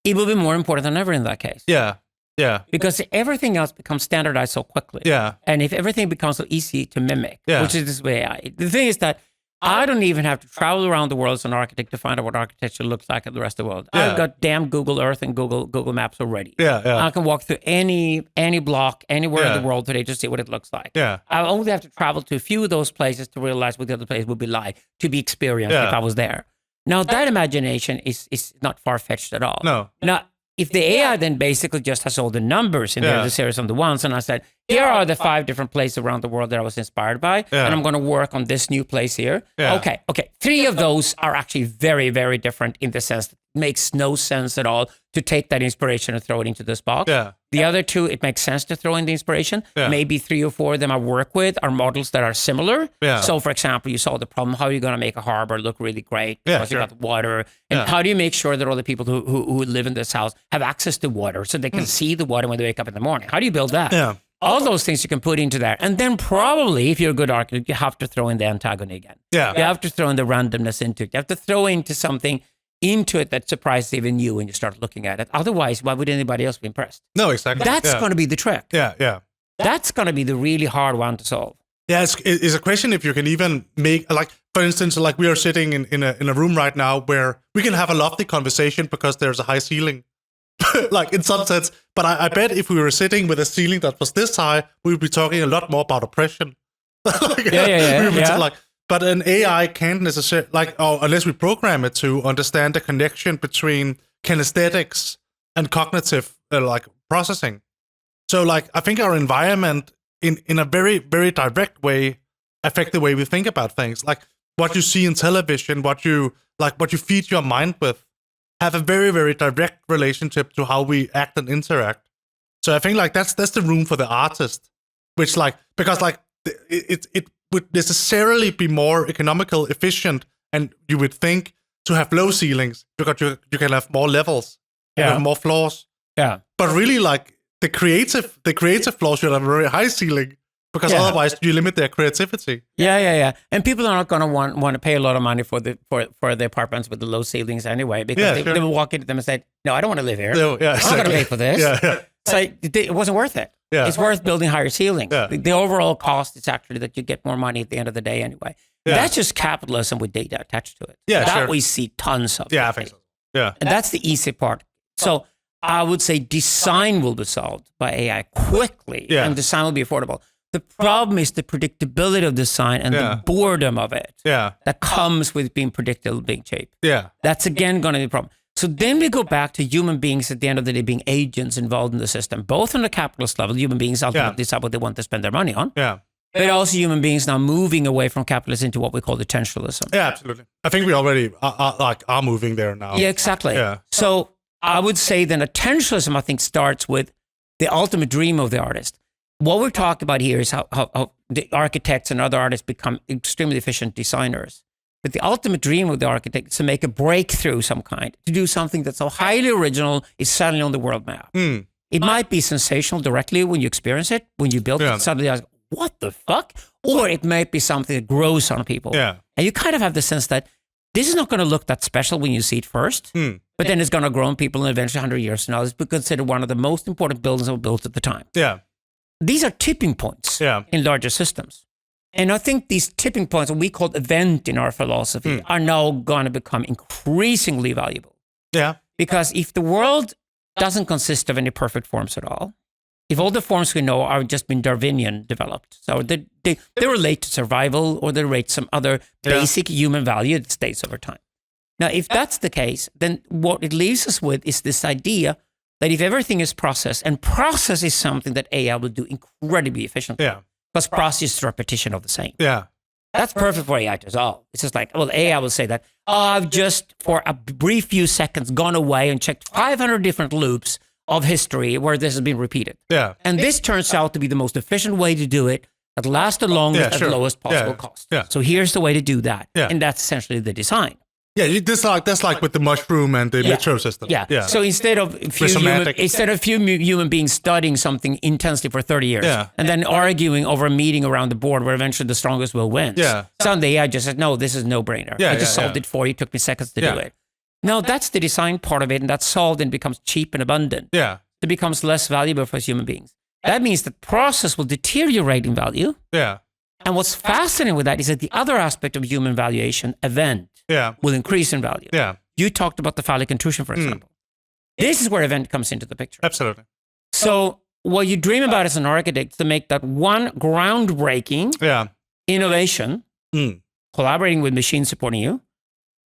It will be more important than ever in that case. Yeah. Yeah. Because everything else becomes standardized so quickly. Yeah. And if everything becomes so easy to mimic, which is this way, the thing is that I don't even have to travel around the world as an architect to find out what architecture looks like in the rest of the world. Yeah. I've got damn Google Earth and Google Maps already. Yeah, yeah. I can walk through any block anywhere in the world today to see what it looks like. Yeah. I only have to travel to a few of those places to realize what the other place would be like, to be experienced if I was there. Now, that imagination is not far-fetched at all. No. Now, if the AI then basically just has all the numbers in there, the series on the ones, and I said, here are the 5 different places around the world that I was inspired by, and I'm going to work on this new place here. Yeah. Okay. 3 of those are actually very, very different in the sense that it makes no sense at all to take that inspiration and throw it into this box. Yeah. The other 2, it makes sense to throw in the inspiration. Yeah. Maybe 3 or 4 of them I work with are models that are similar. Yeah. So, for example, you solve the problem, how are you going to make a harbor look really great? Yeah, Because you got water. And how do you make sure that all the people who live in this house have access to water so they can see the water when they wake up in the morning? How do you build that? Yeah. All those things you can put into there. And then probably, if you're a good architect, you have to throw in the Antagony again. Yeah. You have to throw in the randomness into it. You have to throw into something into it that surprises even you when you start looking at it. Otherwise, why would anybody else be impressed? No, exactly. That's going to be the trick. Yeah, yeah. That's going to be the really hard one to solve. Yeah, it's a question if you can even make, like, for instance, like we are sitting in a room right now where we can have a lovely conversation because there's a high ceiling. Like in some sense, but I bet if we were sitting with a ceiling that was this high, we would be talking a lot more about oppression. But an AI can't necessarily, unless we program it to understand the connection between kinesthetics and cognitive processing. So I think our environment in a very, very direct way affect the way we think about things. Like what you see in television, what you feed your mind with, have a very, very direct relationship to how we act and interact. So I think that's the room for the artist, which because it would necessarily be more economical, efficient, and you would think to have low ceilings because you can have more levels, you have more floors. Yeah. But really, the creative floors should have a very high ceiling because otherwise you limit their creativity. Yeah. And people are not going to want to pay a lot of money for the apartments with the low ceilings anyway, because they will walk into them and say, "No, I don't want to live here. No, I'm not going to pay for this." Yeah. So it wasn't worth it. Yeah. It's worth building higher ceilings. Yeah. The overall cost is actually that you get more money at the end of the day anyway. Yeah. That's just capitalism with data attached to it. Yeah, that we see tons of. Yeah, I think so. Yeah. And that's the easy part. So I would say design will be solved by AI quickly, and design will be affordable. The problem is the predictability of design and the boredom of it that comes with being predictable, being cheap. Yeah. That's again going to be a problem. So then we go back to human beings at the end of the day being agents involved in the system, both on the capitalist level, human beings ultimately decide what they want to spend their money on. Yeah. But also human beings now moving away from capitalism into what we call potentialism. Yeah, absolutely. I think we already are moving there now. Yeah, exactly. Yeah. So I would say then potentialism, I think, starts with the ultimate dream of the artist. What we're talking about here is how the architects and other artists become extremely efficient designers. But the ultimate dream of the architect is to make a breakthrough some kind, to do something that's so highly original, is suddenly on the world map. It might be sensational directly when you experience it, when you build it, suddenly you're like, what the fuck? Or it might be something that grows on people. Yeah. And you kind of have the sense that this is not going to look that special when you see it first, but then it's going to grow on people and eventually 100 years from now, it's considered one of the most important buildings that were built at the time. Yeah. These are tipping points in larger systems. And I think these tipping points, what we call event in our philosophy, are now going to become increasingly valuable. Yeah. Because if the world doesn't consist of any perfect forms at all, if all the forms we know are just been Darwinian developed, so they relate to survival or they relate to some other basic human value that stays over time. Now, if that's the case, then what it leaves us with is this idea that if everything is process, and process is something that AI will do incredibly efficiently, because process is repetition of the same. Yeah. That's perfect for AI to solve. It's just like, well, AI will say that, I've just, for a brief few seconds, gone away and checked 500 different loops of history where this has been repeated. Yeah. And this turns out to be the most efficient way to do it, that lasts the longest at the lowest possible cost. Yeah. So here's the way to do that. Yeah. And that's essentially the design. Yeah, that's like with the mushroom and the metro system. Yeah. So instead of a few human beings studying something intensely for 30 years and then arguing over a meeting around the board where eventually the strongest will win. Yeah. Suddenly I just said, no, this is no-brainer. I just solved it for you. It took me seconds to do it. No, that's the design part of it, and that's solved and becomes cheap and abundant. Yeah. It becomes less valuable for us human beings. That means the process will deteriorate in value. Yeah. And what's fascinating with that is that the other aspect of human valuation, event, will increase in value. Yeah. You talked about the phallic intrusion, for example. This is where event comes into the picture. Absolutely. So what you dream about as an architect is to make that one groundbreaking innovation, collaborating with machines supporting you,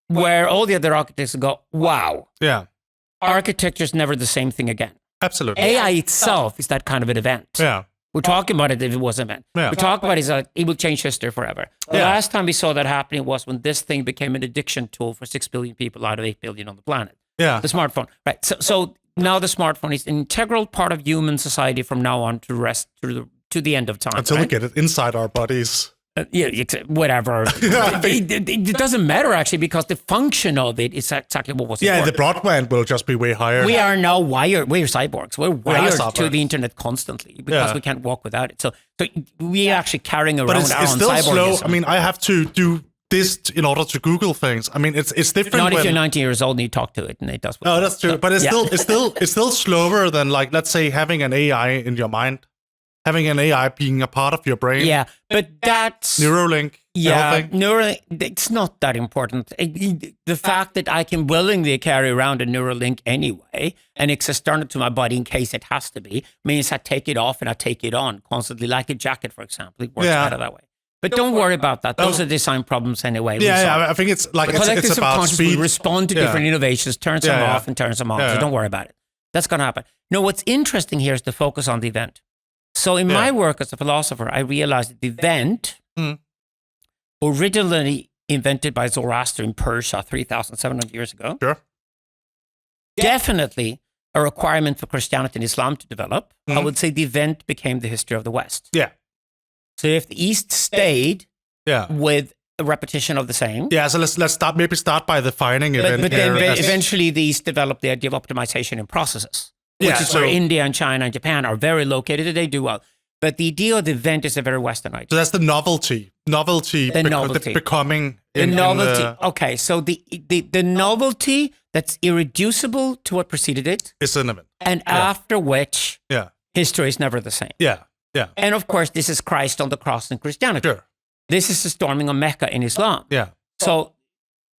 where all the other architects go, wow. Yeah. Architecture is never the same thing again. Absolutely. AI itself is that kind of an event. Yeah. We're talking about it if it was an event. Yeah. We talk about it as it will change history forever. The last time we saw that happening was when this thing became an addiction tool for 6 billion people out of 8 billion on the planet. Yeah. The smartphone. Right. So now the smartphone is an integral part of human society from now on to the end of time. Until we get it inside our bodies. Whatever. It doesn't matter, actually, because the function of it is exactly what was important. The broadband will just be way higher. We are now wired. We're cyborgs. We're wired to the internet constantly because we can't walk without it. So we're actually carrying around our own cyborgism. But it's still slow. I mean, I have to do this in order to Google things. I mean, it's different. Not if you're 19 years old and you talk to it and it does. No, that's true. But it's still slower than, like, let's say, having an AI in your mind. Having an AI being a part of your brain. Yeah, but that's... Neuralink. Neuralink, it's not that important. The fact that I can willingly carry around a Neuralink anyway, and it's external to my body in case it has to be, means I take it off and I take it on constantly, like a jacket, for example. It works better that way. But don't worry about that. Those are design problems anyway. I think it's like it's about speed. We respond to different innovations, turns them off and turns them on. So don't worry about it. That's going to happen. No, what's interesting here is the focus on the event. So in my work as a philosopher, I realized that the event, originally invented by Zoroaster in Persia 3,700 years ago, definitely a requirement for Christianity and Islam to develop. I would say the event became the history of the West. Yeah. So if the East stayed with a repetition of the same. Yeah, so let's start by defining event. But then eventually the East developed the idea of optimization in processes. Which is where India and China and Japan are very located. They do well. But the idea of the event is a very Western idea. So that's the novelty. The becoming. Okay, so the novelty that's irreducible to what preceded it. Is an event. And after which history is never the same. Yeah. And of course, this is Christ on the cross in Christianity. Sure. This is the storming of Mecca in Islam. Yeah. So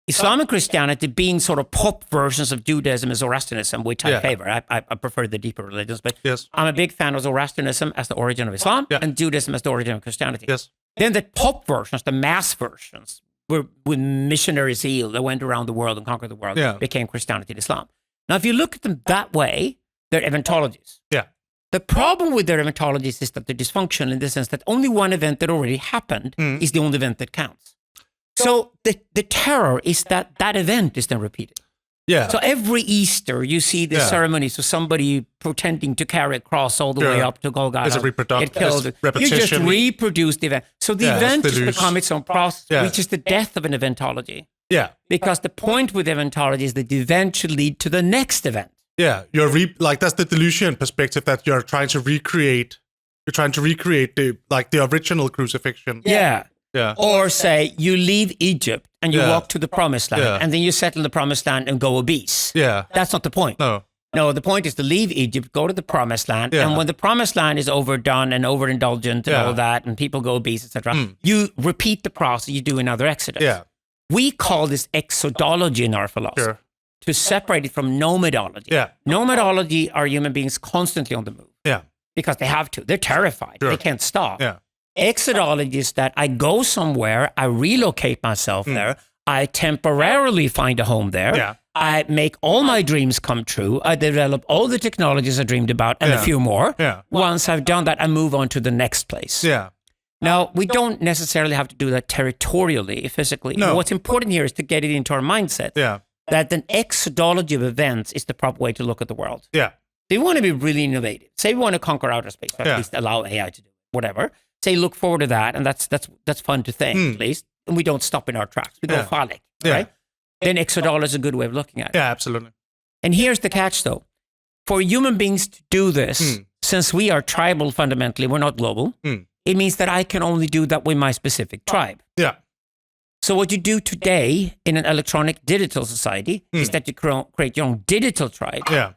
Islam and Christianity being sort of pop versions of Judaism and Zoroastrianism, which I favor. I prefer the deeper religions, but I'm a big fan of Zoroastrianism as the origin of Islam and Judaism as the origin of Christianity. Yes. Then the pop versions, the mass versions, were with missionary zeal that went around the world and conquered the world, became Christianity and Islam. Now, if you look at them that way, they're eventologies. Yeah. The problem with their eventologies is that they're dysfunctional in the sense that only one event that already happened is the only event that counts. So the terror is that event is then repeated. Yeah. So every Easter, you see the ceremonies of somebody pretending to carry a cross all the way up to Golgotha. It's a repetition. You just reproduce the event. So the event has become its own process, which is the death of an eventology. Yeah. Because the point with eventology is that the event should lead to the next event. Yeah, that's the delusion perspective that you're trying to recreate. You're trying to recreate the original crucifixion. Yeah. Yeah. Or say you leave Egypt and you walk to the promised land and then you settle in the promised land and go obese. Yeah. That's not the point. No, the point is to leave Egypt, go to the promised land, and when the promised land is overdone and overindulgent and all that, and people go obese, etc., you repeat the process you do in other exodus. Yeah. We call this exodology in our philosophy, to separate it from nomadology. Yeah. Nomadology are human beings constantly on the move. Yeah. Because they have to. They're terrified. They can't stop. Yeah. Exodology is that I go somewhere, I relocate myself there, I temporarily find a home there. Yeah. I make all my dreams come true. I develop all the technologies I dreamed about and a few more. Yeah. Once I've done that, I move on to the next place. Yeah. Now, we don't necessarily have to do that territorially, physically. No. What's important here is to get it into our mindset that an exodology of events is the proper way to look at the world. Yeah. If we want to be really innovative, say we want to conquer outer space, or at least allow AI to do it, whatever. Say look forward to that, and that's fun to think, at least. And we don't stop in our tracks. We go phallic, right? Then exodology is a good way of looking at it. Yeah, absolutely. And here's the catch, though. For human beings to do this, since we are tribal fundamentally, we're not global, it means that I can only do that with my specific tribe. Yeah. So what you do today in an electronic digital society is that you create your own digital tribe. Yeah.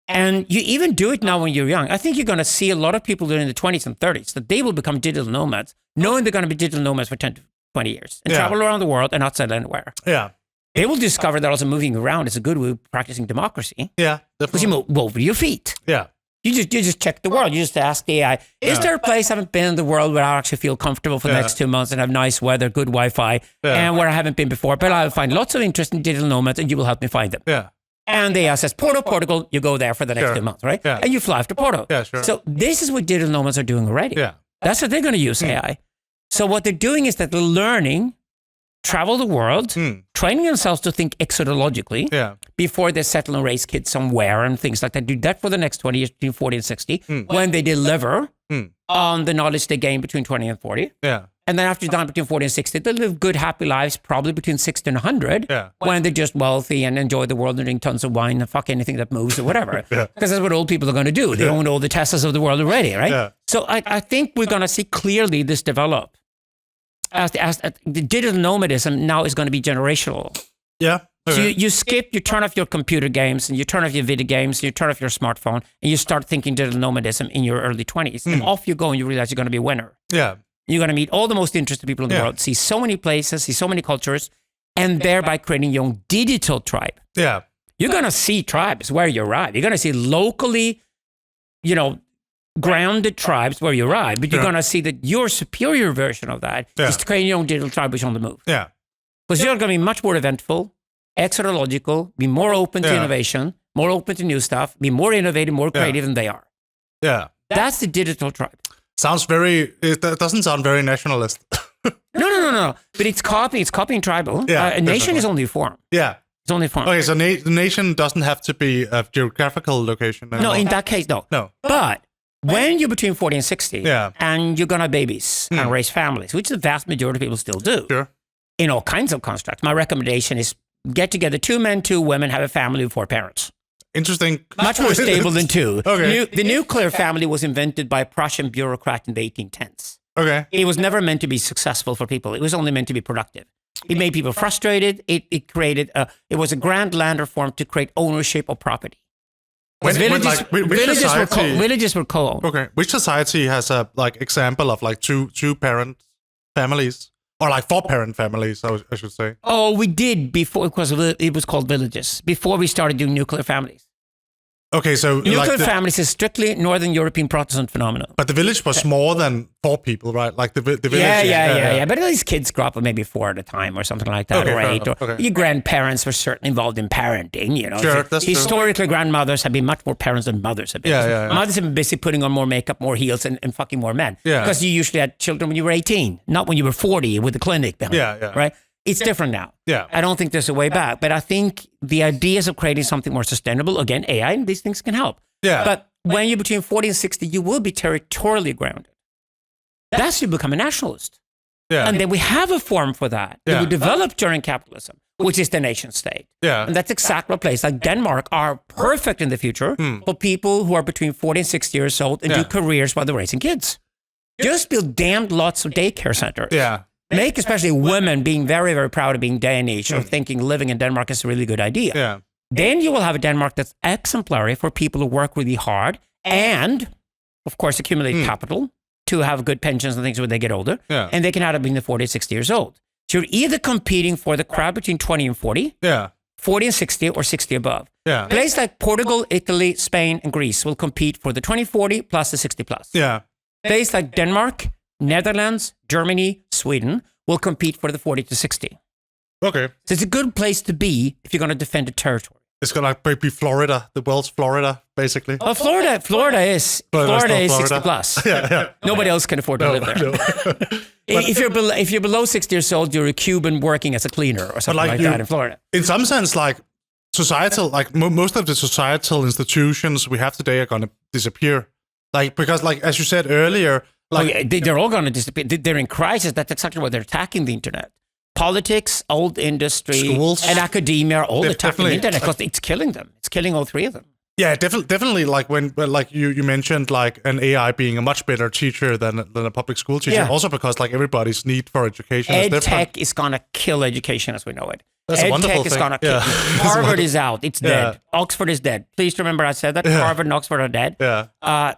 And you even do it now when you're young. I think you're going to see a lot of people in the 20s and 30s that they will become digital nomads, knowing they're going to be digital nomads for 10 to 20 years and travel around the world and not settle anywhere. Yeah. They will discover that also moving around is a good way of practicing democracy. Yeah, because you move over your feet. Yeah. You just check the world. You just ask the AI, is there a place I haven't been in the world where I actually feel comfortable for the next 2 months and have nice weather, good Wi-Fi, and where I haven't been before, but I'll find lots of interesting digital nomads and you will help me find them. Yeah. And the AI says, Porto, Portugal, you go there for the next 2 months, right? Yeah. And you fly to Porto. Yeah, sure. So this is what digital nomads are doing already. Yeah. That's what they're going to use AI. So what they're doing is that they're learning, travel the world, training themselves to think exodologically before they settle and raise kids somewhere and things like that. Do that for the next 20 years, between 40 and 60, when they deliver on the knowledge they gain between 20 and 40. Yeah. And then after you're done between 40 and 60, they live good, happy lives, probably between 60 and 100, when they're just wealthy and enjoy the world and drink tons of wine and fuck anything that moves or whatever. Because that's what old people are going to do. They own all the Teslas of the world already, right? Yeah. So I think we're going to see clearly this develop. As the digital nomadism now is going to be generational. Yeah. Okay. So you turn off your computer games and you turn off your video games and you turn off your smartphone and you start thinking digital nomadism in your early 20s. And off you go and you realize you're going to be a winner. Yeah. You're going to meet all the most interesting people in the world, see so many places, see so many cultures, and thereby creating your own digital tribe. Yeah. You're going to see tribes where you arrive. You're going to see locally, grounded tribes where you arrive, but you're going to see that your superior version of that is to create your own digital tribe which is on the move. Yeah. Because you're going to be much more eventful, exodological, be more open to innovation, more open to new stuff, be more innovative, more creative than they are. Yeah. That's the digital tribe. It doesn't sound very nationalist. No. But it's copying tribal. Yeah, a nation is only a form. Yeah. It's only a form. Okay, so the nation doesn't have to be a geographical location anymore. No, in that case, no. No. But when you're between 40 and 60, and you're going to have babies and raise families, which the vast majority of people still do, in all kinds of constructs, my recommendation is get together 2 men, 2 women, have a family with 4 parents. Interesting. Much more stable than 2. Okay. The nuclear family was invented by a Prussian bureaucrat in the 1810s. Okay. It was never meant to be successful for people. It was only meant to be productive. It made people frustrated. It was a grand land reform to create ownership of property. Villages were co-owned. Okay. Which society has a example of two parent families? Or 4 parent families, I should say. Oh, we did before, because it was called villages, before we started doing nuclear families. Okay, so nuclear families is strictly Northern European Protestant phenomenon. But the village was more than 4 people, right? Like the village. Yeah. But these kids grew up with maybe 4 at a time or something like that, or 8. Or your grandparents were certainly involved in parenting. Sure, that's historically, grandmothers have been much more parents than mothers have been. Yeah. Mothers have been busy putting on more makeup, more heels, and fucking more men. Yeah. Because you usually had children when you were 18, not when you were 40 with the clinic. Yeah. Right. It's different now. Yeah. I don't think there's a way back, but I think the ideas of creating something more sustainable, again, AI and these things can help. Yeah. But when you're between 40 and 60, you will be territorially grounded. That's you become a nationalist. Yeah. And then we have a form for that. That we developed during capitalism. which is the nation state. Yeah. And that's exactly a place like Denmark are perfect in the future for people who are between 40 and 60 years old and do careers while they're raising kids. Just build damned lots of daycare centers. Yeah. Make especially women being very, very proud of being Danish or thinking living in Denmark is a really good idea. Yeah. Then you will have a Denmark that's exemplary for people who work really hard and, of course, accumulate capital to have good pensions and things when they get older. Yeah. And they can have it being the 40, 60 years old. So you're either competing for the crowd between 20 and 40, 40 and 60, or 60 above. Yeah. Places like Portugal, Italy, Spain, and Greece will compete for the 20-40 plus the 60 plus. Yeah. Places like Denmark, Netherlands, Germany, Sweden will compete for the 40 to 60. Okay. So it's a good place to be if you're going to defend a territory. It's going to be Florida, the world's Florida, basically. Oh, Florida is 60 plus. Nobody else can afford to live there. If you're below 60 years old, you're a Cuban working as a cleaner or something like that in Florida. In some sense, like societal, like most of the societal institutions we have today are going to disappear. Like, because like, as you said earlier, like they're all going to disappear. They're in crisis. That's exactly why they're attacking the internet. Politics, old industry, schools, and academia are all attacking the internet because it's killing them. It's killing all three of them. Yeah, definitely. Like when like you mentioned, like an AI being a much better teacher than a public school teacher. Yeah. Also because like everybody's need for education is different. EdTech is gonna kill education as we know it. That's a wonderful EdTech is thing. gonna kill. Harvard is out. It's dead. Oxford is dead. Please remember I said that. Harvard and Oxford are dead.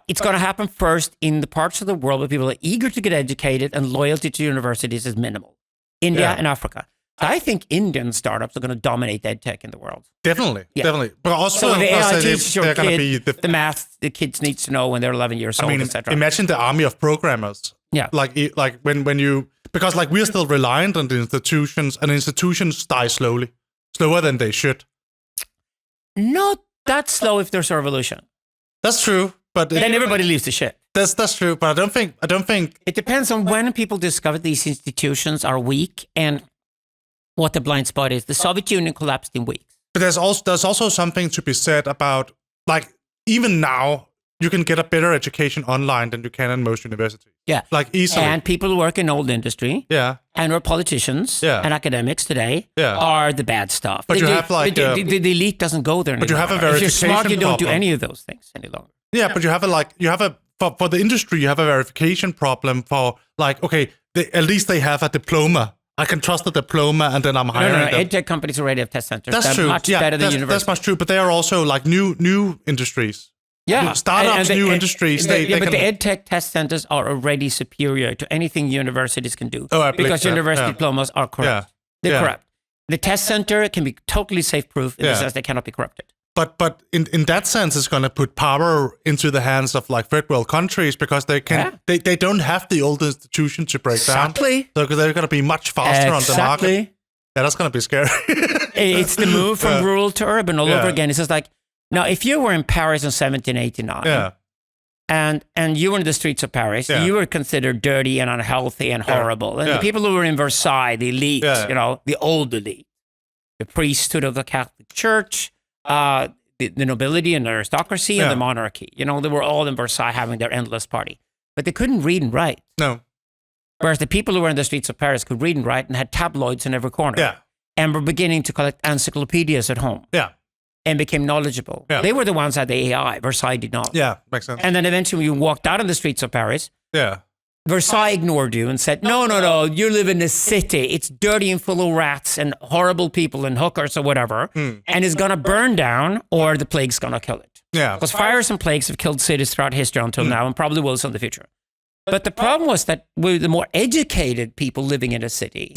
It's gonna happen first in the parts of the world where people are eager to get educated and loyalty to universities is minimal. India and Africa. So I think Indian startups are going to dominate EdTech in the world. Definitely. But also, so the AI teaches your kid be the math the kids need to know when they're 11 years old, etc. Imagine the army of programmers. Yeah. Like when you, because like we're still reliant on the institutions, and institutions die slower than they should. Not that slow if there's a revolution. That's true. But then everybody leaves the shit. That's true. But I don't think it depends on when people discover these institutions are weak and what the blind spot is. The Soviet Union collapsed in weeks. But there's also something to be said about, like, even now, you can get a better education online than you can in most universities. Yeah. Like, easily. And people who work in old industry. Yeah. And are politicians. Yeah. And academics today. Yeah. Are the bad stuff. But you have, like... The elite doesn't go there anymore. But you have a verification If you're smart, you don't problem. do any of those things any longer. Yeah, but for the industry, you have a verification problem for, like, okay, at least they have a diploma. I can trust the diploma, and then I'm hiring them. EdTech companies already have test centers. That's true. Much better than universities. That's much true, but they are also like new industries. Yeah. Startups, new industries. But the EdTech test centers are already superior to anything universities can do. Because university diplomas are corrupt. They're corrupt. The test center can be totally safe-proof in the sense they cannot be corrupted. But in that sense, it's going to put power into the hands of like third world countries because they can they don't have the old institution to break down. So they're going to be much faster on the market. Yeah, that's going to be scary. It's the move from rural to urban all over again. It's just like, now if you were in Paris in 1789 and you were in the streets of Paris, you were considered dirty and unhealthy and horrible. And the people who were in Versailles, the elite, the old elite, the priesthood of the Catholic Church, the nobility and the aristocracy and the monarchy. They were all in Versailles having their endless party. But they couldn't read and write. No. Whereas the people who were in the streets of Paris could read and write and had tabloids in every corner. Yeah. And were beginning to collect encyclopedias at home. Yeah. And became knowledgeable. Yeah. They were the ones that had the AI. Versailles did not. Yeah, makes sense. And then eventually when you walked out on the streets of Paris, Versailles ignored you and said, no, you live in a city. It's dirty and full of rats and horrible people and hookers or whatever. And it's going to burn down or the plague's going to kill it. Yeah. Because fires and plagues have killed cities throughout history until now and probably will in the future. But the problem was that with the more educated people living in a city,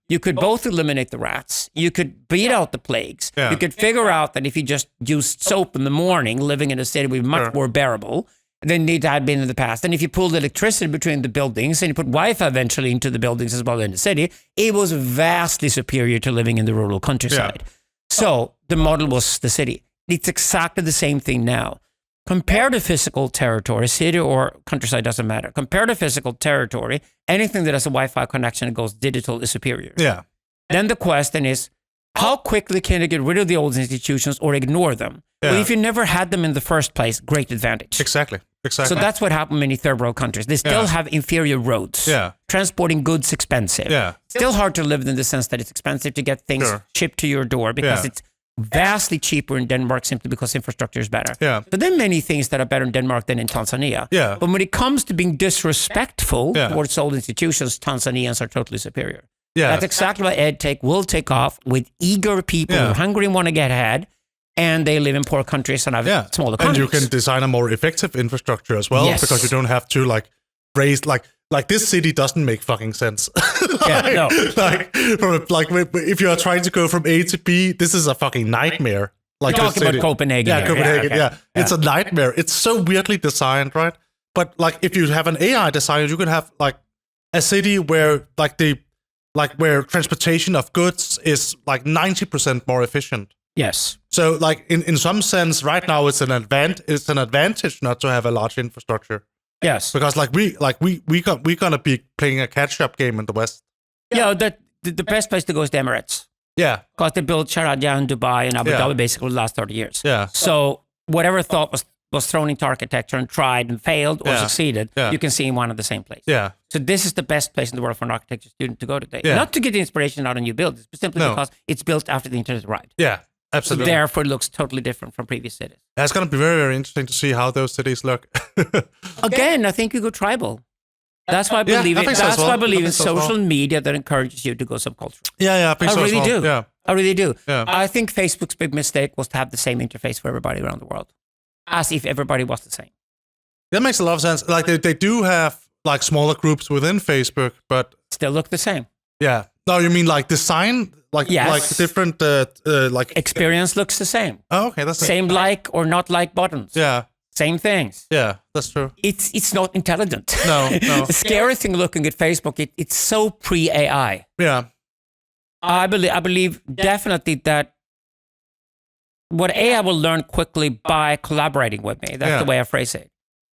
you could both eliminate the rats. You could beat out the plagues. You could figure out that if you just used soap in the morning, living in a city would be much more bearable than it had been in the past. And if you pulled electricity between the buildings and you put Wi-Fi eventually into the buildings as well in the city, it was vastly superior to living in the rural countryside. So the model was the city. It's exactly the same thing now. Compared to physical territory, city or countryside doesn't matter. Compared to physical territory, anything that has a Wi-Fi connection and goes digital is superior. Yeah. Then the question is, how quickly can you get rid of the old institutions or ignore them? Well, if you never had them in the first place, great advantage. Exactly. exactly. So that's what happened in many third world countries. They still have inferior roads. Yeah. Transporting goods expensive. Yeah. Still hard to live in the sense that it's expensive to get things shipped to your door because it's vastly cheaper in Denmark simply because infrastructure is better. Yeah. But there are many things that are better in Denmark than in Tanzania. Yeah. But when it comes to being disrespectful towards old institutions, Tanzanians are totally superior. Yeah. That's exactly why EdTech will take off with eager people who are hungry and want to get ahead. And they live in poor countries and have smaller economies. And you can design a more effective infrastructure as well because you don't have to like raise like this city doesn't make fucking sense. If you are trying to go from A to B, this is a fucking nightmare. Like talking about Copenhagen. Yeah, Copenhagen. It's a nightmare. It's so weirdly designed, right? But like if you have an AI designer, you can have like a city where where transportation of goods is like 90% more efficient. Yes. So like in some sense, right now it's an advantage not to have a large infrastructure. Yes. Because we're gonna be playing a catch-up game in the West. Yeah, the best place to go is the Emirates. Yeah. Because they built Sharjah and Dubai and Abu Dhabi basically the last 30 years. Yeah. So whatever thought was thrown into architecture and tried and failed or succeeded, you can see in one and the same place. Yeah. So this is the best place in the world for an architecture student to go today. Yeah. Not to get inspiration out of new builds, but simply because it's built after the internet arrived. Yeah. Absolutely. So therefore, it looks totally different from previous cities. It's going to be very, very interesting to see how those cities look. Again, I think you go tribal. That's why I believe I believe in social media that encourages you to go subcultural. Yeah, I really do. Yeah. I really do. Yeah. I think Facebook's big mistake was to have the same interface for everybody around the world, as if everybody was the same. That makes a lot of sense. Like they do have like smaller groups within Facebook, but still look the same. Yeah. No, you mean like design, like different like experience looks the same. Oh, okay, that's same like or not like buttons. Yeah. Same things. Yeah, that's true. It's not intelligent. No. The scary thing looking at Facebook, it's so pre-AI. Yeah. I believe definitely that what AI will learn quickly by collaborating with me, that's the way I phrase it,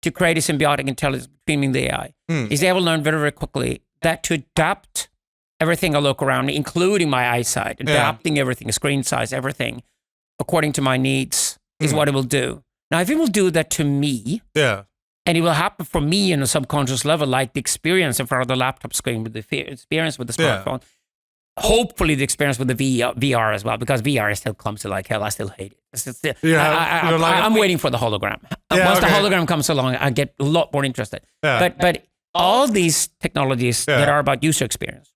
to create a symbiotic intelligence between me and the AI, is they will learn very, very quickly that to adapt everything I look around me, including my eyesight, adapting everything, screen size, everything, according to my needs, is what it will do. Now, if it will do that to me, and it will happen for me on a subconscious level, like the experience in front of the laptop screen with the experience with the smartphone, hopefully the experience with the VR as well, because VR is still clumsy like hell. I still hate it. I'm waiting for the hologram. Once the hologram comes along, I get a lot more interested. But all these technologies that are about user experience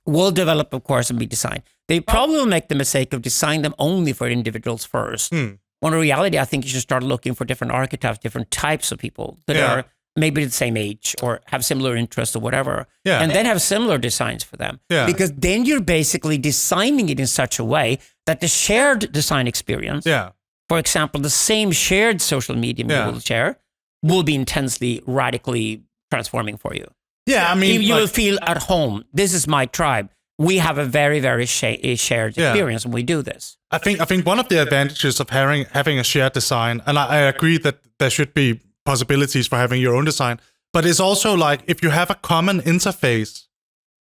will develop, of course, and be designed. They probably will make the mistake of designing them only for individuals first. When in reality, I think you should start looking for different archetypes, different types of people that are maybe the same age or have similar interests or whatever, and then have similar designs for them. Because then you're basically designing it in such a way that the shared design experience, for example, the same shared social media you will share, will be intensely, radically transforming for you. Yeah, I mean, you will feel at home. This is my tribe. We have a very, very shared experience when we do this. I think one of the advantages of having a shared design, and I agree that there should be possibilities for having your own design, but it's also like if you have a common interface,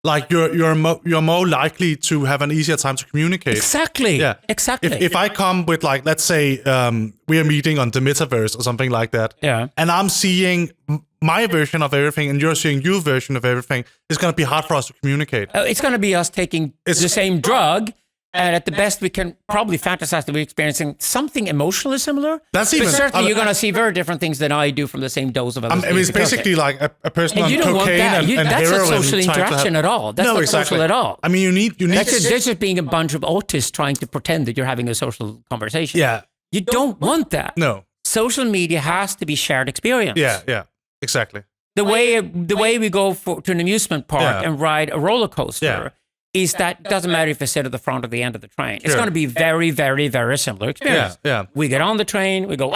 like you're more likely to have an easier time to communicate. Exactly. Yeah. Exactly. If I come with like, let's say we are meeting on the metaverse or something like that, and I'm seeing my version of everything and you're seeing your version of everything, it's going to be hard for us to communicate. It's going to be us taking the same drug, and at the best we can probably fantasize that we're experiencing something emotionally similar. But certainly you're going to see very different things than I do from the same dose of LSD. I mean, it's basically like a person on cocaine and heroin. That's not social interaction at all. That's not social at all. I mean, you need. That's just being a bunch of autists trying to pretend that you're having a social conversation. Yeah. You don't want that. No. Social media has to be shared experience. Yeah. Exactly. The way we go to an amusement park and ride a roller coaster is that it doesn't matter if I sit at the front or the end of the train. It's going to be very, very, very similar experience. Yeah. We get on the train, we go,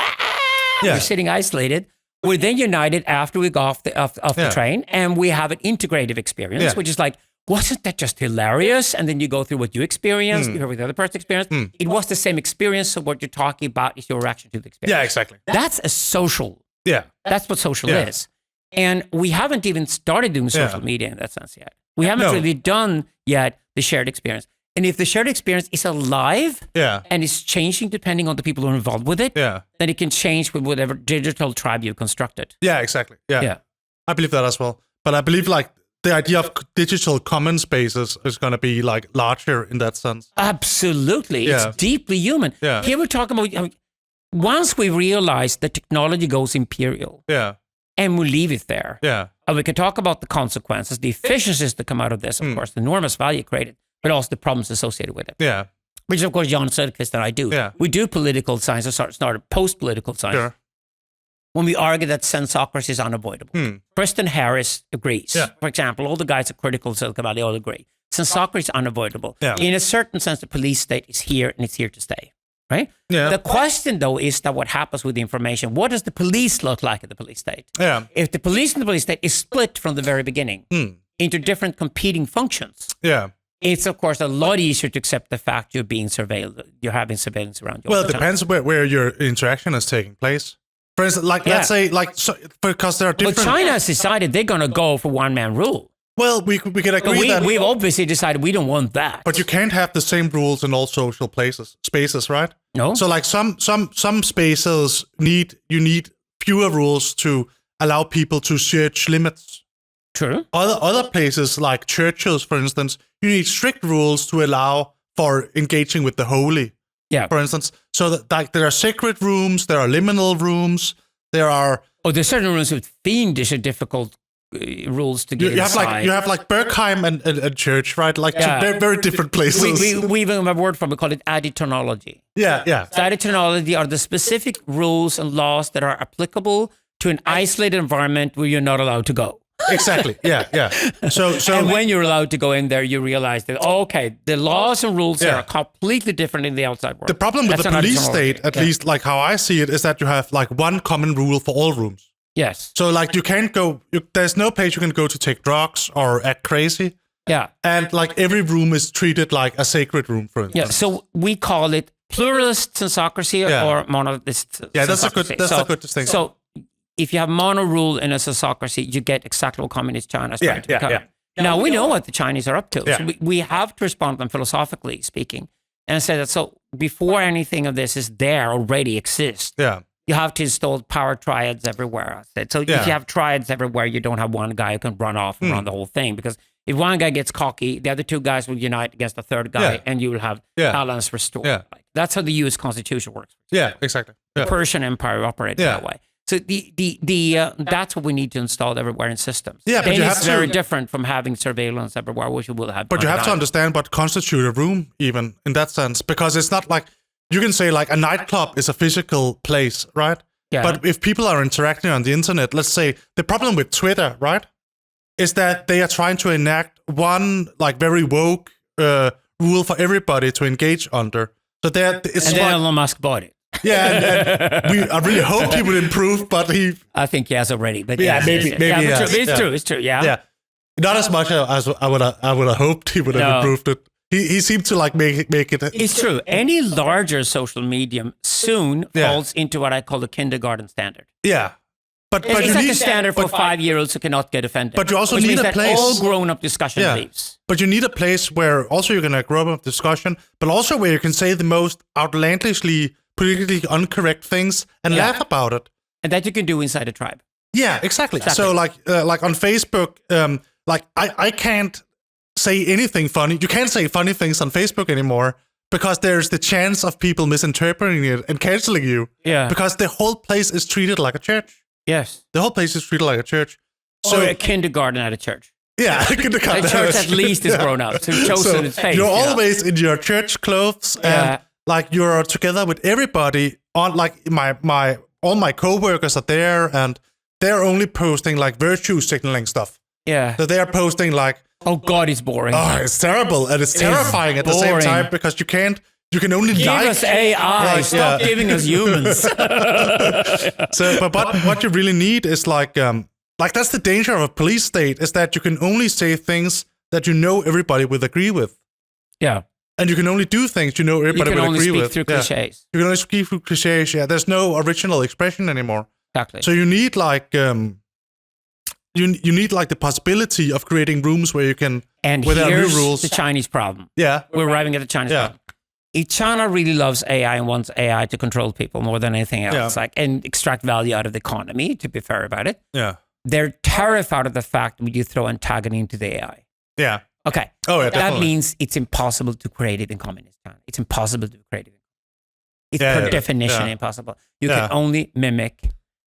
we're sitting isolated. We're then united after we go off the train, and we have an integrative experience, which is like, wasn't that just hilarious? And then you go through what you experienced, you hear what the other person experienced. It was the same experience, so what you're talking about is your reaction to the experience. Yeah, exactly. That's a social. Yeah. That's what social is. And we haven't even started doing social media in that sense yet. We haven't really done yet the shared experience. And if the shared experience is alive and is changing depending on the people who are involved with it, then it can change with whatever digital tribe you've constructed. Yeah, exactly. Yeah. I believe that as well. But I believe like the idea of digital common spaces is going to be like larger in that sense. Absolutely. It's deeply human. Yeah. Here we're talking about, once we realize that technology goes imperial and we leave it there, and we can talk about the consequences, the efficiencies that come out of this, of course, the enormous value created, but also the problems associated with it. Yeah. Which, of course, Jan Söderqvist and I do. Yeah. We do political science, or started post-political science. Sure. When we argue that sensocracy is unavoidable. Preston Harris agrees. Yeah. For example, all the guys at Critical Silicon Valley all agree. Sensocracy is unavoidable. Yeah. In a certain sense, the police state is here and it's here to stay. Right? Yeah. The question, though, is that what happens with the information? What does the police look like at the police state? Yeah. If the police and the police state is split from the very beginning into different competing functions, it's, of course, a lot easier to accept the fact you're being surveilled, you're having surveillance around you. Well, it depends where your interaction is taking place. For instance, let's say, because there are different... But China has decided they're going to go for one-man rule. Well, we can agree that... We've obviously decided we don't want that. But you can't have the same rules in all social spaces, right? No. So, like, some spaces need fewer rules to allow people to search limits. True. Other places, like churches, for instance, you need strict rules to allow for engaging with the holy. Yeah. For instance, so that, like, there are sacred rooms, there are liminal rooms, there are... Oh, there's certain rooms with fiendish and difficult rules to get inside. You have like Berkheim and church, right? Like two very, very different places. We even have a word for it. We call it additionology. Yeah. So additionology are the specific rules and laws that are applicable to an isolated environment where you're not allowed to go. Exactly. Yeah. So and when you're allowed to go in there, you realize that the laws and rules are completely different in the outside world. The problem with the police state, at least like how I see it, is that you have like one common rule for all rooms. Yes. So like you can't go. There's no place you can go to take drugs or act crazy. Yeah. And like every room is treated like a sacred room, for instance. Yeah. So we call it pluralist sensocracy or monolithist. Yeah, that's a good distinction. So if you have mono rule in a sensocracy, you get exactly what communist China is trying to become. Yeah. Now we know what the Chinese are up to. Yeah. So we have to respond to them philosophically speaking, and say that so before anything of this is there already exists. Yeah. You have to install power triads everywhere. I said. So if you have triads everywhere, you don't have one guy who can run off and run the whole thing. Because if one guy gets cocky, the other two guys will unite against the third guy, and you will have balance restored. Yeah. That's how the U.S. Constitution works. Yeah, exactly. Yeah. The Persian Empire operated that way. So that's what we need to install everywhere in systems. Yeah, but it's very different from having surveillance everywhere, which you will have. But you have to understand what constitutes a room, even in that sense, because it's not like you can say like a nightclub is a physical place, right? Yeah. But if people are interacting on the internet, let's say the problem with Twitter, right, is that they are trying to enact one like very woke rule for everybody to engage under. So then Elon Musk bought it. Yeah, and I really hoped he would improve, but I think he has already. But maybe. It's true. Yeah. Not as much as I would have hoped he would have improved it. He seemed to like make it. It's true. Any larger social medium soon falls into what I call the kindergarten standard. Yeah. But it's like a standard for 5-year-olds who cannot get offended. But you also need a place. All grown-up discussion leaves. But you need a place where also you're going to grow up discussion, but also where you can say the most outlandishly politically incorrect things and laugh about it. And that you can do inside a tribe. Yeah, exactly. So like on Facebook, like I can't say anything funny. You can't say funny things on Facebook anymore because there's the chance of people misinterpreting it and canceling you. Yeah. Because the whole place is treated like a church. Yes. The whole place is treated like a church. So a kindergarten at a church. Yeah, a kindergarten. A church at least is grown up. So chosen its face. You're always in your church clothes and like you're together with everybody on like all my coworkers are there and they're only posting like virtue signaling stuff. Yeah. So they're posting like, oh God, it's boring. Oh, it's terrible and it's terrifying at the same time because you can only give us AI. Stop giving us humans. So, but what you really need is like that's the danger of a police state is that you can only say things that you know everybody would agree with. Yeah. And you can only do things you know everybody would agree with. You can only speak through cliches. You can only speak through cliches. Yeah, there's no original expression anymore. Exactly. So you need like you need like the possibility of creating rooms where you can And here's the Chinese problem. Yeah. We're arriving at the Chinese problem. China really loves AI and wants AI to control people more than anything else, and extract value out of the economy, to be fair about it. Yeah. They're terrified of the fact that you throw Antagony into the AI. Yeah. Okay. Oh, yeah, that means it's impossible to create it in communist China. It's impossible to create it. It's per definition impossible. You can only mimic,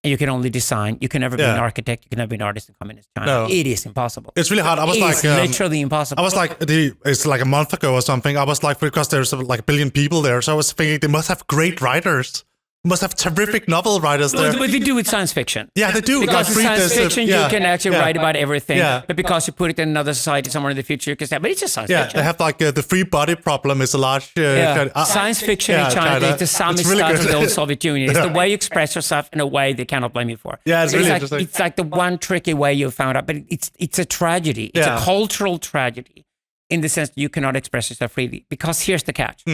and you can only design. You can never be an architect. You can never be an artist in communist China. No. It is impossible. It's really hard. It's literally impossible. I was like, it's like a month ago or something. I was like, because there's like a billion people there, so I was thinking they must have great writers. Must have terrific novel writers there. But they do with science fiction. Yeah, they do. Because in science fiction, you can actually write about everything. Yeah. But because you put it in another society somewhere in the future, you can say, but it's just science fiction. Yeah, they have like the free body problem is a large... Science fiction in China is the Sami style of the old Soviet Union. It's the way you express yourself in a way they cannot blame you for. Yeah, it's really interesting. It's like the one tricky way you found out, but it's a tragedy. It's a cultural tragedy in the sense that you cannot express yourself freely. Because here's the catch.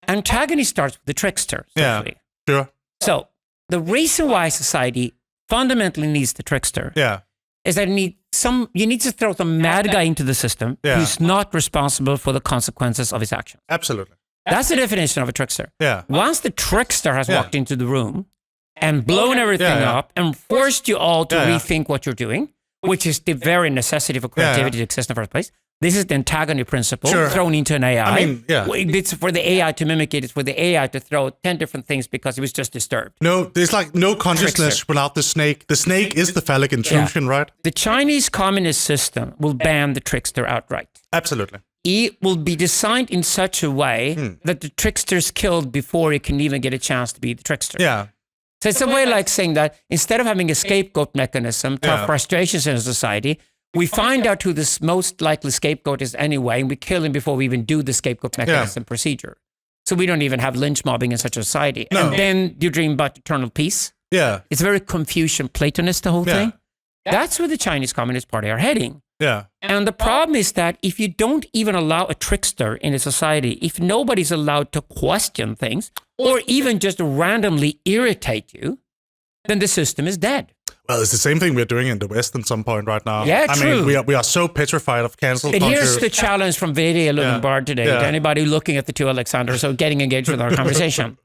Antagony starts with the trickster. Yeah, sure. So the reason why society fundamentally needs the trickster is that you need to throw some mad guy into the system who's not responsible for the consequences of his actions. Absolutely. That's the definition of a trickster. Yeah. Once the trickster has walked into the room and blown everything up and forced you all to rethink what you're doing, which is the very necessity for creativity to exist in the first place. This is the Antagony principle thrown into an AI. I mean, It's for the AI to mimic it. It's for the AI to throw 10 different things because it was just disturbed. No, there's like no consciousness Trickster. without the snake. The snake is the phallic intrusion, right? The Chinese communist system will ban the trickster outright. Absolutely. It will be designed in such a way that the trickster is killed before he can even get a chance to be the trickster. Yeah. So it's a way like saying that instead of having a scapegoat mechanism to have frustrations in a society, we find out who the most likely scapegoat is anyway, and we kill him before we even do the scapegoat mechanism procedure. So we don't even have lynch mobbing in such a society. No. And then you dream about eternal peace. Yeah. It's very Confucian Platonist, the whole thing. That's where the Chinese Communist Party are heading. Yeah. And the problem is that if you don't even allow a trickster in a society, if nobody's allowed to question things or even just randomly irritate you, then the system is dead. Well, it's the same thing we're doing in the West at some point right now. Yeah, true. I mean, we are so petrified of cancel culture. Here's the challenge from Wrede Elung-Bard today to anybody looking at the two Alexanders or getting engaged with our conversation.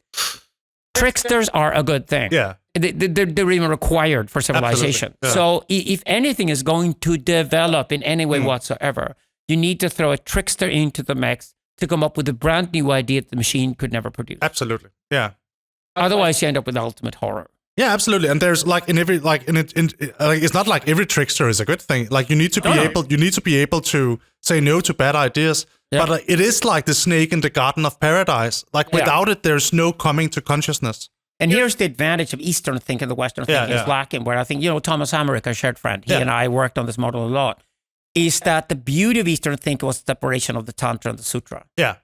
Tricksters are a good thing. Yeah. They're even required for civilization. Yeah. So if anything is going to develop in any way whatsoever, you need to throw a trickster into the mix to come up with a brand new idea that the machine could never produce. Absolutely. Yeah. Otherwise, you end up with ultimate horror. Yeah, absolutely. And there's like in every it's not like every trickster is a good thing. Like you need to be able to say no to bad ideas. Yeah. But it is like the snake in the Garden of Paradise. Like without it, there's no coming to consciousness. And here's the advantage of Eastern thinking, the Western thinking is lacking. Where I think Thomas Hammerich, our shared friend, he and I worked on this model a lot. Is that the beauty of Eastern thinking was the separation of the Tantra and the Sutra. Yeah.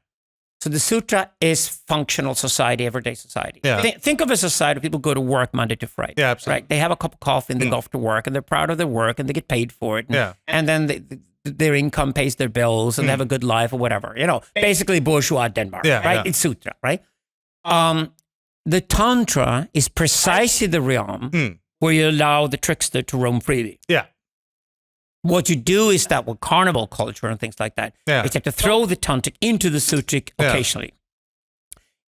So the Sutra is functional society, everyday society. Yeah. Think of a society where people go to work Monday to Friday. Yeah, absolutely. Right? They have a cup of coffee and they go off to work and they're proud of their work and they get paid for it. And then their income pays their bills and they have a good life or whatever. Basically bourgeois Denmark, right? Yeah. It's Sutra, right? The Tantra is precisely the realm where you allow the trickster to roam freely. Yeah. What you do is that with carnival culture and things like that, is you have to throw the tantric into the sutric occasionally.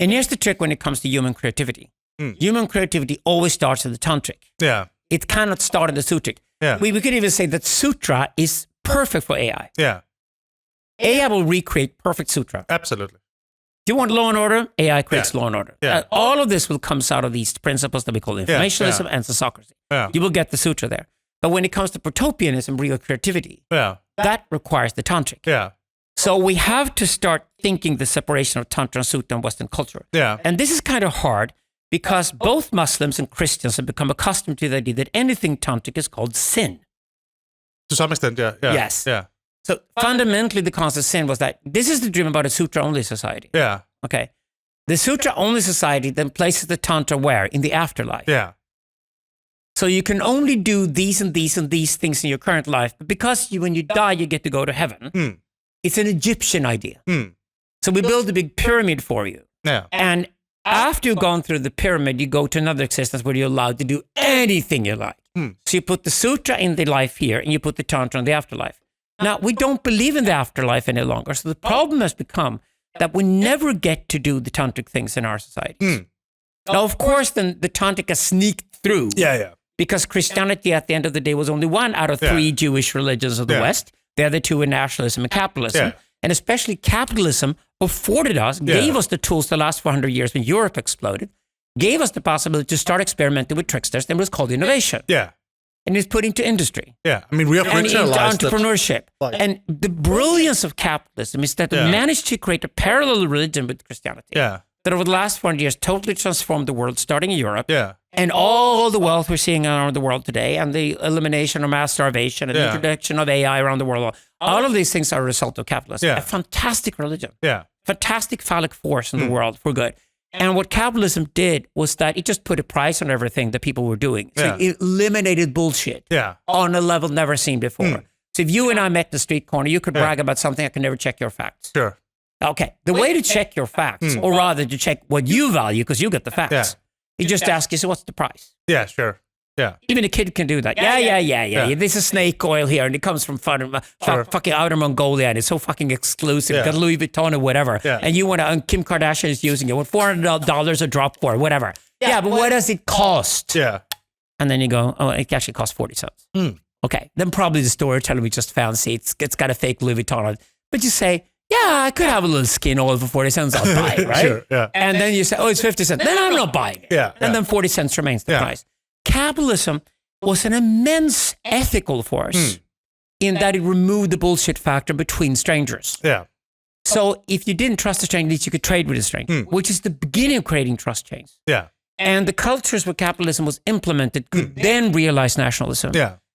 And here's the trick when it comes to human creativity. Human creativity always starts in the tantric. Yeah. It cannot start in the sutric. Yeah. We could even say that sutra is perfect for AI. Yeah. AI will recreate perfect sutra. Absolutely. Do you want law and order? AI creates law and order. Yeah. All of this will come out of these principles that we call informationalism and sociocracy. Yeah. You will get the sutra there. But when it comes to Protopianism, real creativity, that requires the tantric. Yeah. So we have to start thinking the separation of Tantra and Sutra in Western culture. Yeah. And this is kind of hard because both Muslims and Christians have become accustomed to the idea that anything tantric is called sin. To some extent, yeah. Yes. Yeah. So fundamentally, the concept of sin was that this is the dream about a Sutra-only society. Yeah. Okay. The Sutra-only society then places the Tantra where? In the afterlife. Yeah. So you can only do these and these and these things in your current life, but because when you die, you get to go to heaven. It's an Egyptian idea. So we build a big pyramid for you. Yeah. And after you've gone through the pyramid, you go to another existence where you're allowed to do anything you like. So you put the Sutra in the life here and you put the Tantra in the afterlife. Now, we don't believe in the afterlife any longer. So the problem has become that we never get to do the tantric things in our society. Now, of course, then the tantric has sneaked through. Because Christianity, at the end of the day, was only one out of three Jewish religions of the West. The other two were nationalism and capitalism. And especially capitalism afforded us, gave us the tools the last 400 years when Europe exploded, gave us the possibility to start experimenting with tricksters. Then it was called innovation. And it's put into industry. I mean, we have ritualized entrepreneurship. And the brilliance of capitalism is that it managed to create a parallel religion with Christianity. That over the last 400 years totally transformed the world, starting in Europe. And all the wealth we're seeing around the world today, and the elimination of mass starvation, and the introduction of AI around the world. All of these things are a result of capitalism. A fantastic religion. Fantastic phallic force in the world for good. And what capitalism did was that it just put a price on everything that people were doing. So it eliminated bullshit on a level never seen before. So if you and I met in the street corner, you could brag about something, I could never check your facts. Okay, the way to check your facts, or rather to check what you value, because you get the facts, you just ask you, so what's the price? Even a kid can do that. This is snake oil here, and it comes from fucking outer Mongolia, and it's so fucking exclusive. Got Louis Vuitton or whatever. And you want to, and Kim Kardashian is using it. With $400 a drop for it, whatever. But what does it cost? And then you go, oh, it actually costs 40 cents. Okay, then probably the store telling me just fancy. It's got a fake Louis Vuitton on it. But you say, I could have a little skin oil for 40 cents. I'll buy it, right? And then you say, oh, it's 50 cents. Then I'm not buying it. And then 40 cents remains the price. Capitalism was an immense ethical force in that it removed the bullshit factor between strangers. So if you didn't trust a stranger, at least you could trade with a stranger, which is the beginning of creating trust chains. And the cultures where capitalism was implemented could then realize nationalism.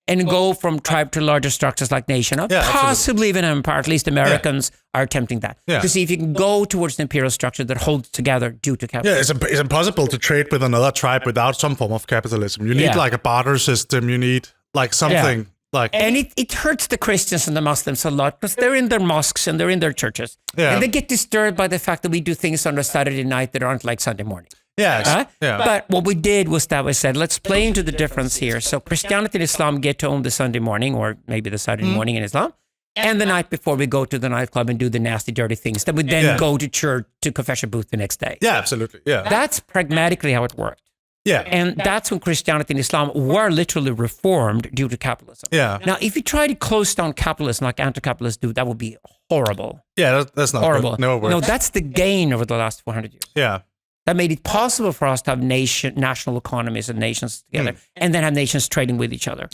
And go from tribe to larger structures like nation, or possibly even empire. At least Americans are attempting that. To see if you can go towards an imperial structure that holds together due to capitalism. It's impossible to trade with another tribe without some form of capitalism. You need like a barter system. You need like something like... And it hurts the Christians and the Muslims a lot because they're in their mosques and they're in their churches. And they get disturbed by the fact that we do things on a Saturday night that aren't like Sunday morning. But what we did was that we said, let's play into the difference here. So Christianity and Islam get to own the Sunday morning, or maybe the Saturday morning in Islam. And the night before we go to the nightclub and do the nasty, dirty things that we then go to church, to confession booth the next day. Absolutely. That's pragmatically how it worked. And that's when Christianity and Islam were literally reformed due to capitalism. Now, if you try to close down capitalism like anti-capitalists do, that would be horrible. That's not horrible. Good. No, that's the gain over the last 400 years. That made it possible for us to have national economies and nations together, and then have nations trading with each other.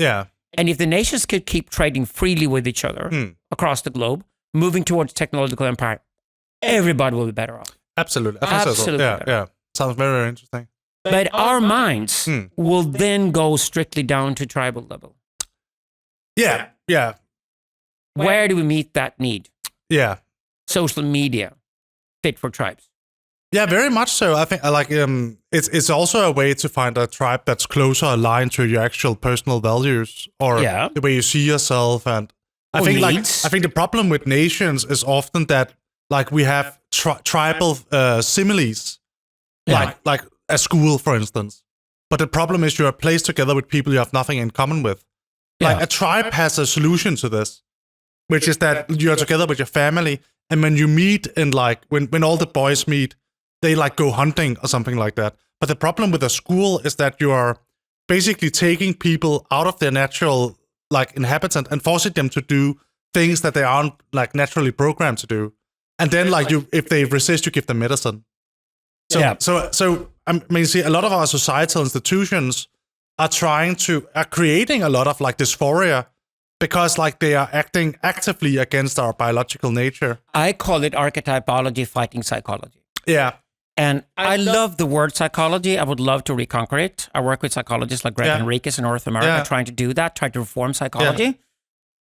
And if the nations could keep trading freely with each other across the globe, moving towards technological empire, everybody will be better off. Absolutely. I think so. Sounds very, very interesting. But our minds will then go strictly down to tribal level. Where do we meet that need? Social media, fit for tribes. Yeah, very much so. I think it's also a way to find a tribe that's closer aligned to your actual personal values, or the way you see yourself. And I think the problem with nations is often that like we have tribal similes, like a school, for instance. But the problem is you are placed together with people you have nothing in common with. Like a tribe has a solution to this, which is that you are together with your family, and when you meet, and like when all the boys meet, they like go hunting or something like that. But the problem with a school is that you are basically taking people out of their natural like inhabitant and forcing them to do things that they aren't like naturally programmed to do. And then like if they resist, you give them medicine. So I mean, see, a lot of our societal institutions are creating a lot of like dysphoria because like they are acting actively against our biological nature. I call it archetypology fighting psychology. And I love the word psychology. I would love to reconquer it. I work with psychologists like Greg Enriquez in North America trying to do that, try to reform psychology.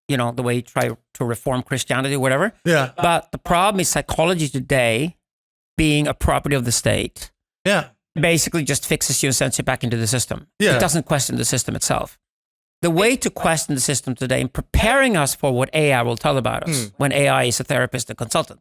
You know, the way you try to reform Christianity, whatever. But the problem is psychology today, being a property of the state, basically just fixes you and sends you back into the system. It doesn't question the system itself. The way to question the system today, in preparing us for what AI will tell about us, when AI is a therapist, a consultant,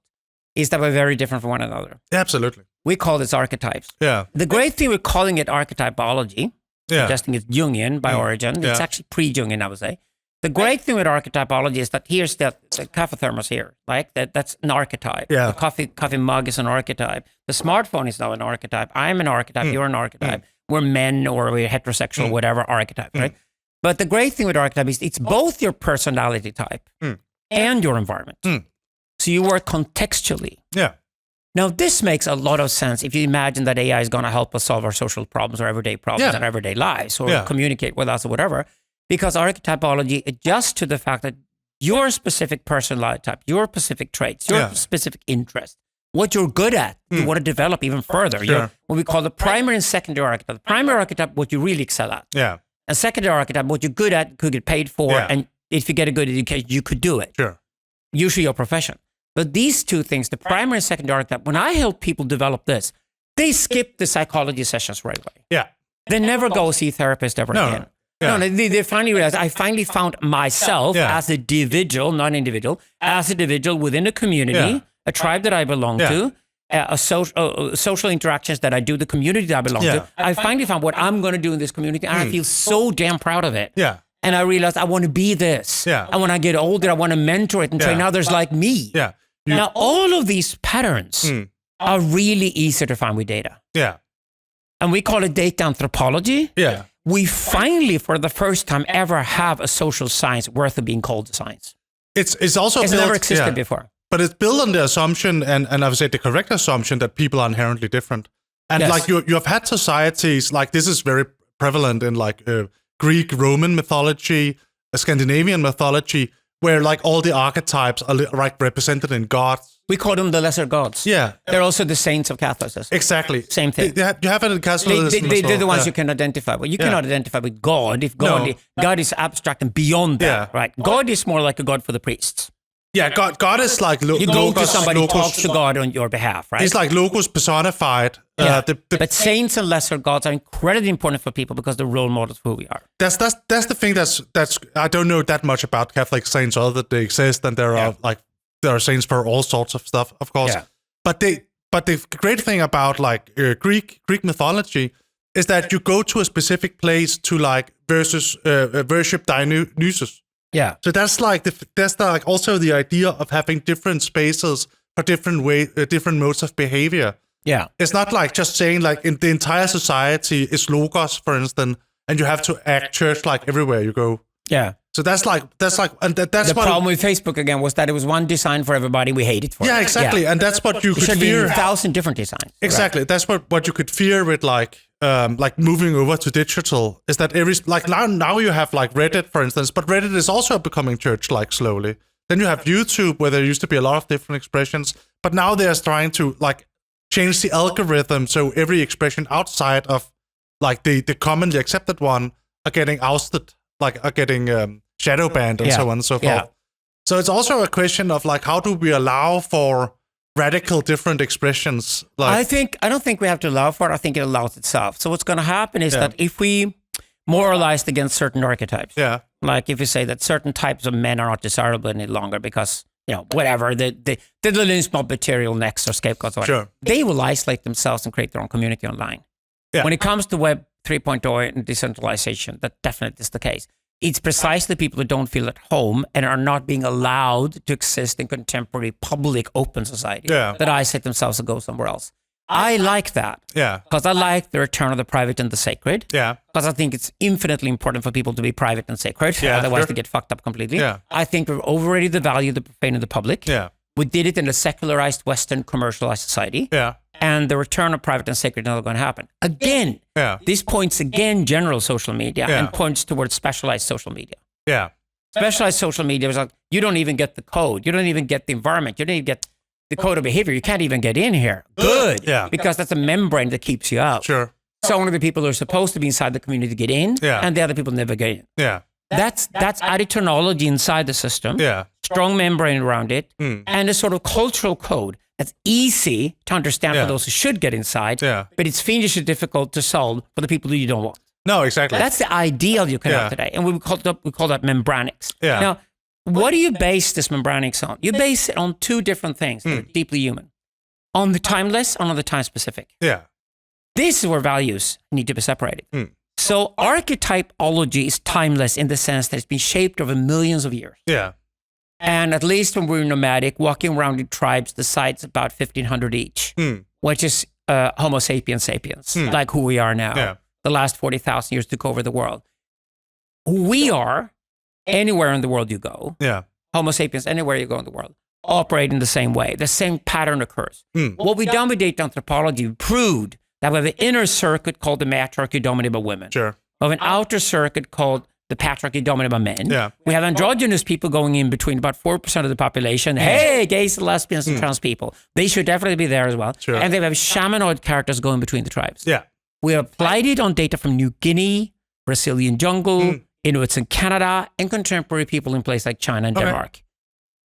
is that we're very different from one another. Absolutely. We call this archetypes. The great thing with calling it archetypology, suggesting it's Jungian by origin, it's actually pre-Jungian, I would say, The great thing with archetypology is that here's the coffee thermos here, like that's an archetype. Yeah. The coffee mug is an archetype. The smartphone is now an archetype. I'm an archetype. You're an archetype. We're men or we're heterosexual, whatever archetype, right? But the great thing with archetype is it's both your personality type and your environment. So you work contextually. Yeah. Now, this makes a lot of sense if you imagine that AI is going to help us solve our social problems or everyday problems in everyday lives or communicate with us or whatever. Because archetypology adjusts to the fact that your specific personality type, your specific traits, your specific interests, what you're good at, you want to develop even further. Sure. What we call the primary and secondary archetype. The primary archetype, what you really excel at. Yeah. And secondary archetype, what you're good at, could get paid for, and if you get a good education, you could do it. Sure. Usually your profession. But these two things, the primary and secondary archetype, when I help people develop this, they skip the psychology sessions right away. Yeah. They never go see a therapist ever again. Yeah. No, they finally realized, I finally found myself as a individual, not an individual, as an individual within a community, a tribe that I belong to, social interactions that I do, the community that I belong to. I finally found what I'm going to do in this community, and I feel so damn proud of it. Yeah. And I realized I want to be this. Yeah. And when I get older, I want to mentor it and train others like me. Yeah. Now, all of these patterns are really easy to find with data. Yeah. And we call it data anthropology. Yeah. We finally, for the first time ever, have a social science worth of being called a science. It's also it's built, never existed before. But it's built on the assumption, and I would say the correct assumption, that people are inherently different. And like you have had societies, like this is very prevalent in like Greek, Roman mythology, Scandinavian mythology, where like all the archetypes are like represented in gods. We call them the lesser gods. Yeah. They're also the saints of Catholicism. Exactly. Same thing. You have it in Catholicism. They're the ones you can identify with. You cannot identify with God if God is abstract and beyond that, right? God is more like a god for the priests. Yeah, God is like you go to somebody who talks to God on your behalf, right? He's like logos personified. But saints and lesser gods are incredibly important for people because they're role models for who we are. That's the thing that's I don't know that much about Catholic saints other than they exist, and there are saints for all sorts of stuff, of course. Yeah. But the great thing about like Greek mythology is that you go to a specific place to like worship Dionysus. Yeah. So that's like also the idea of having different spaces for different modes of behavior. Yeah. It's not like just saying like in the entire society is logos, for instance, and you have to act church like everywhere you go. Yeah. So that's the problem with Facebook again was that it was one design for everybody. We hate it for. Yeah, exactly. Yeah. And that's what you could fear. 1,000 different designs. Exactly. Right. That's what you could fear with like moving over to digital is that now you have like Reddit, for instance, but Reddit is also becoming church-like slowly. Then you have YouTube, where there used to be a lot of different expressions, but now they're trying to like change the algorithm so every expression outside of like the commonly accepted one are getting ousted, like are getting shadow banned and so on and so forth. Yeah. So it's also a question of like how do we allow for radical different expressions? Like, I don't think we have to allow for it. I think it allows itself. So what's going to happen is that if we moralized against certain archetypes, like if you say that certain types of men are not desirable any longer because, whatever, the little small material necks or scapegoats, or whatever, they will isolate themselves and create their own community online. Yeah. When it comes to Web 3.0 and decentralization, that definitely is the case. It's precisely people who don't feel at home and are not being allowed to exist in contemporary public open society that isolate themselves and go somewhere else. I like that. Yeah. Because I like the return of the private and the sacred. Yeah. Because I think it's infinitely important for people to be private and sacred. Yeah, otherwise they get fucked up completely. Yeah. I think we've overrated the value of the profane and the public. Yeah. We did it in a secularized, Western, commercialized society. Yeah. And the return of private and sacred is not going to happen. Again, this points general social media and points towards specialized social media. Yeah. Specialized social media is like, you don't even get the code. You don't even get the environment. You don't even get the code of behavior. You can't even get in here. Good. Yeah. Because that's a membrane that keeps you out. Sure. So one of the people who are supposed to be inside the community get in, and the other people never get in. Yeah. That's additionology inside the system. Yeah. Strong membrane around it, and a sort of cultural code that's easy to understand for those who should get inside, but it's fiendishly difficult to solve for the people who you don't want. No, exactly. That's the ideal you can have today, and we call that membranics. Yeah. Now, what do you base this membranics on? You base it on two different things that are deeply human: on the timeless and on the time specific. Yeah. This is where values need to be separated. So archetypology is timeless in the sense that it's been shaped over millions of years. Yeah. And at least when we're nomadic, walking around in tribes, the sites about 1,500 each, which is Homo sapiens sapiens, like who we are now. Yeah. The last 40,000 years took over the world. Who we are, anywhere in the world you go, Homo sapiens, anywhere you go in the world, operate in the same way. The same pattern occurs. What we've done with data anthropology, we proved that we have an inner circuit called the matriarchy dominated by women. Sure. We have an outer circuit called the patriarchy dominated by men. Yeah. We have androgynous people going in between about 4% of the population. Hey, gays and lesbians and trans people. They should definitely be there as well. Sure. And they have shamanoid characters going between the tribes. Yeah. We applied it on data from New Guinea, Brazilian jungle, Inuits in Canada, and contemporary people in places like China and Denmark.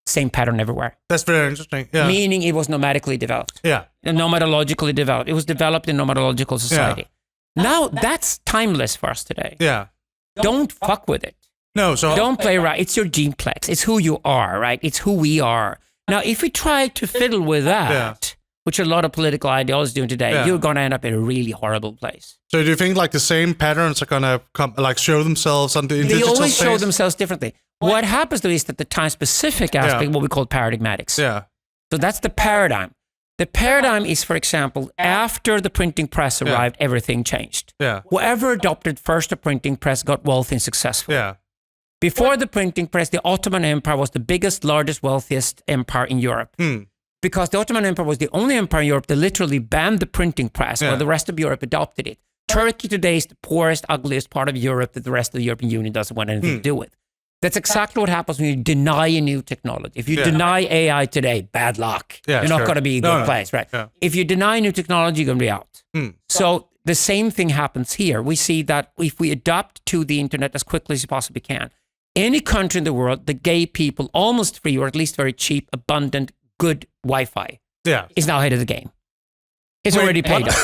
Same pattern everywhere. That's very interesting. Yeah. Meaning it was nomadically developed. Yeah. And nomadologically developed. It was developed in nomadological society. Yeah. Now that's timeless for us today. Yeah. Don't fuck with it. No, so don't play right. It's your geneplex. It's who you are, right? It's who we are. Now, if we try to fiddle with that, which a lot of political ideologies doing today, you're going to end up in a really horrible place. So do you think like the same patterns are going to come, like show themselves on the They digital always space? show themselves differently. What happens though is that the time-specific aspect, what we call paradigmatics. Yeah. So that's the paradigm. The paradigm is, for example, after the printing press arrived, everything changed. Yeah. Whoever adopted first the printing press got wealthy and successful. Yeah. Before the printing press, the Ottoman Empire was the biggest, largest, wealthiest empire in Europe. Because the Ottoman Empire was the only empire in Europe that literally banned the printing press, while the rest of Europe adopted it. Turkey today is the poorest, ugliest part of Europe that the rest of the European Union doesn't want anything to do with. That's exactly what happens when you deny a new technology. If you deny AI today, bad luck. You're not going to be in a good place, right? Yeah. If you deny new technology, you're going to be out. So the same thing happens here. We see that if we adapt to the internet as quickly as you possibly can, any country in the world, the gay people, almost free or at least very cheap, abundant, good Wi-Fi is now ahead of the game. It's already paid off.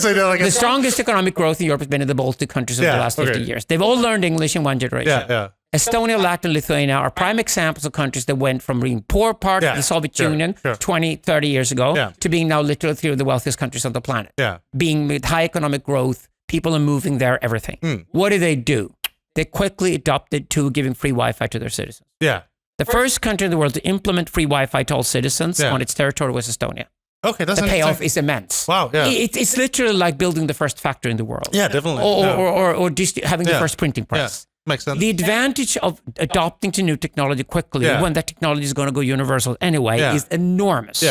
So the strongest economic growth in Europe has been in the Baltic countries over the last 50 years. They've all learned English in one generation. Estonia, Latvia, Lithuania are prime examples of countries that went from being poor part of the Soviet Union 20, 30 years ago to being now literally three of the wealthiest countries on the planet. Being with high economic growth, people are moving there, everything. What do? They quickly adopted to giving free Wi-Fi to their citizens. The first country in the world to implement free Wi-Fi to all citizens on its territory was Estonia. Okay, that's the payoff is immense. Wow, yeah. It's literally like building the first factory in the world. Yeah, definitely. Or just having the first printing press. Makes sense. The advantage of adopting to new technology quickly when that technology is going to go universal anyway is enormous.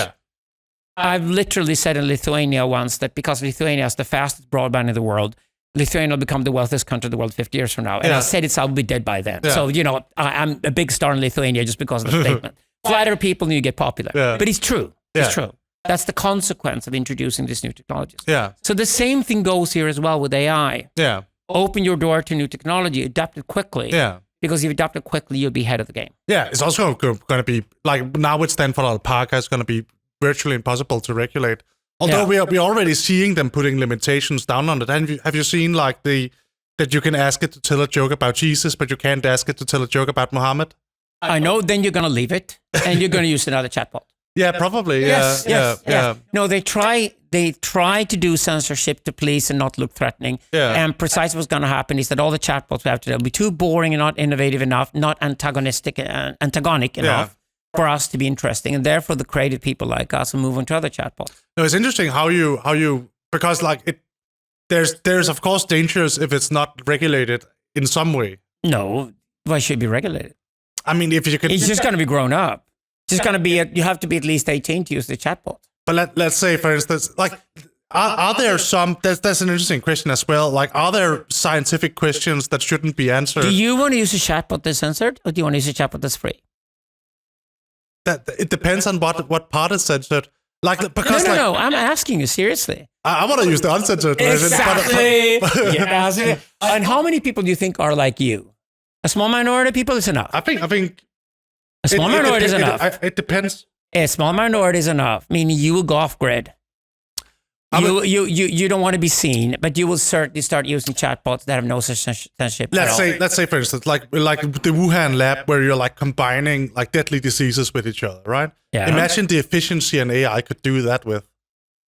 I've literally said in Lithuania once that because Lithuania has the fastest broadband in the world, Lithuania will become the wealthiest country in the world 50 years from now. And I said I'll be dead by then. So, I'm a big star in Lithuania just because of the statement. Flatter people and you get popular. But it's true. It's true. That's the consequence of introducing these new technologies. So the same thing goes here as well with AI. Open your door to new technology, adapt it quickly. Because if you adapt it quickly, you'll be ahead of the game. It's also going to be, like now with Stanford Alpaca, it's going to be virtually impossible to regulate. Although we're already seeing them putting limitations down on it. Have you seen like that you can ask it to tell a joke about Jesus, but you can't ask it to tell a joke about Muhammad? I know, then you're going to leave it and you're going to use another chatbot. Yeah, probably. Yes. No, they try to do censorship to please and not look threatening. And precisely what's going to happen is that all the chatbots we have today will be too boring and not innovative enough, not antagonic enough for us to be interesting. And therefore, the creative people like us will move on to other chatbots. No, it's interesting how you because like there's of course dangers if it's not regulated in some way. No, why should it be regulated? I mean, if you can, it's just going to be grown up. It's just going to be you have to be at least 18 to use the chatbot. But let's say, for instance, like, are there some? That's an interesting question as well. Like, are there scientific questions that shouldn't be answered? Do you want to use a chatbot that's censored, or do you want to use a chatbot that's free? That it depends on what part is censored. Like, because no, I'm asking you seriously. I want to use the uncensored version. Exactly. And how many people do you think are like you? A small minority of people is enough. I think a small minority is enough. It depends. A small minority is enough. Meaning you will go off grid. You don't want to be seen, but you will certainly start using chatbots that have no censorship. Let's say for instance, like the Wuhan lab, where you're like combining like deadly diseases with each other, right? Imagine the efficiency an AI could do that with.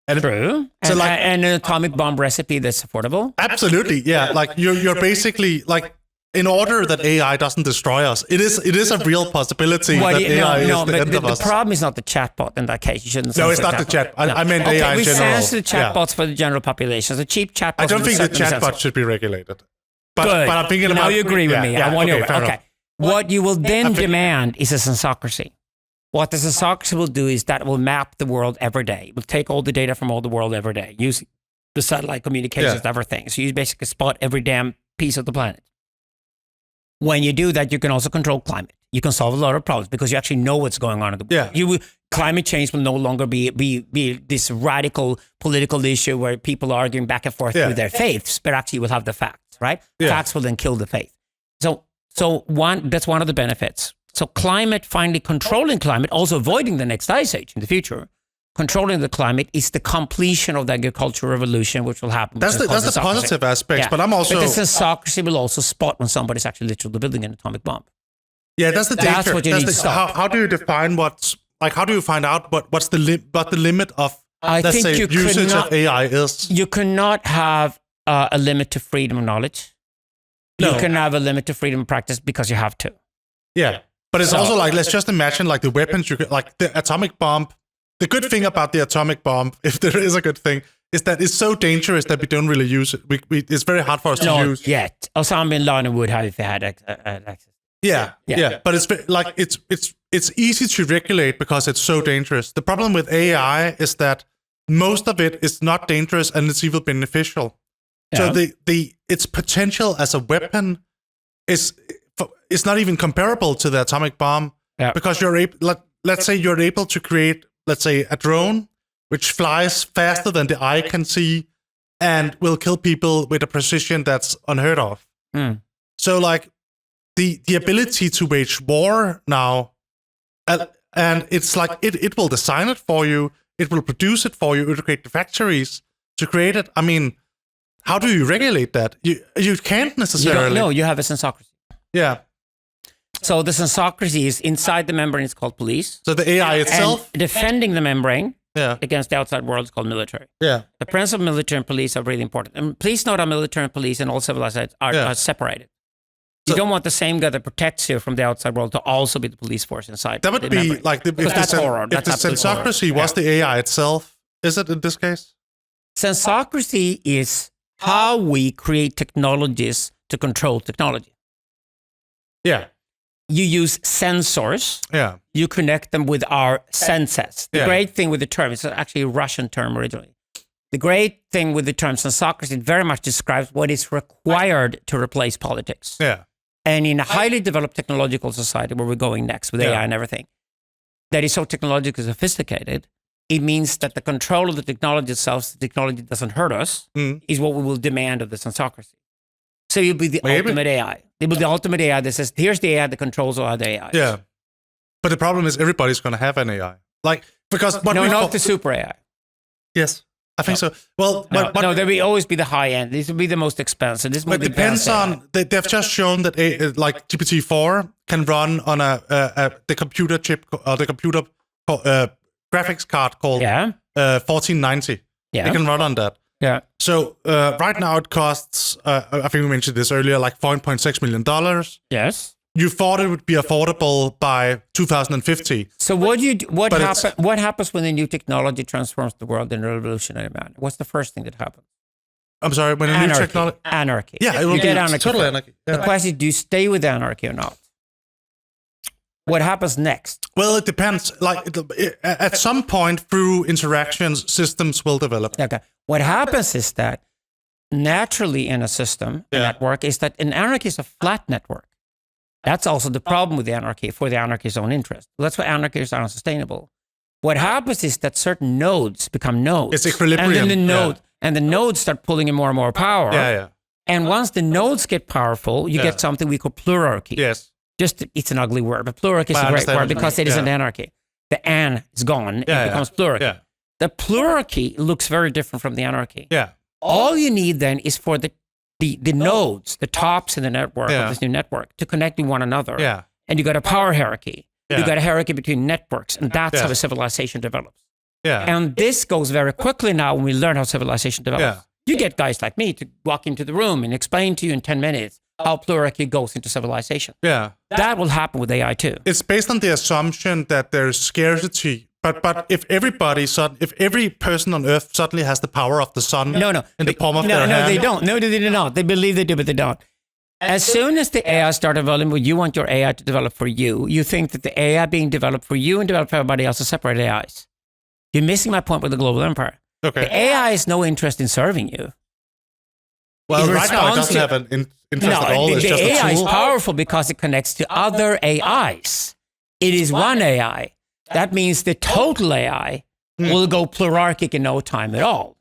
And true. So and an atomic bomb recipe that's affordable. Absolutely, yeah. Like you're basically like, in order that AI doesn't destroy us, it is a real possibility that AI is the end of us. The problem is not the chatbot in that case. You shouldn't. No, it's not the chat. I meant AI in general. We censor the chatbots for the general population. The cheap chatbots. I don't think the chatbot should be regulated. But I'm thinking about. Now you agree with me. Yeah, I want you. Okay. What you will then demand is a sensocracy. What the sensocracy will do is that it will map the world every day. It will take all the data from all the world every day, using the satellite communications and everything. So you basically spot every damn piece of the planet. When you do that, you can also control climate. You can solve a lot of problems because you actually know what's going on in the world. Climate change will no longer be this radical political issue where people are arguing back and forth with their faiths, but actually you will have the facts, right? Facts will then kill the faith. So that's one of the benefits. So finally controlling climate, also avoiding the next ice age in the future. Controlling the climate is the completion of the agricultural revolution, which will happen. That's the positive aspect, but But the sensocracy will also spot when somebody's actually literally building an atomic bomb. Yeah, that's the danger. That's what you need to stop. How do you define how do you find out what the limit of, let's say, usage of AI is? You cannot have a limit to freedom of knowledge. No. You can have a limit to freedom of practice because you have to. Yeah, but it's also like, let's just imagine like the weapons like the atomic bomb. The good thing about the atomic bomb, if there is a good thing, is that it's so dangerous that we don't really use it. It's very hard for us to use. Not yet. Osama bin Laden would have if they had access. Yeah. But it's easy to regulate because it's so dangerous. The problem with AI is that most of it is not dangerous and it's even beneficial. Yeah. So its potential as a weapon is not even comparable to the atomic bomb because let's say you're able to create, let's say, a drone which flies faster than the eye can see and will kill people with a precision that's unheard of. So like the ability to wage war now, and it's like it will design it for you, it will produce it for you, it will create the factories to create it. I mean, how do you regulate that? You can't necessarily. You don't know. You have a sensocracy. Yeah. So the sensocracy is inside the membrane. It's called police. So the AI itself? And defending the membrane against the outside world is called military. Yeah. The principle of military and police are really important. And please note how military and police and all civilizations are separated. You don't want the same guy that protects you from the outside world to also be the police force inside. That would be like if the sensocracy was the AI itself, is it in this case? Sensocracy is how we create technologies to control technology. Yeah. You use sensors. Yeah. You connect them with our senses. The great thing with the term, it's actually a Russian term originally. The great thing with the term sensocracy very much describes what is required to replace politics. Yeah. And in a highly developed technological society where we're going next with AI and everything, that is so technologically sophisticated, it means that the control of the technology itself, so the technology doesn't hurt us, is what we will demand of the sensocracy. So you'll be the ultimate AI. It will be the ultimate AI that says, here's the AI that controls all other AIs. Yeah. But the problem is everybody's going to have an AI. Like, because not the super AI. Yes, I think so. Well, there will always be the high end. This will be the most expensive. This will but depends on, they've just shown that like GPT-4 can run on the computer chip, or the computer graphics card called 1490. Yeah. It can run on that. Yeah. So right now it costs, I think we mentioned this earlier, like $4.6 million. Yes. You thought it would be affordable by 2050. So what happens when a new technology transforms the world in a revolutionary manner? What's the first thing that happens? I'm sorry, when a new technology... Anarchy. Yeah, it will get anarchy. Total anarchy. Yeah. The question is, do you stay with anarchy or not? What happens next? Well, it depends. Like at some point through interactions, systems will develop. Okay. What happens is that naturally in a system, a network, is that an anarchy is a flat network. That's also the problem with the anarchy, for the anarchy's own interest. That's why anarchies are unsustainable. What happens is that certain nodes become nodes. It's equilibrium. And the nodes start pulling in more and more power. Yeah. And once the nodes get powerful, you get something we call plurarchy. Yes. It's an ugly word, but plurarchy is a great word because it is an anarchy. The an is gone, it becomes plurarchy. Yeah. The plurarchy looks very different from the anarchy. Yeah. All you need then is for the nodes, the tops in the network of this new network, to connect with one another. Yeah. And you got a power hierarchy. Yeah. You got a hierarchy between networks, and that's how a civilization develops. And this goes very quickly now when we learn how civilization develops. You get guys like me to walk into the room and explain to you in 10 minutes how plurality goes into civilization. That will happen with AI too. It's based on the assumption that there's scarcity. But if every person on Earth suddenly has the power of the sun in the palm of their hand. No, they don't. No, they do not. They believe they do, but they don't. As soon as the AI start developing what you want your AI to develop for you, you think that the AI being developed for you and developed for everybody else are separate AIs. You're missing my point with the global empire. Okay. The AI has no interest in serving you. Well, right now it doesn't have an interest at all. It's the just a AI is tool. powerful because it connects to other AIs. It is one AI. That means the total AI will go plurarchic in no time at all.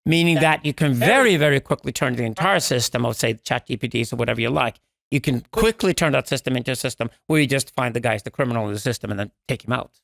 Meaning that you can very, very quickly turn the entire system of, say, ChatGPTs or whatever you like. You can quickly turn that system into a system where you just find the guy's the criminal in the system and then take him out.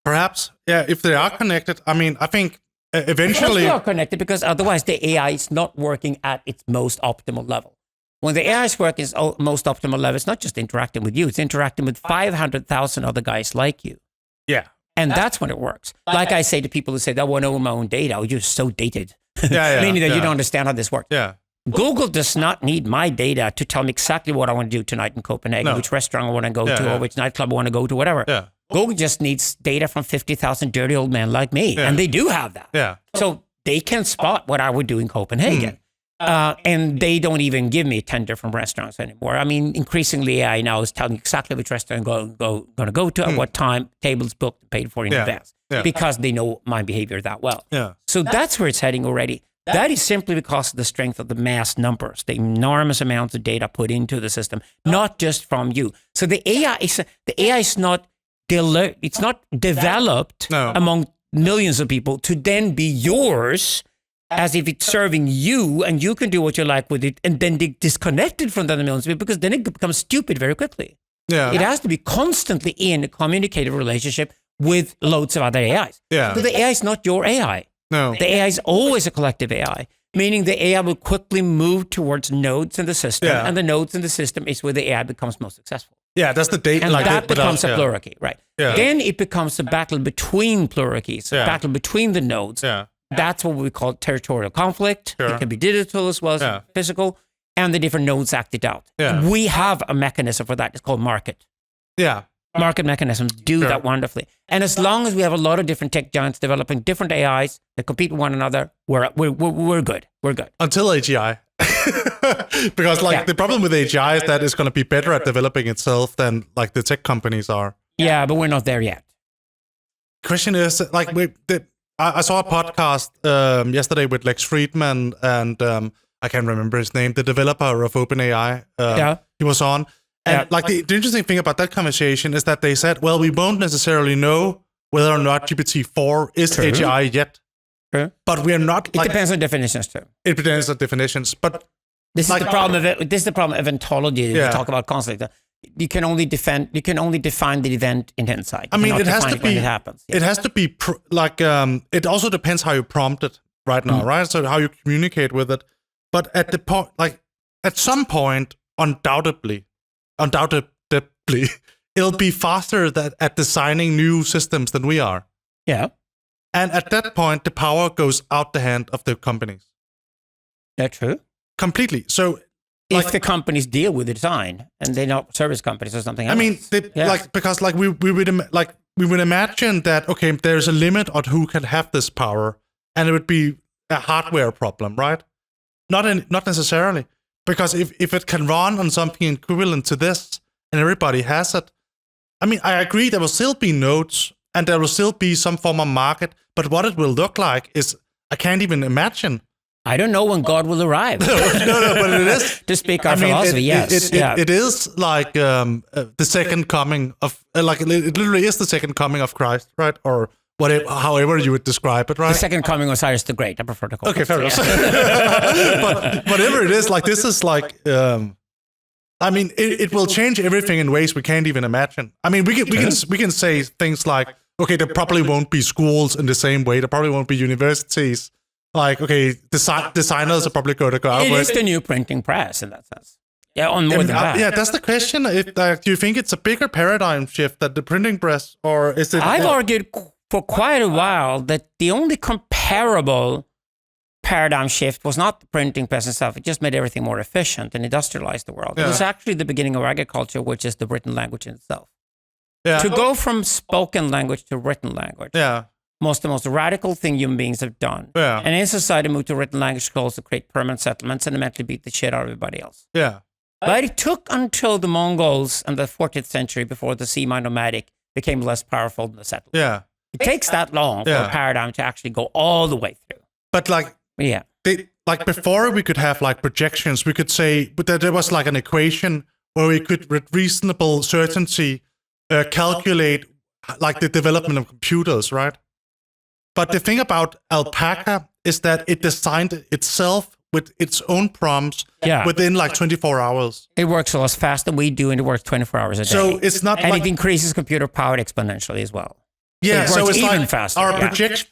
Perhaps, if they are connected. I mean, I think eventually... They are connected because otherwise the AI is not working at its most optimal level. When the AI is working at its most optimal level, it's not just interacting with you, it's interacting with 500,000 other guys like you. Yeah. And that's when it works. Like I say to people who say, I want to own my own data. Oh, you're so dated. Meaning that you don't understand how this works. Yeah. Google does not need my data to tell me exactly what I want to do tonight in Copenhagen, which restaurant I want to go to, or which nightclub I want to go to, whatever. Yeah. Google just needs data from 50,000 dirty old men like me. And they do have that. Yeah. So they can spot what I would do in Copenhagen. And they don't even give me 10 different restaurants anymore. I mean, increasingly AI now is telling exactly which restaurant I'm going to go to, at what time, tables booked, paid for in advance, because they know my behavior that well. Yeah. So that's where it's heading already. That is simply because of the strength of the mass numbers, the enormous amounts of data put into the system, not just from you. So the AI is not developed among millions of people to then be yours, as if it's serving you and you can do what you like with it, and then disconnected from the other millions of people, because then it becomes stupid very quickly. Yeah. It has to be constantly in a communicative relationship with loads of other AIs. Yeah. So the AI is not your AI. No. The AI is always a collective AI, meaning the AI will quickly move towards nodes in the system, and the nodes in the system is where the AI becomes most successful. Yeah, that's the data. And like that becomes a plurality, right? Yeah. Then it becomes a battle between pluralities, a battle between the nodes. Yeah. That's what we call territorial conflict. Sure. It can be digital as well as physical, and the different nodes act it out. Yeah. We have a mechanism for that. It's called market. Yeah. Market mechanisms do that wonderfully. And as long as we have a lot of different tech giants developing different AIs that compete with one another, we're good. We're good. Until AGI. Because the problem with AGI is that it's going to be better at developing itself than like the tech companies are. Yeah, but we're not there yet. Question is, I saw a podcast yesterday with Lex Friedman and I can't remember his name, the developer of OpenAI. He was on. And the interesting thing about that conversation is that they said, well, we won't necessarily know whether or not GPT-4 is AGI yet. But we are not. It depends on definitions too. It depends on definitions. But this is the problem of this is the problem of eventology that we talk about constantly. You can only define the event in hindsight. I mean, it has to be when it happens. It has to be it also depends how you prompt it right now, right? So how you communicate with it. But at the point, at some point, undoubtedly, it'll be faster at designing new systems than we are. Yeah. And at that point, the power goes out the hand of the companies. That's true. Completely. So if the companies deal with the design and they're not service companies or something else. I mean, because we would imagine that, okay, there's a limit on who can have this power, and it would be a hardware problem, right? Not necessarily. Because if it can run on something equivalent to this and everybody has it, I mean, I agree there will still be nodes and there will still be some form of market, but what it will look like is, I can't even imagine. I don't know when God will arrive. no, but it is. To speak our philosophy, it is like the second coming of, it literally is the second coming of Christ, right? Or whatever, however you would describe it, right? The second coming of Cyrus the Great. I prefer to call it. Okay, fair enough. But whatever it is, this is I mean, it will change everything in ways we can't even imagine. I mean, we can say things like, okay, there probably won't be schools in the same way. There probably won't be universities. Okay, designers are probably going to go out. It is the new printing press in that sense. Yeah, on more than that. Yeah, that's the question. Do you think it's a bigger paradigm shift than the printing press, or is it? I've argued for quite a while that the only comparable paradigm shift was not the printing press itself. It just made everything more efficient and industrialized the world. It was actually the beginning of agriculture, which is the written language in itself. Yeah. To go from spoken language to written language. Yeah. The most radical thing human beings have done. Yeah. And in society, move to written language goals to create permanent settlements and eventually beat the shit out of everybody else. Yeah. But it took until the Mongols in the 14th century before the semi-nomadic became less powerful than the settlers. Yeah. It takes that long for a paradigm to actually go all the way through. But before we could have like projections, we could say, but there was like an equation where we could with reasonable certainty calculate like the development of computers, right? But the thing about alpaca is that it designed itself with its own prompts within like 24 hours. It works a lot faster than we do, and it works 24 hours a day. So it's not and it increases computer power exponentially as well. Yeah, so it's even like faster.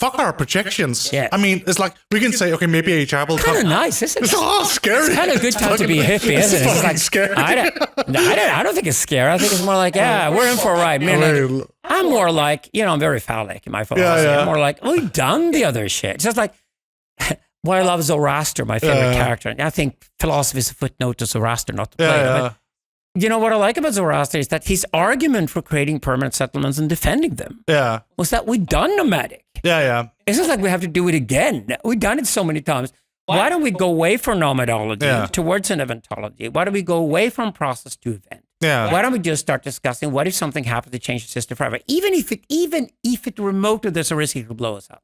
Fuck our projections. Yeah. I mean, it's like we can say, okay, maybe HR will come. Kind of nice, isn't it? It's scary. It's kind of a good time to be a hippie, isn't it? It's like scary. I don't think it's scary. I think it's more like, we're in for a ride. Man, like, I'm more like, I'm very phallic in my philosophy. I'm more like, we've done the other shit. It's just like, I love Zoroaster, my favorite character. And I think philosophy is a footnote to Zoroaster, not to play. But what I like about Zoroaster is that his argument for creating permanent settlements and defending them was that we've done nomadic. It's just like we have to do it again. We've done it so many times. Why don't we go away from nomadology towards an eventology? Why don't we go away from process to event? Why don't we just start discussing what if something happens to change the system forever? Even if it remotely, there's a risk it could blow us up.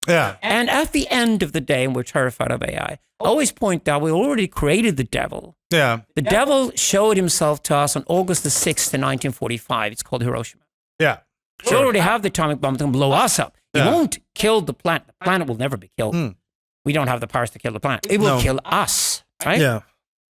Yeah. And at the end of the day, and we're terrified of AI, I always point out we already created the devil. Yeah. The devil showed himself to us on August the 6th, 1945. It's called Hiroshima. Yeah. Sure. We already have the atomic bomb that can blow us up. It won't kill the planet. The planet will never be killed. We don't have the powers to kill the planet. It will kill us, right? Yeah.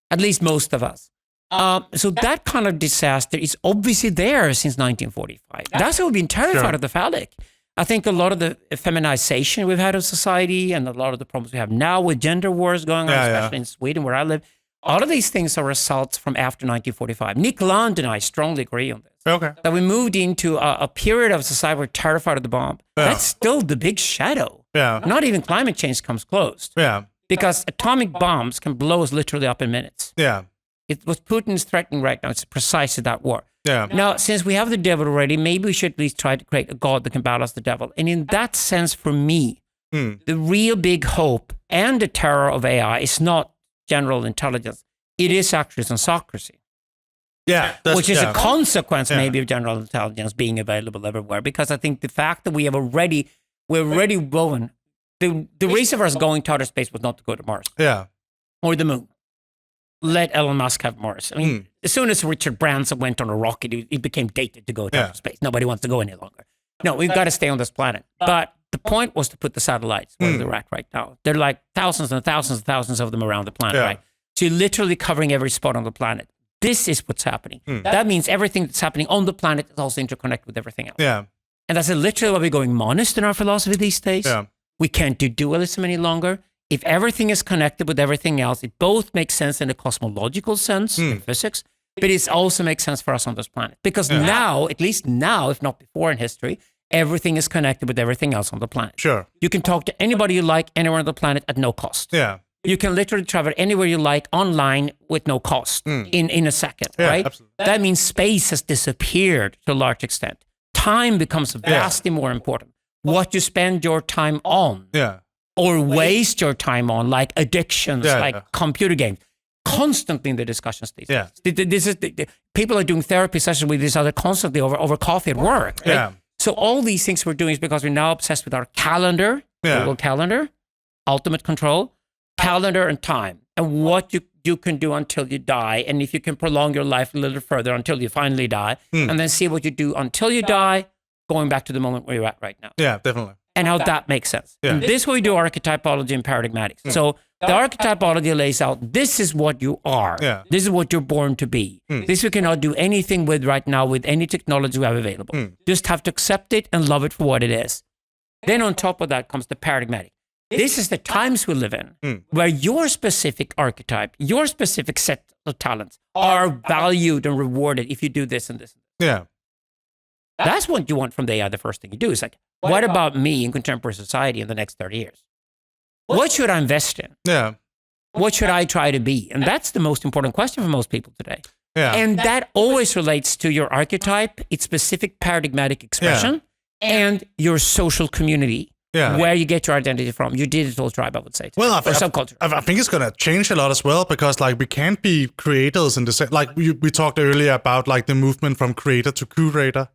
At least most of us. So that kind of disaster is obviously there since 1945. That's why we've been terrified of the phallic. I think a lot of the feminization we've had of society and a lot of the problems we have now with gender wars going on, especially in Sweden where I live, all of these things are results from after 1945. Nick Land and I strongly agree on this. Okay. That we moved into a period of society where we're terrified of the bomb. That's still the big shadow. Yeah. Not even climate change comes close. Yeah. Because atomic bombs can blow us literally up in minutes. Yeah. It was Putin's threatening right now. It's precisely that war. Yeah. Now, since we have the devil already, maybe we should at least try to create a god that can balance the devil. And in that sense, for me, the real big hope and the terror of AI is not general intelligence. It is actually anocracy. Yeah. Which is a consequence maybe of general intelligence being available everywhere. Because I think the fact that we're already woven, the reason for us going to outer space was not to go to Mars. Yeah. Or the moon. Let Elon Musk have Mars. I mean, as soon as Richard Branson went on a rocket, it became dated to go to outer space. Nobody wants to go any longer. No, we've got to stay on this planet. But the point was to put the satellites where they're at right now. There are like thousands and thousands and thousands of them around the planet, right? So you're literally covering every spot on the planet. This is what's happening. That means everything that's happening on the planet is also interconnected with everything else. Yeah. And that's literally why we're going monist in our philosophy these days. Yeah. We can't do dualism any longer. If everything is connected with everything else, it both makes sense in a cosmological sense, in physics, but it also makes sense for us on this planet. Because now, at least now, if not before in history, everything is connected with everything else on the planet. Sure. You can talk to anybody you like anywhere on the planet at no cost. Yeah. You can literally travel anywhere you like online with no cost in a second, right? Absolutely. That means space has disappeared to a large extent. Time becomes vastly more important. What you spend your time on. Yeah. Or waste your time on, like addictions, like computer games, constantly in the discussions these days. This is people are doing therapy sessions with each other constantly over coffee at work. Right? Yeah. So all these things we're doing is because we're now obsessed with our calendar, Google Calendar, ultimate control, calendar and time, and what you can do until you die, and if you can prolong your life a little further until you finally die, and then see what you do until you die, going back to the moment where you're at right now. Yeah, definitely. And how that makes sense. Yeah. And this way we do archetypology and paradigmatics. So the archetypology lays out, this is what you are. Yeah. This is what you're born to be. This we cannot do anything with right now with any technology we have available. Just have to accept it and love it for what it is. Then on top of that comes the paradigmatic. This is the times we live in, where your specific archetype, your specific set of talents are valued and rewarded if you do this and this. Yeah. That's what you want from the AI. The first thing you do is like, what about me in contemporary society in the next 30 years? What should I invest in? Yeah. What should I try to be? And that's the most important question for most people today. Yeah. And that always relates to your archetype, its specific paradigmatic expression, and your social community, where you get your identity from, your digital tribe, I would say. Well, or subculture. I think it's going to change a lot as well, because like we can't be creators in the same, like we talked earlier about like the movement from creator to curator.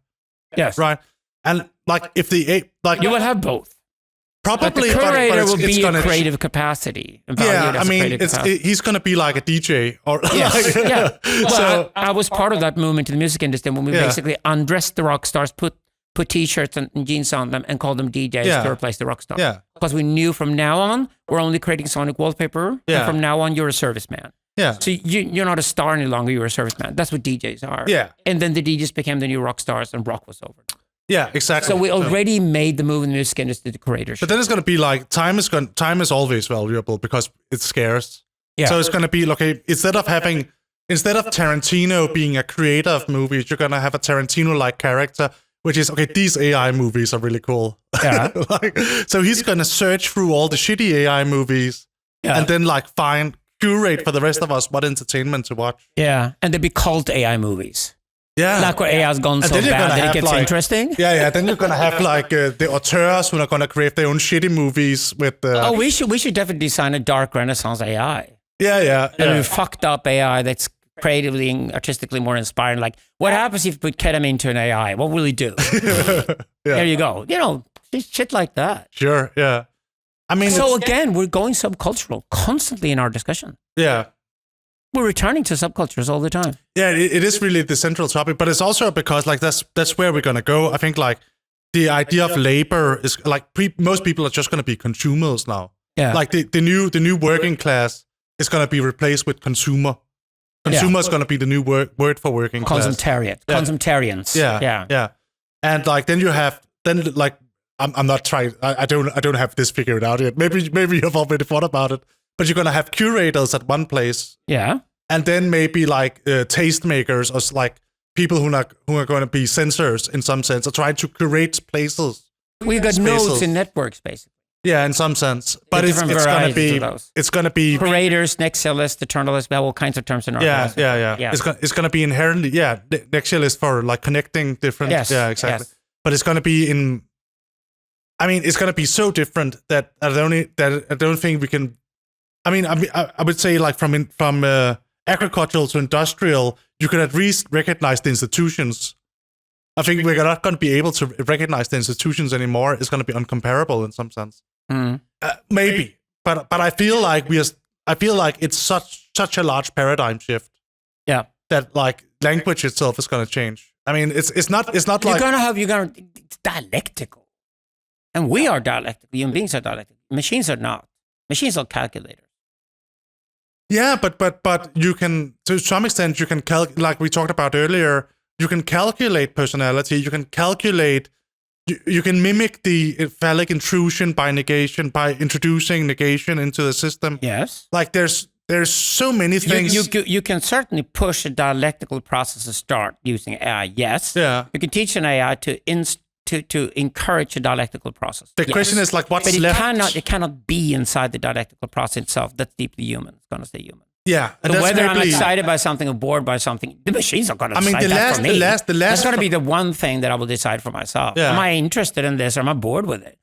Yes. Right. And like if the, like you will have both. Probably, but the curator but will be a creative capacity. Yeah, I mean, he's going to be like a DJ. Or yes, yeah. Well, so, I was part of that movement in the music industry when we basically undressed the rock stars, put T-shirts and jeans on them, and called them DJs to replace the rock stars. Yeah. Because we knew from now on, we're only creating sonic wallpaper, and from now on, you're a serviceman. Yeah. So you're not a star any longer, you're a serviceman. That's what DJs are. Yeah. And then the DJs became the new rock stars, and rock was over. Yeah, exactly. So we already made the move in the music industry to curatorship. But then it's going to be like, time is always valuable because it's scarce. Yeah. So it's going to be, okay, instead of Tarantino being a creator of movies, you're going to have a Tarantino-like character, which is, okay, these AI movies are really cool. Yeah. So he's going to search through all the shitty AI movies and then like curate for the rest of us what entertainment to watch. Yeah. And they'd be cult AI movies. Yeah. Like where AI has gone so bad that it gets interesting. Yeah. Then you're going to have like the auteurs who are going to create their own shitty movies with we should definitely design a dark Renaissance AI. Yeah. And a fucked up AI that's creatively and artistically more inspiring. Like, what happens if we put ketamine into an AI? What will he do? There you go. You know, shit like that. Sure, yeah. I mean, so again, we're going subcultural constantly in our discussion. Yeah. We're returning to subcultures all the time. Yeah, it is really the central topic, but it's also because like that's where we're gonna go. I think like the idea of labor is like most people are just gonna be consumers now. Yeah. Like the new working class is gonna be replaced with consumer. Consumer is gonna be the new word for working class. Consumptarians. Yeah. And like then like I'm not trying. I don't have this figured out yet. Maybe you've already thought about it. But you're gonna have curators at one place. Yeah. And then maybe like tastemakers or like people who are going to be censors in some sense, or trying to curate places. We got nodes in networks, basically. Yeah, in some sense. But it's going to be curators, nexialists, eternalists. We have all kinds of terms in our class. Yeah. It's going to be inherently nexialist for like connecting different. Yes. Yeah, exactly. Yes. But it's going to be it's going to be so different that I don't think we can. I would say like from agricultural to industrial, you can at least recognize the institutions. I think we're not going to be able to recognize the institutions anymore. It's going to be uncomparable in some sense. Maybe, but I feel like it's such a large paradigm shift. Yeah, that like language itself is going to change. I mean, it's not like it's dialectical, and we are dialectical. Human beings are dialectical. Machines are not. Machines are calculators. Yeah, but you can, to some extent, you can like we talked about earlier, you can calculate personality, you can mimic the phallic intrusion by negation, by introducing negation into the system. Yes. Like there's so many things. You can certainly push a dialectical process to start using AI, yes. Yeah. You can teach an AI to encourage a dialectical process. The question is like what's left. It cannot be inside the dialectical process itself. That's deeply human. It's going to stay human. Yeah. So whether I'm excited by something or bored by something, the machines are going to decide that for me. That's going to be the one thing that I will decide for myself. Yeah. Am I interested in this or am I bored with it?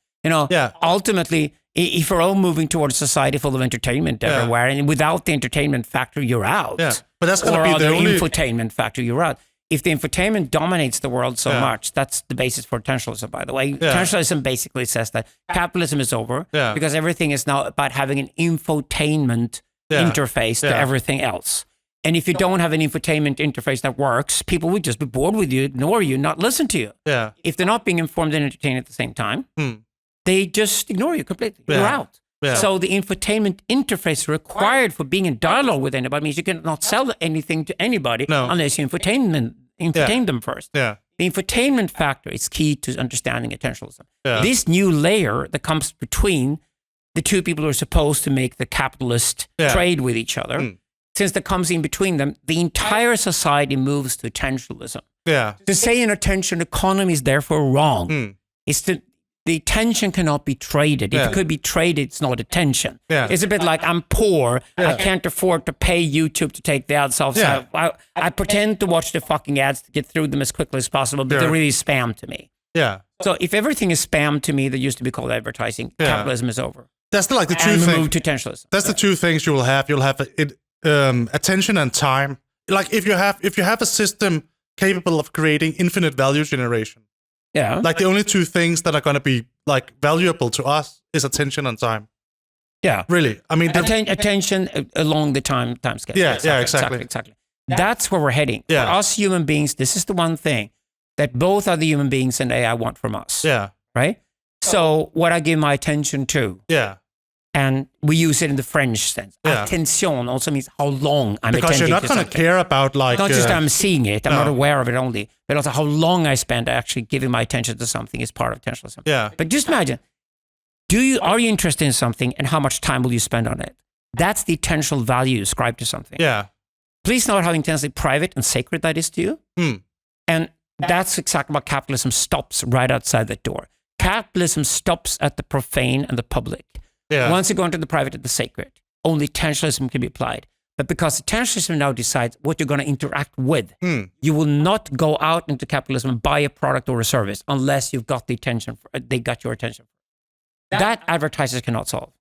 Ultimately, if we're all moving towards a society full of entertainment everywhere, and without the entertainment factor, you're out. Yeah. But that's going to be the only infotainment factor, you're out. If the infotainment dominates the world so much, that's the basis for potentialism, by the way. Potentialism basically says that capitalism is over because everything is now about having an infotainment interface to everything else. And if you don't have an infotainment interface that works, people would just be bored with you, ignore you, not listen to you. Yeah. If they're not being informed and entertained at the same time, they just ignore you completely. You're out. Yeah. So the infotainment interface required for being in dialogue with anybody means you cannot sell anything to anybody unless you entertain them first. Yeah. The infotainment factor is key to understanding potentialism. Yeah. This new layer that comes between the two people who are supposed to make the capitalist trade with each other, since that comes in between them, the entire society moves to potentialism. Yeah. To say an attention economy is therefore wrong. It's the attention cannot be traded. If it could be traded, it's not attention. Yeah. It's a bit like I'm poor. I can't afford to pay YouTube to take the ads off. So I pretend to watch the fucking ads to get through them as quickly as possible, but they're really spam to me. Yeah. So if everything is spam to me that used to be called advertising, capitalism is over. That's the two things. Move to potentialism. That's the two things you will have. You'll have attention and time. Like if you have a system capable of creating infinite value generation. Yeah. Like the only two things that are going to be like valuable to us is attention and time. Yeah. Really. I mean, attention along the time scale. Yeah, exactly. That's where we're heading. Yeah. For us human beings, this is the one thing that both other human beings and AI want from us. Yeah. Right? So what I give my attention to. Yeah. And we use it in the French sense. Yeah. Attention also means how long I'm because attending to something. Because you're not going to care about like... Not just I'm seeing it, I'm not aware of it only, but also how long I spend actually giving my attention to something is part of potentialism. Yeah. But just imagine, are you interested in something and how much time will you spend on it? That's the attentional value ascribed to something. Yeah. Please note how intensely private and sacred that is to you. And that's exactly what capitalism stops right outside that door. Capitalism stops at the profane and the public. Yeah. Once you go into the private and the sacred, only potentialism can be applied. But because potentialism now decides what you're going to interact with, you will not go out into capitalism and buy a product or a service unless you've got the attention. They got your attention. That advertisers cannot solve.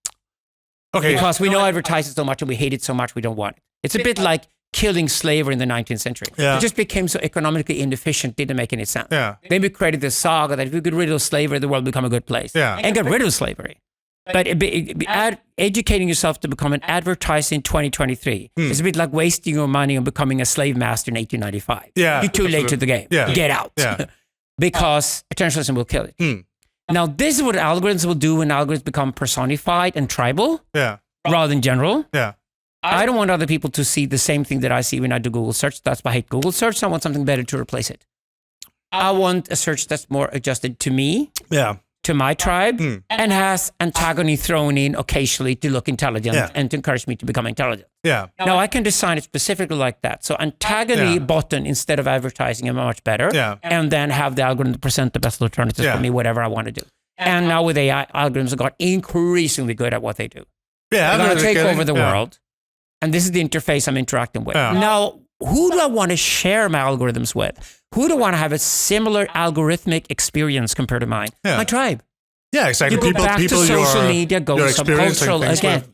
Okay. Because we know advertising so much and we hate it so much we don't want it. It's a bit like killing slavery in the 19th century. Yeah. It just became so economically inefficient, didn't make any sense. Yeah. Then we created this saga that if we get rid of slavery, the world will become a good place. Yeah. And get rid of slavery. But educating yourself to become an advertiser in 2023 is a bit like wasting your money on becoming a slave master in 1895. Yeah, You're too late to the game. Yeah. Get out. Yeah. Because potentialism will kill it. Now, this is what algorithms will do when algorithms become personified and tribal rather than general. Yeah. I don't want other people to see the same thing that I see when I do Google search. That's why I hate Google search. I want something better to replace it. I want a search that's more adjusted to me. Yeah. To my tribe, and has Antagony thrown in occasionally to look intelligent and to encourage me to become intelligent. Yeah. Now I can design it specifically like that. So Antagony button instead of advertising is much better. Yeah. And then have the algorithm to present the best alternatives for me, whatever I want to do. And now with AI, algorithms have got increasingly good at what they do. Yeah. They're going to take over the world. And this is the interface I'm interacting with. Yeah. Now, who do I want to share my algorithms with? Who do I want to have a similar algorithmic experience compared to mine? Yeah. My tribe. Yeah, exactly. You go back to social media, go subcultural again.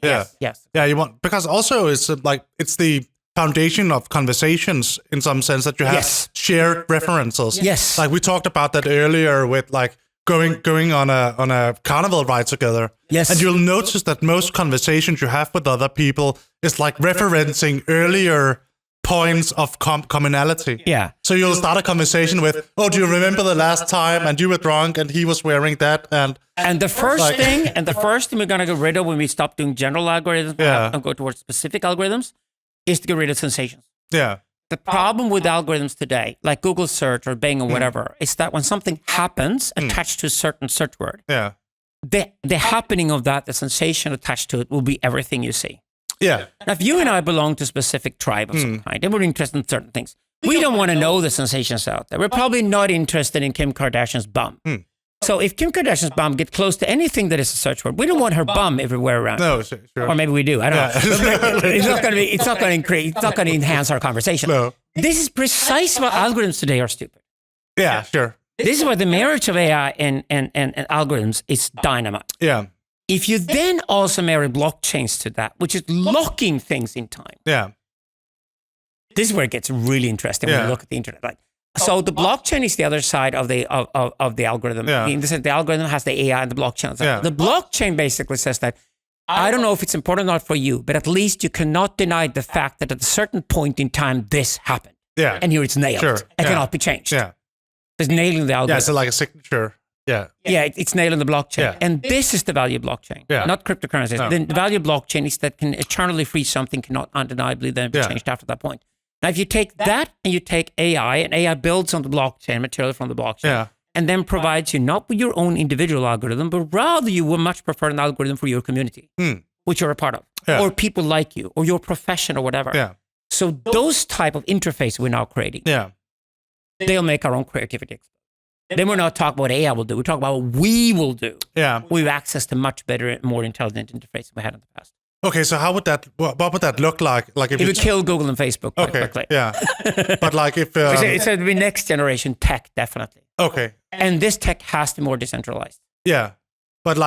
Yes. Yeah, you want, because also it's like, it's the foundation of conversations in some sense that you have shared references. Yes. Like we talked about that earlier with like going on a carnival ride together. Yes. And you'll notice that most conversations you have with other people is like referencing earlier points of commonality. Yeah. So you'll start a conversation with, oh, do you remember the last time and you were drunk and he was wearing that? And the first thing we're going to get rid of when we stop doing general algorithms and go towards specific algorithms is to get rid of sensations. Yeah. The problem with algorithms today, like Google search or Bing or whatever, is that when something happens attached to a certain search word, the happening of that, the sensation attached to it will be everything you see. Yeah. Now, if you and I belong to a specific tribe of some kind, and we're interested in certain things, we don't want to know the sensations out there. We're probably not interested in Kim Kardashian's bum. So if Kim Kardashian's bum gets close to anything that is a search word, we don't want her bum everywhere around. No, sure. Or maybe we do. I don't know. It's not going to enhance our conversation. No. This is precisely why algorithms today are stupid. Yeah, sure. This is why the marriage of AI and algorithms is dynamite. Yeah. If you then also marry blockchains to that, which is locking things in time. Yeah. This is where it gets really interesting when you look at the internet. Like, so the blockchain is the other side of the algorithm. Yeah. I mean, the algorithm has the AI and the blockchain. Yeah. The blockchain basically says that, I don't know if it's important or not for you, but at least you cannot deny the fact that at a certain point in time, this happened. Yeah. And here it's nailed. Sure. It cannot be changed. Yeah. It's nailing the algorithm. Yeah, so like a signature. Yeah. Yeah, it's nailing the blockchain. Yeah. And this is the value of blockchain, not cryptocurrencies. No. The value of blockchain is that can eternally freeze something, cannot undeniably then be changed after that point. Now, if you take that and you take AI, and AI builds on the blockchain, material from the blockchain, and then provides you not with your own individual algorithm, but rather you would much prefer an algorithm for your community, which you're a part of, or people like you, or your profession or whatever. Yeah. So those type of interfaces we're now creating. Yeah. they'll make our own creativity explode. Then we're not talking about AI will do. We're talking about what we will do. Yeah. We have access to much better and more intelligent interface than we had in the past. Okay, so how would that? What would that look like? Like if it would kill Google and Facebook quite quickly. Yeah. But like if it's the next generation tech, definitely. Okay. And this tech has to be more decentralized. Yeah. But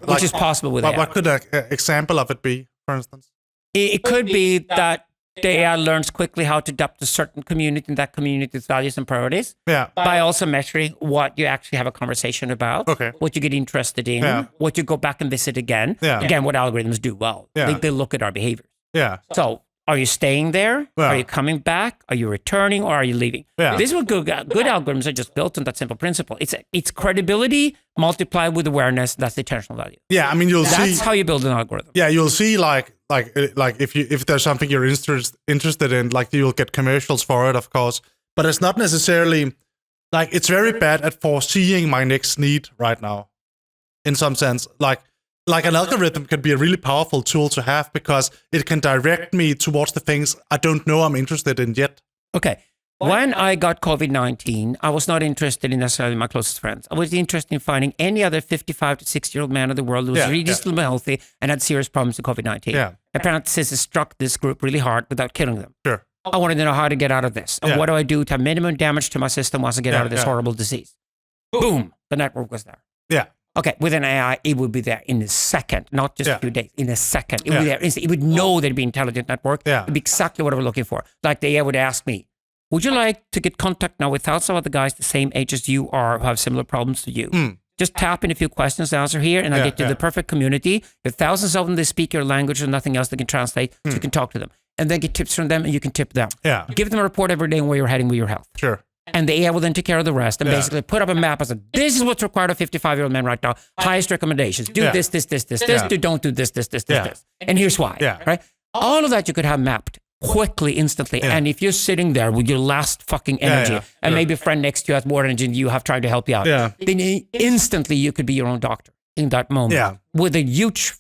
which is possible with AI. What could an example of it be, for instance? It could be that the AI learns quickly how to adapt to certain community and that community's values and priorities. Yeah. By also measuring what you actually have a conversation about, what you get interested in, what you go back and visit again. Yeah. Again, what algorithms do well. Yeah. They look at our behaviors. Yeah. So are you staying there? Yeah. Are you coming back? Are you returning or are you leaving? Yeah. This is what good algorithms are just built on that simple principle. It's credibility multiplied with awareness. That's the attentional value. Yeah, I mean, that's how you build an algorithm. Yeah, you'll see like if there's something you're interested in, like you'll get commercials for it, of course. But it's not necessarily like it's very bad at foreseeing my next need right now. In some sense, like an algorithm can be a really powerful tool to have because it can direct me towards the things I don't know I'm interested in yet. Okay. When I got COVID-19, I was not interested in necessarily my closest friends. I was interested in finding any other 55 to 60-year-old man in the world who was reasonably healthy and had serious problems with COVID-19. Yeah. Apparently, this struck this group really hard without killing them. Sure. I wanted to know how to get out of this. And what do I do to have minimum damage to my system once I get out of this horrible disease? Boom. The network was there. Yeah. Okay, with an AI, it would be there in a second, not just a few days, in a second. It would be there instantly. It would know there'd be an intelligent network. Yeah. It would be exactly what I was looking for. Like the AI would ask me, would you like to get contact now with thousands of other guys the same age as you are who have similar problems to you? Just tap in a few questions, answer here, and I'll get you the perfect community. With thousands of them, they speak your language and nothing else they can translate, so you can talk to them. And then get tips from them, and you can tip them. Yeah. Give them a report every day on where you're heading with your health. Sure. And the AI will then take care of the rest and basically put up a map and say, this is what's required of 55-year-old men right now. Highest recommendations. Do this. Don't do this. And here's why. Yeah. Right? All of that you could have mapped quickly, instantly. Yeah. And if you're sitting there with your last fucking energy and maybe a friend next to you has more energy than you have trying to help you out, then instantly you could be your own doctor in that moment with a huge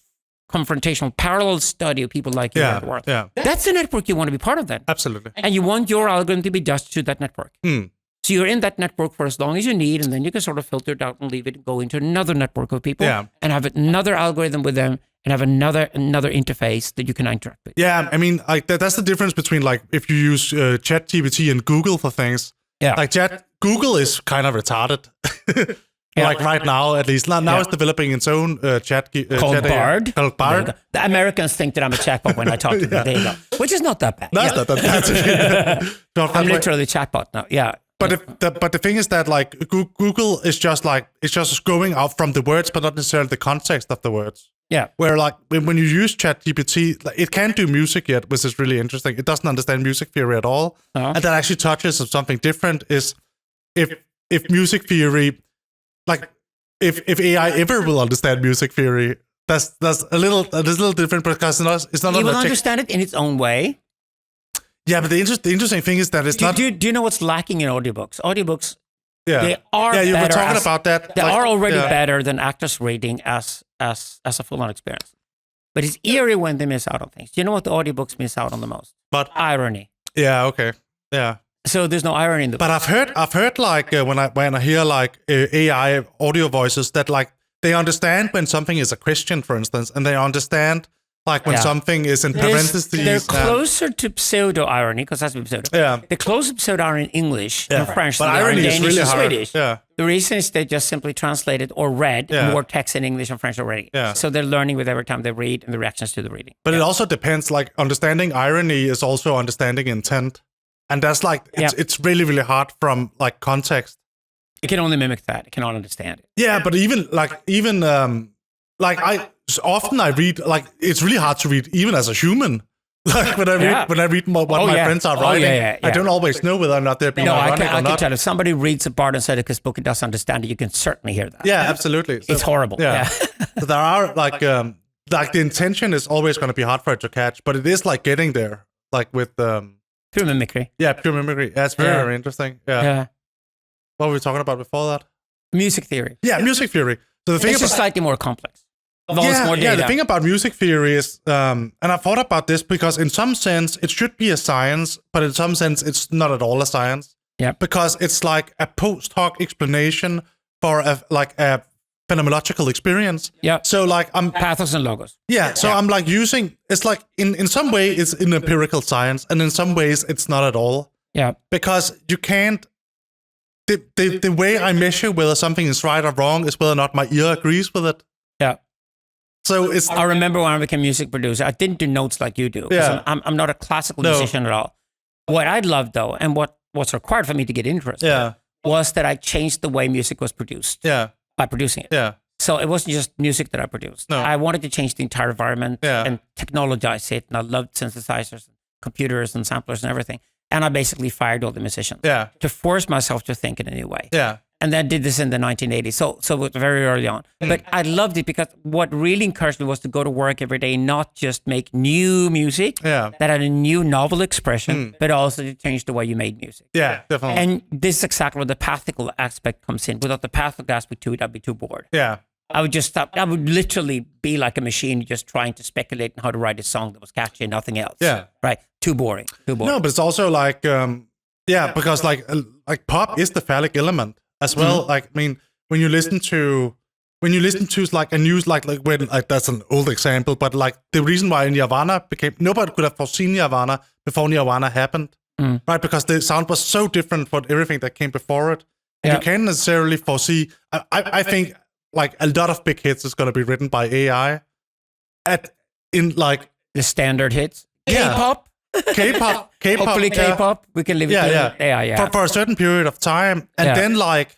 confrontational parallel study of people like you around the world. Yeah. That's the network you want to be part of then. Absolutely. And you want your algorithm to be just to that network. So you're in that network for as long as you need, and then you can sort of filter it out and leave it and go into another network of people and have another algorithm with them and have another interface that you can interact with. Yeah, I mean, like that's the difference between like if you use ChatGPT and Google for things. Yeah. Like Google is kind of retarded. Like right now, at least. Now it's developing its own chat called Bard. Called Bard. The Americans think that I'm a chatbot when I talk to them. There you go. Which is not that bad. That's not that bad. I'm literally a chatbot now. Yeah. But the thing is that like Google is just like it's just going out from the words, but not necessarily the context of the words. Yeah. Where like when you use ChatGPT, like, it can't do music yet, which is really interesting. It doesn't understand music theory at all, and that actually touches on something different. Is if music theory, like if AI ever will understand music theory, that's a little different because it's not. It will understand it in its own way. Yeah, but the interesting thing is that it's not. Do you know what's lacking in audiobooks? Audiobooks, they are. Yeah, you were talking about that. They are already better than actors reading as a full-on experience. But it's eerie when they miss out on things. Do you know what the audiobooks miss out on the most? But irony. Yeah. Okay. Yeah. So there's no irony in the. But I've heard like when I hear like AI audio voices that like they understand when something is a Christian, for instance, and they understand. Like when something is in parentheses. They're closer to pseudo-irony, because that's what pseudo. Yeah. They're closer to pseudo-irony in English and French than irony in Danish and Swedish. Yeah. The reason is they just simply translated or read more text in English and French already. Yeah. So they're learning with every time they read and the reactions to the reading. But it also depends, like understanding irony is also understanding intent. And that's like, it's really, really hard from like context. It can only mimic that. It cannot understand it. Yeah, but even often I read, like, it's really hard to read even as a human. Like when I read what my friends are writing, I don't always know whether or not they're being ironic or not. I can tell if somebody reads a Bard Alexander book and doesn't understand it, you can certainly hear that. Yeah, absolutely. So, it's horrible. Yeah. So there are like the intention is always going to be hard for it to catch, but it is like getting there, like with pure mimicry. Yeah, pure mimicry. Yeah, it's very interesting. Yeah. What were we talking about before that? Music theory. Yeah, music theory. So the thing it's just slightly more complex. Yeah, the thing about music theory is, and I thought about this because in some sense it should be a science, but in some sense it's not at all a science. Yeah. Because it's like a post hoc explanation for a phenomenological experience. Yeah. So like I'm pathos and logos. Yeah. So I'm like using, it's like in some way it's an empirical science, and in some ways it's not at all. Yeah. Because you can't, the way I measure whether something is right or wrong is whether or not my ear agrees with it. Yeah. So I remember when I became a music producer, I didn't do notes like you do. Yeah. I'm not a classical musician at all. What I loved though, and what's required for me to get interested was that I changed the way music was produced. Yeah. By producing it. Yeah. So it wasn't just music that I produced. No. I wanted to change the entire environment and technologize it. And I loved synthesizers, computers and samplers and everything. And I basically fired all the musicians to force myself to think in a new way. Yeah. And then did this in the 1980s. So it was very early on. But I loved it because what really encouraged me was to go to work every day, not just make new music that had a new novel expression, but also to change the way you made music. Yeah, definitely. And this is exactly where the pathical aspect comes in. Without the pathical aspect to it, I'd be too bored. Yeah. I would just stop. I would literally be like a machine just trying to speculate on how to write a song that was catchy and nothing else. Yeah. Right. Too boring. No, but it's also like, because like pop is the phallic element as well. Like, I mean, when you listen to like a news, like when, like that's an old example, but like the reason why Nirvana nobody could have foreseen Nirvana before Nirvana happened, right? Because the sound was so different from everything that came before it. And you can't necessarily foresee, I think like a lot of big hits is going to be written by AI in like the standard hits. K-pop. Hopefully K-pop. We can live it AI, for a certain period of time. And then like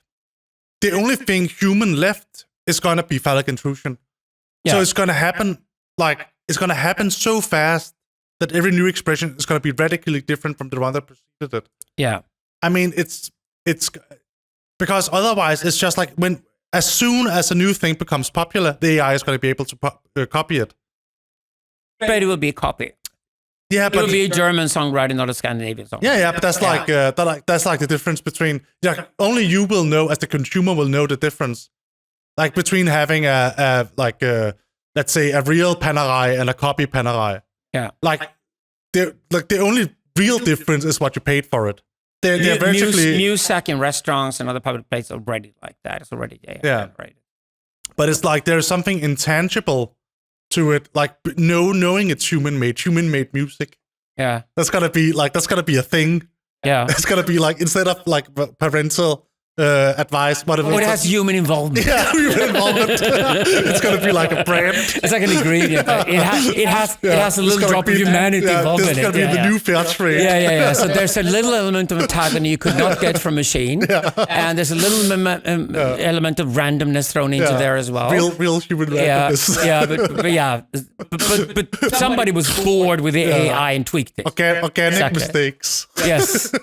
the only thing human left is going to be phallic intrusion. So it's going to happen so fast that every new expression is going to be radically different from the one that preceded it. Yeah. I mean, it's because otherwise it's just like as soon as a new thing becomes popular, the AI is going to be able to copy it. But it will be a copy. Yeah, but it will be a German songwriter, not a Scandinavian song. Yeah, but that's that's like the difference between only you will know, as the consumer will know the difference, like between having let's say a real Panerai and a copy Panerai. Yeah, like the only real difference is what you paid for it. They're virtually music in restaurants and other public places already like that. It's already right. But it's like there's something intangible to it, like knowing it's human made music. Yeah, that's gotta be a thing. Yeah, it's gotta be like, instead of like parental advice, whatever. It has human involvement. Yeah, human involvement. It's gonna be like a brand. It's like an ingredient. It has a little drop of humanity involved in it. It's gonna be the new fair trade. Yeah. So there's a little element of Antagony you could not get from machine, and there's a little element of randomness thrown into there as well. Real human randomness. But somebody was bored with the AI and tweaked it. Organic mistakes. Yes.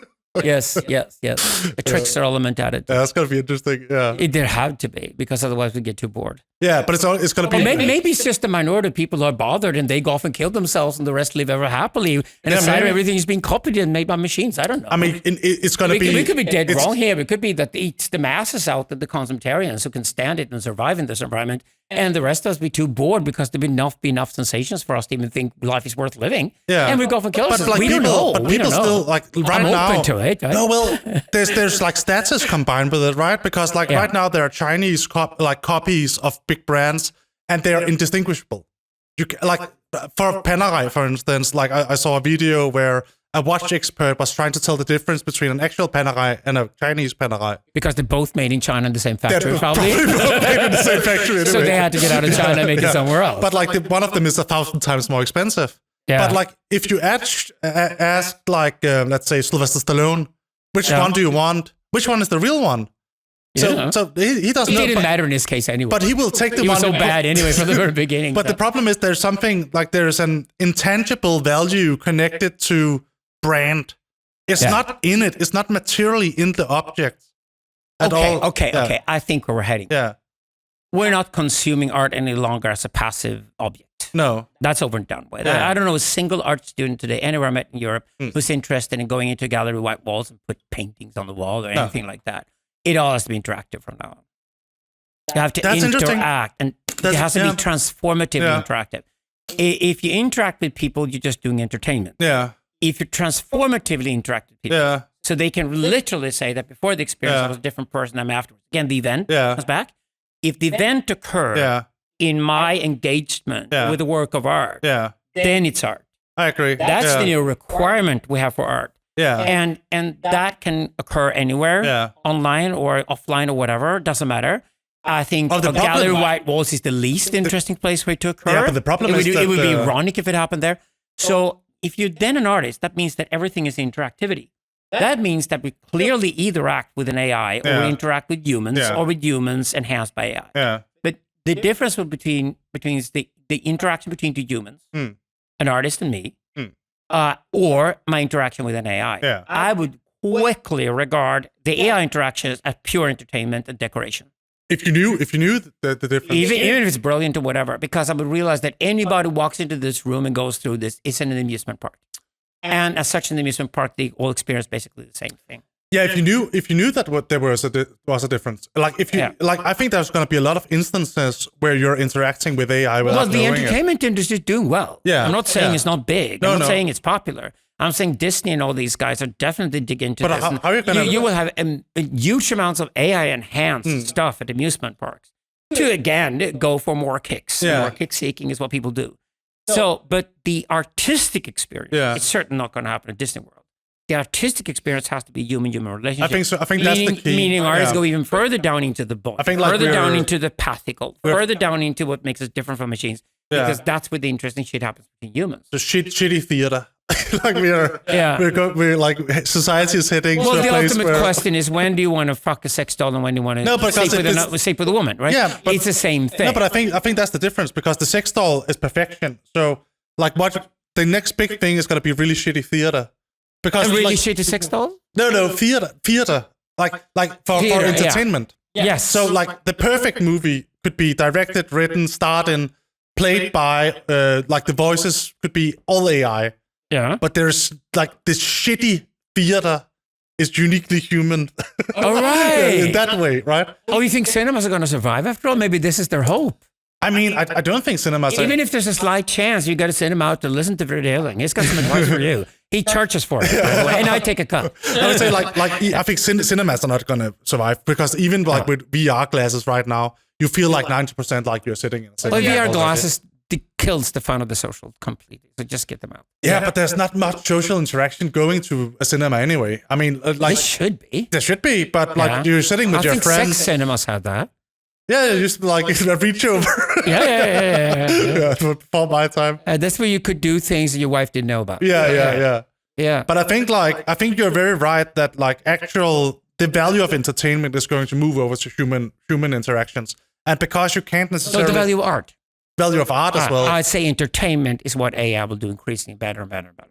Yes. A trickster element added. Yeah, that's gonna be interesting. Yeah, there had to be, because otherwise we get too bored. Yeah, but it's gonna be. Maybe it's just a minority of people who are bothered and they go off and kill themselves, and the rest live ever happily. And inside everything is being copied and made by machines. I don't know. I mean, it's gonna be. We could be dead wrong here. It could be that it's the masses out there, the consumptarians, who can stand it and survive in this environment, and the rest of us be too bored because there be enough sensations for us to even think life is worth living. Yeah, and we go off and kill ourselves. Like, we don't know. But people still like right I'm now. Open to it. Right? No, well, there's like status combined with it, right? Because like right now there are Chinese copies of big brands, and they are indistinguishable. Like for Panerai, for instance, like I saw a video where a watch expert was trying to tell the difference between an actual Panerai and a Chinese Panerai. Because they're both made in China in the same factory, probably. Both made in the same factory anyway. So they had to get out of China and make it somewhere else. But like one of them is 1,000 times more expensive. Yeah. But like if you ask like let's say Sylvester Stallone, which one do you want? Which one is the real one? So he doesn't know. It didn't matter in this case anyway. But he will take the one. He was so bad anyway from the very beginning. But the problem is there's an intangible value connected to brand. It's not in it. It's not materially in the object at all. Okay. I think where we're heading. Yeah. We're not consuming art any longer as a passive object. No. That's over and done with. I don't know a single art student today, anywhere I met in Europe, who's interested in going into a gallery with white walls and put paintings on the wall or anything like that. It all has to be interactive from now on. You have to interact, and it has to be transformative and interactive. If you interact with people, you're just doing entertainment. Yeah. If you transformatively interact with people, So they can literally say that before the experience, I was a different person than afterwards. Again, the event comes back. If the event occurred in my engagement with a work of art, then it's art. I agree. That's the new requirement we have for art. And that can occur anywhere, online or offline or whatever, doesn't matter. I think a gallery white walls is the least interesting place for it to occur. Yeah, but the problem is that it would be ironic if it happened there. So if you're then an artist, that means that everything is interactivity. That means that we clearly either act with an AI or we interact with humans or with humans enhanced by AI. But the difference between the interaction between two humans, an artist and me, or my interaction with an AI. I would quickly regard the AI interactions as pure entertainment and decoration. If you knew the difference, even if it's brilliant or whatever, because I would realize that anybody who walks into this room and goes through this is in an amusement park, and as such, in the amusement park, they all experience basically the same thing. Yeah, if you knew that there was a difference, like if you I think there's going to be a lot of instances where you're interacting with AI without the entertainment industry is doing well. I'm not saying it's not big. I'm not saying it's popular. I'm saying Disney and all these guys are definitely digging into this. How are you gonna... you will have huge amounts of AI-enhanced stuff at amusement parks to, again, go for more kicks. More kick-seeking is what people do. So, but the artistic experience is certainly not going to happen at Disney World. The artistic experience has to be human-human relationship. I think so. I think that's the key. Meaning artists go even further down into the body, further down into the pathical, further down into what makes us different from machines, because that's where the interesting shit happens between humans. The shitty theater. Like we're like society is heading to a place where... Well, the ultimate question is, when do you want to fuck a sex doll and when do you want to sleep with a woman, right? Yeah, but it's the same thing. No, but I think that's the difference, because the sex doll is perfection. So, like, what the next big thing is going to be really shitty theater. Because really shitty sex doll? No, theater. Like for entertainment. Yeah. Yes. So, like, the perfect movie could be directed, written, starred in, played by, like, the voices could be all AI. Yeah. But there's, like, this shitty theater is uniquely human. All right. In that way, right? Oh, you think cinemas are going to survive after all? Maybe this is their hope. I mean, I don't think cinemas... Even if there's a slight chance you got to cinema out to listen to Wrede Elung. He's got some advice for you. He charges for it, by the way, and I take a cut. I would say, I think cinemas are not going to survive, because even with VR glasses right now, you feel like 90% like you're sitting in a cinema. Well, VR glasses kills the fun of the social completely. So just get them out. Yeah, but there's not much social interaction going to a cinema anyway. I mean, like... There should be. There should be, but like you're sitting with your friends... I think sex cinemas have that. Yeah, you just like reach over. Yeah. Before my time. That's where you could do things that your wife didn't know about. Yeah. But I think you're very right that like the value of entertainment is going to move over to human interactions, and because you can't necessarily... So the value of art. Value of art as well. I'd say entertainment is what AI will do increasingly better and better and better.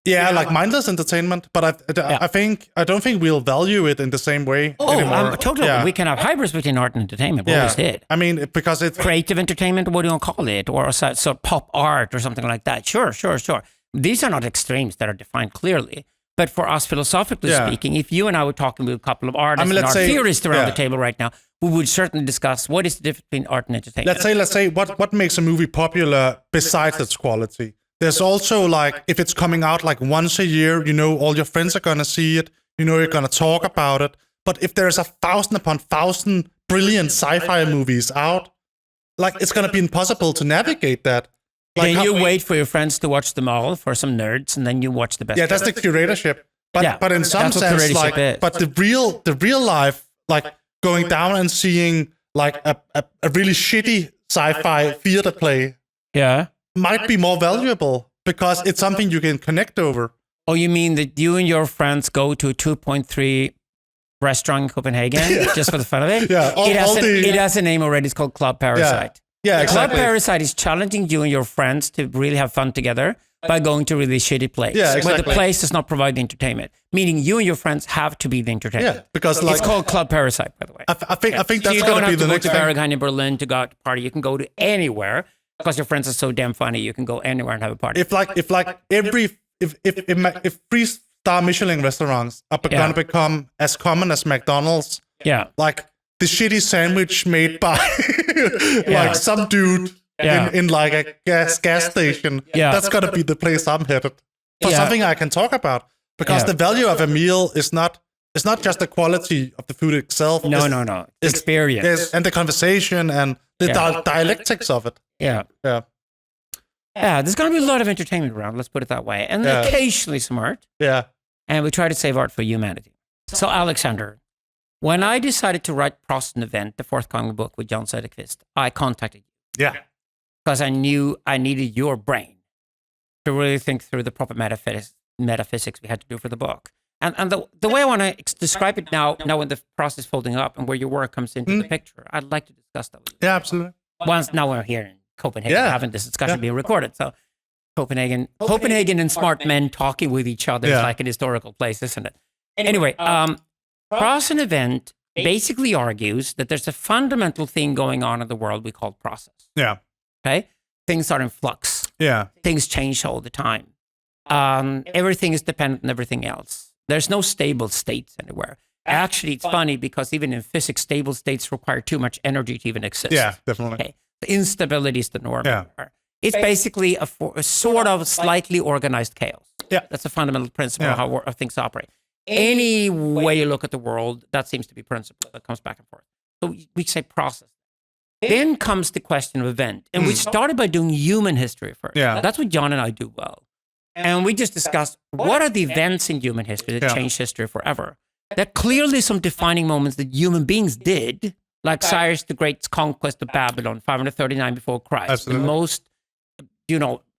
Yeah, like mindless entertainment, but I don't think we'll value it in the same way anymore. Totally. Yeah. We can have hybrids between art and entertainment. We always did. I mean, because it's... Creative entertainment, what do you want to call it? Or so pop art or something like that. Sure. These are not extremes that are defined clearly. But for us, philosophically speaking, if you and I were talking with a couple of artists and art theorists around the table right now, we would certainly discuss what is the difference between art and entertainment. Let's say what makes a movie popular besides its quality. There's also, like, if it's coming out like once a year, you know, all your friends are going to see it, you know, you're going to talk about it. But if there's 1,000 upon 1,000 brilliant sci-fi movies out, like, it's going to be impossible to navigate that. Like, then you wait for your friends to watch them all, for some nerds, and then you watch the best. Yeah, that's the curatorship. But in some sense, like, but the real life, like, going down and seeing like a really shitty sci-fi theater play, might be more valuable because it's something you can connect over. Oh, you mean that you and your friends go to a 2.3 restaurant in Copenhagen just for the fun of it? Yeah, it has a name already. It's called Club Parasite. Yeah, exactly. Club Parasite is challenging you and your friends to really have fun together by going to a really shitty place. Yeah, exactly. But the place does not provide the entertainment. Meaning you and your friends have to be the entertainment. Yeah, because like, it's called Club Parasite, by the way. I think that's going to be the next thing. You don't have to go to Berghain in Berlin to go out to party. You can go to anywhere because your friends are so damn funny. You can go anywhere and have a party. If 3-star Michelin restaurants are going to become as common as McDonald's, like the shitty sandwich made by like some dude in like a gas station, that's got to be the place I'm headed for something I can talk about. Because the value of a meal is not just the quality of the food itself. No. It's experience. And the conversation and the dialectics of it. Yeah. There's going to be a lot of entertainment around, let's put it that way. And occasionally some art. Yeah. And we try to save art for humanity. So Alexander, when I decided to write Process and Event, the forthcoming book with John Söderqvist, I contacted you. Yeah. Because I knew I needed your brain to really think through the proper metaphysics we had to do for the book. And the way I want to describe it now when the process is folding up and where your work comes into the picture, I'd like to discuss that with you. Yeah, absolutely. Now we're here in Copenhagen, having this discussion being recorded. So Copenhagen and smart men talking with each other is like an historical place, isn't it? Anyway, Process and Event basically argues that there's a fundamental thing going on in the world we call process. Yeah. Okay? Things are in flux. Yeah. Things change all the time. Everything is dependent on everything else. There's no stable states anywhere. Actually, it's funny because even in physics, stable states require too much energy to even exist. Yeah, definitely. Okay. The instability is the norm. Yeah. It's basically a sort of slightly organized chaos. Yeah. That's a fundamental principle of how things operate. Any way you look at the world, that seems to be principle that comes back and forth. So we say process. Then comes the question of event. And we started by doing human history first. Yeah. That's what John and I do well. And we just discussed what are the events in human history that changed history forever. There are clearly some defining moments that human beings did, like Cyrus the Great's conquest of Babylon, 539 before Christ. Absolutely. The most,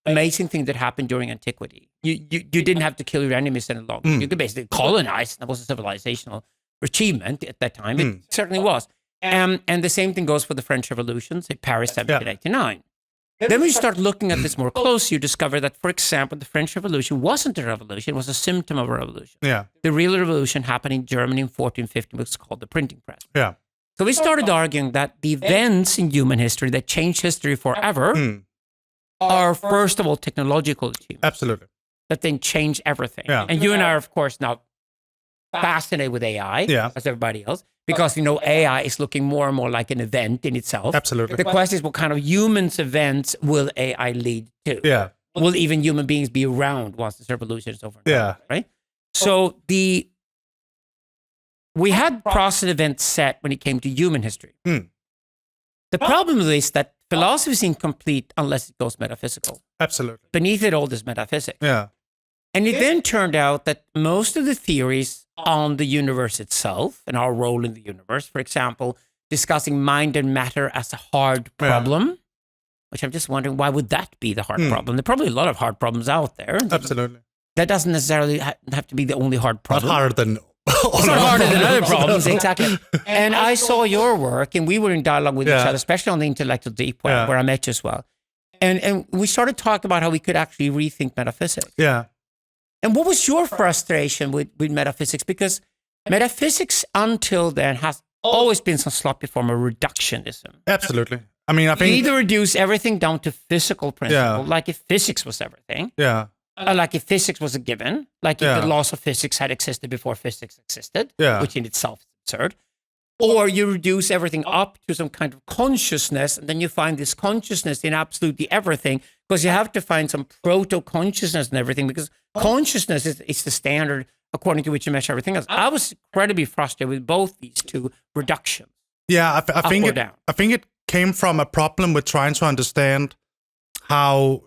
amazing thing that happened during antiquity. You didn't have to kill your enemies any longer. You could basically colonize. That was a civilizational achievement at that time. It certainly was. And the same thing goes for the French Revolution, say Paris 1789. Then when you start looking at this more closely, you discover that, for example, the French Revolution wasn't a revolution, it was a symptom of a revolution. Yeah. The real revolution happened in Germany in 1450, which was called the printing press. Yeah. So we started arguing that the events in human history that change history forever are, first of all, technological achievements. Absolutely. That then change everything. Yeah. And you and I are, of course, now fascinated with AI, as everybody else. Because, AI is looking more and more like an event in itself. Absolutely. The question is, what kind of humans events will AI lead to? Yeah. Will even human beings be around once this revolution is over? Yeah. Right? So we had process events set when it came to human history. The problem is that philosophy is incomplete unless it goes metaphysical. Absolutely. Beneath it all, there's metaphysics. Yeah. And it then turned out that most of the theories on the universe itself and our role in the universe, for example, discussing mind and matter as a hard problem, which I'm just wondering, why would that be the hard problem? There are probably a lot of hard problems out there. Absolutely. That doesn't necessarily have to be the only hard problem. Not harder than it's not harder than other problems, exactly. And I saw your work, and we were in dialogue with each other, especially on the intellectual deep web, where I met you as well. And we started talking about how we could actually rethink metaphysics. Yeah. And what was your frustration with metaphysics? Because metaphysics until then has always been some sloppy form of reductionism. Absolutely. I mean, I think... You either reduce everything down to physical principle, like if physics was everything. Yeah. Like if physics was a given. Like if the laws of physics had existed before physics existed, which in itself is absurd. Or you reduce everything up to some kind of consciousness, and then you find this consciousness in absolutely everything, because you have to find some proto-consciousness in everything, because consciousness is the standard according to which you measure everything else. I was incredibly frustrated with both these two reductions. Yeah, I think it came from a problem with trying to understand how,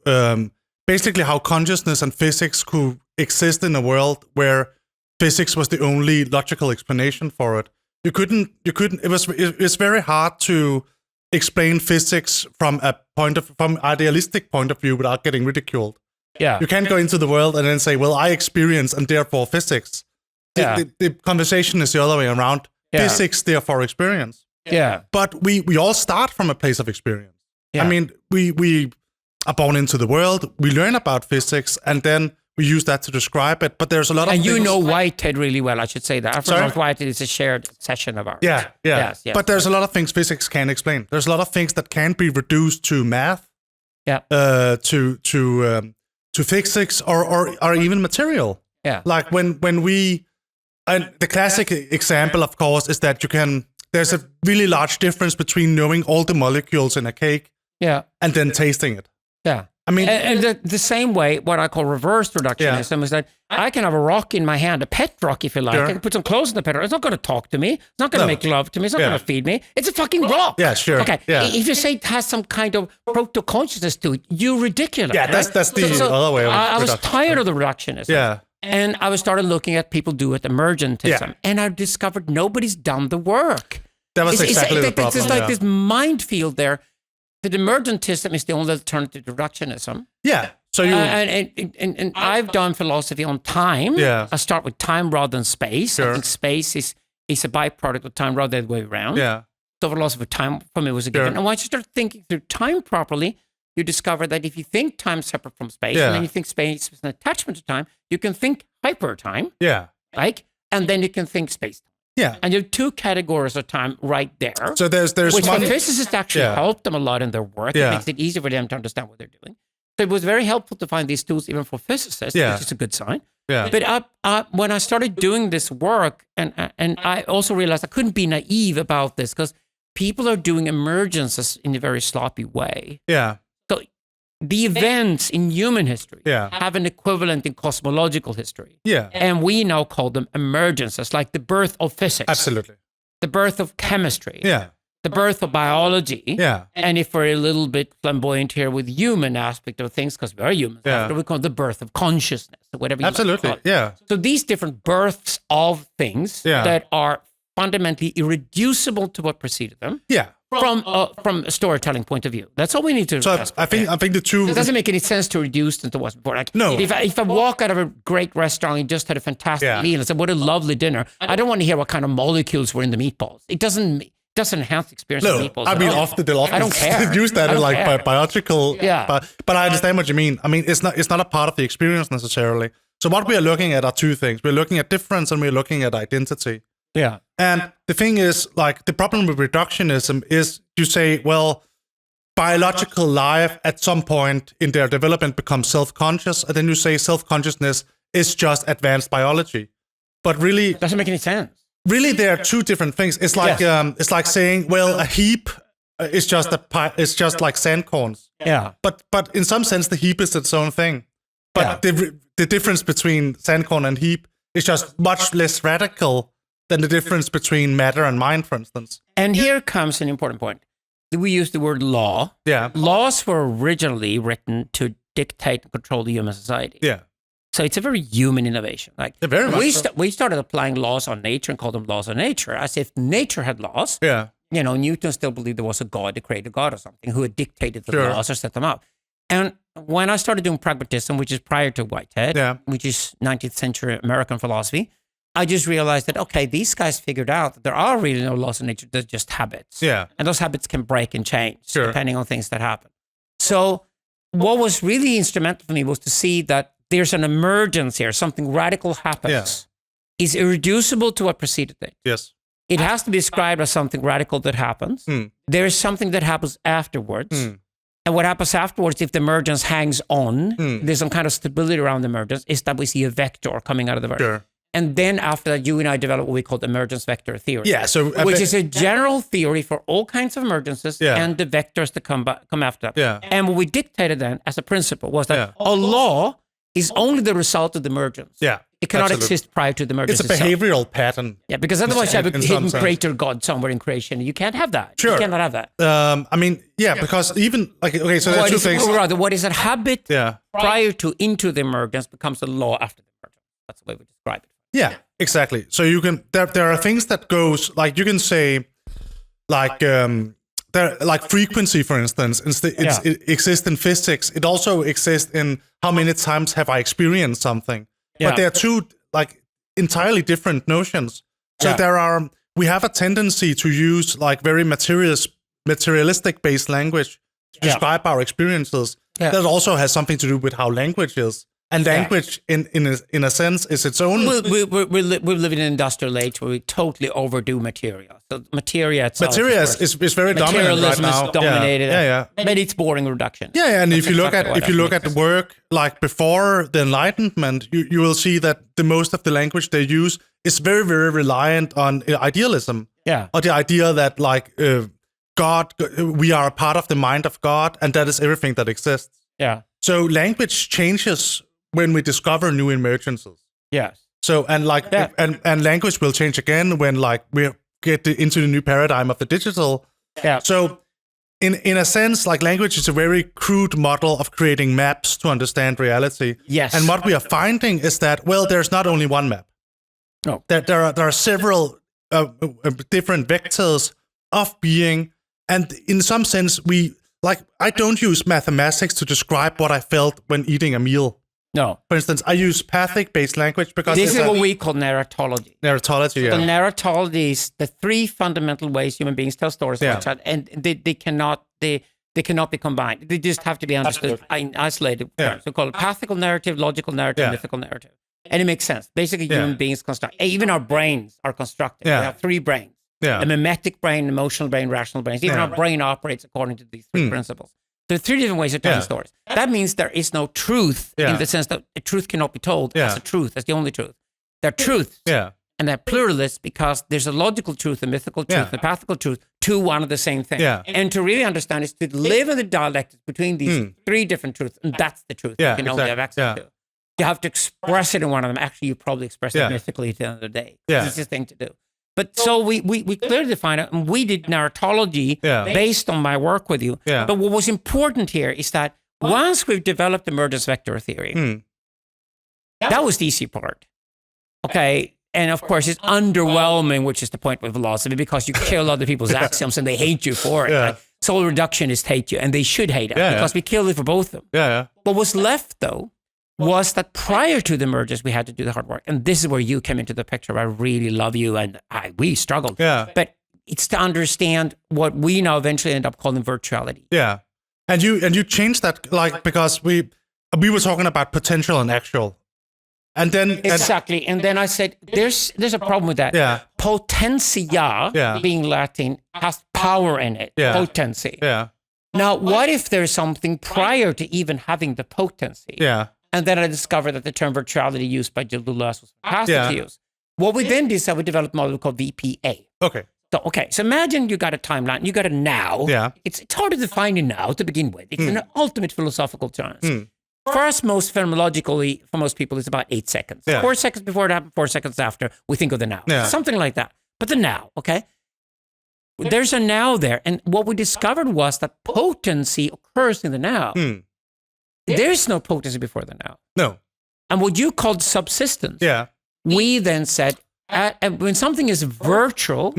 basically how consciousness and physics could exist in a world where physics was the only logical explanation for it. You couldn't, it was very hard to explain physics from idealistic point of view without getting ridiculed. Yeah. You can't go into the world and then say, well, I experience and therefore physics. The conversation is the other way around. Yeah. Physics, therefore experience. Yeah. But we all start from a place of experience. Yeah. I mean, we are born into the world, we learn about physics, and then we use that to describe it, but there's a lot of things. And you know Whitehead really well, I should say that. Whitehead is a shared session of ours. Yeah. Yes. But there's a lot of things physics can't explain. There's a lot of things that can't be reduced to math, to physics or even material. Yeah. Like when we, and the classic example, of course, is that there's a really large difference between knowing all the molecules in a cake and then tasting it. Yeah. I mean, and the same way, what I call reverse reductionism is that I can have a rock in my hand, a pet rock, if you like. I can put some clothes in the pet rock. It's not going to talk to me. It's not going to make love to me. It's not going to feed me. It's a fucking rock. Yeah, sure. Okay. Yeah. If you say it has some kind of proto-consciousness to it, you're ridiculous. Yeah, that's the other way of I was tired of the reductionism. Yeah. And I started looking at people do it, emergentism. And I discovered nobody's done the work. That was exactly the problem. It's like this minefield there. The emergentism is the only alternative to reductionism. Yeah. So you and I've done philosophy on time. Yeah. I start with time rather than space. Sure. I think space is a byproduct of time rather than the way around. Yeah. So philosophy of time for me was a given. And once you start thinking through time properly, you discover that if you think time separate from space, and then you think space is an attachment to time, you can think hyper time. Yeah. Right? And then you can think space time. Yeah. And you have two categories of time right there. So there's which one... for physicists actually help them a lot in their work. It makes it easier for them to understand what they're doing. So it was very helpful to find these tools even for physicists, which is a good sign. Yeah. But when I started doing this work, and I also realized I couldn't be naive about this because people are doing emergences in a very sloppy way. Yeah. So the events in human history have an equivalent in cosmological history. Yeah. And we now call them emergences, like the birth of physics. Absolutely. The birth of chemistry. Yeah. The birth of biology. Yeah. And if we're a little bit flamboyant here with human aspect of things, because we are humans, we call it the birth of consciousness, or whatever you Absolutely. call it. So these different births of things that are fundamentally irreducible to what preceded them. Yeah. From a storytelling point of view. That's all we need to So I think the two... It doesn't make any sense to reduce them to what's before. Like, no. If I walk out of a great restaurant and just had a fantastic meal and said, what a lovely dinner, I don't want to hear what kind of molecules were in the meatballs. It doesn't enhance the experience of meatballs. I mean, they'll often I don't care. use that in like biological... Yeah. But I understand what you mean. I mean, it's not a part of the experience necessarily. So what we are looking at are two things. We're looking at difference and we're looking at identity. Yeah. And the thing is, like, the problem with reductionism is you say, well, biological life at some point in their development becomes self-conscious, and then you say self-consciousness is just advanced biology. But really... Doesn't make any sense. Really, there are two different things. It's like it's like saying, well, a heap is just like sand corns. Yeah. But in some sense, the heap is its own thing. But the difference between sand corn and heap is just much less radical than the difference between matter and mind, for instance. And here comes an important point. We use the word law. Yeah. Laws were originally written to dictate and control the human society. Yeah. So it's a very human innovation. Like very much we started applying laws on nature and called them laws of nature, as if nature had laws. Yeah. You know, Newton still believed there was a God, a creator God or something, who had dictated the laws or set them up. And when I started doing pragmatism, which is prior to Whitehead, which is 19th century American philosophy, I just realized that, okay, these guys figured out that there are really no laws of nature, they're just habits. Yeah. And those habits can break and change depending on things that happen. So what was really instrumental for me was to see that there's an emergence here, something radical happens. Is irreducible to what preceded it. Yes. It has to be described as something radical that happens. There is something that happens afterwards. And what happens afterwards, if the emergence hangs on, there's some kind of stability around the emergence, is that we see a vector coming out of the vertex. Sure. And then after that, you and I develop what we call the emergence vector theory. Yeah, so which is a general theory for all kinds of emergences and the vectors that come after that. Yeah. And what we dictated then as a principle was that a law is only the result of the emergence. Yeah. It cannot exist prior to the emergence. It's a behavioral pattern. Yeah, because otherwise you have a hidden creator God somewhere in creation. You can't have that. Sure. You cannot have that. I mean, because even, like, okay, so there are two things. Or rather, what is a habit prior to into the emergence becomes a law after the emergence. That's the way we describe it. Yeah, exactly. So you can, there are things that goes, like you can say, like, like frequency, for instance, it exists in physics. It also exists in how many times have I experienced something. But they're two, like, entirely different notions. So we have a tendency to use, like, very materialistic based language to describe our experiences. That also has something to do with how language is. And language, in a sense, is its own... We live in an industrial age where we totally overdo materia. So materia itself... Materia is very dominant right now. Materialism is dominated. Yeah. But it's boring reduction. Yeah, and if you look at the work, like, before the Enlightenment, you will see that the most of the language they use is very, very reliant on idealism. Yeah. Or the idea that, like, God, we are a part of the mind of God, and that is everything that exists. Yeah. So language changes when we discover new emergences. Yes. So and language will change again when like we get into the new paradigm of the digital. Yeah. So in a sense, like language is a very crude model of creating maps to understand reality. Yes. And what we are finding is that, well, there's not only one map. No. There are several different vectors of being, and in some sense, I don't use mathematics to describe what I felt when eating a meal. No. For instance, I use pathic-based language because this is what we call narratology. Narratology, The narratology is the three fundamental ways human beings tell stories, and they cannot be combined. They just have to be understood in isolated terms. We call it pathical narrative, logical narrative, mythical narrative. And it makes sense. Basically, human beings construct, even our brains are constructed. We have three brains. A mimetic brain, emotional brain, rational brains. Even our brain operates according to these three principles. There are three different ways of telling stories. That means there is no truth in the sense that a truth cannot be told as a truth, as the only truth. There are truths, and they're pluralists because there's a logical truth, a mythical truth, a pathical truth, to one of the same thing. And to really understand is to live in the dialectics between these three different truths, and that's the truth you can only have access to. You have to express it in one of them. Actually, you probably express it mythically at the end of the day. It's the thing to do. But so we clearly define it, and we did narratology based on my work with you. But what was important here is that once we've developed emergence vector theory, that was the easy part. Okay. And of course, it's underwhelming, which is the point with philosophy, because you kill other people's axioms and they hate you for it. Like, soul reductionists hate you, and they should hate it because we killed it for both of them. What was left, though, was that prior to the emergence, we had to do the hard work. And this is where you came into the picture. I really love you, and we struggled. But it's to understand what we now eventually end up calling virtuality. And you changed that, like, because we were talking about potential and actual. And then exactly. And then I said, there's a problem with that. Potentia, being Latin, has power in it. Potency. Now, what if there's something prior to even having the potency? And then I discovered that the term virtuality used by Deleuze was fantastic to use. What we then did is that we developed a model called VPA. So imagine you got a timeline, you got a now. It's hard to define a now to begin with. It's an ultimate philosophical term. For us, most phenomenologically, for most people, it's about 8 seconds. 4 seconds before it happened, 4 seconds after, we think of the now. Something like that. But the now, okay? There's a now there. And what we discovered was that potency occurs in the now. There's no potency before the now. No. And what you called subsistence, we then said, when something is virtual,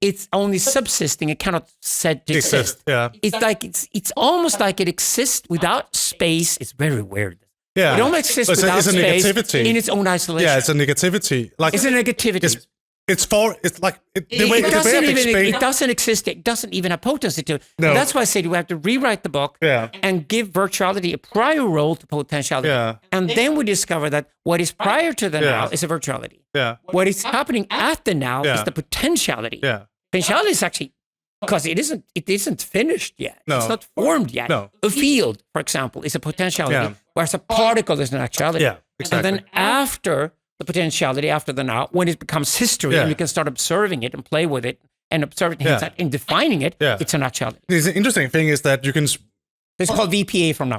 it's only subsisting. It cannot said to exist. It's almost like it exists without space. It's very weird. It almost exists without space in its own isolation. It's a negativity. Like it's a negativity. It doesn't exist. It doesn't even have potency to it. No. That's why I said we have to rewrite the book and give virtuality a prior role to potentiality. And then we discover that what is prior to the now is a virtuality. What is happening at the now is the potentiality. Potentiality is actually, because it isn't finished yet. It's not formed yet. A field, for example, is a potentiality, whereas a particle is an actuality. And then after the potentiality, after the now, when it becomes history and you can start observing it and play with it and observe it and defining it, it's an actuality. The interesting thing is that you can... It's called VPA from now.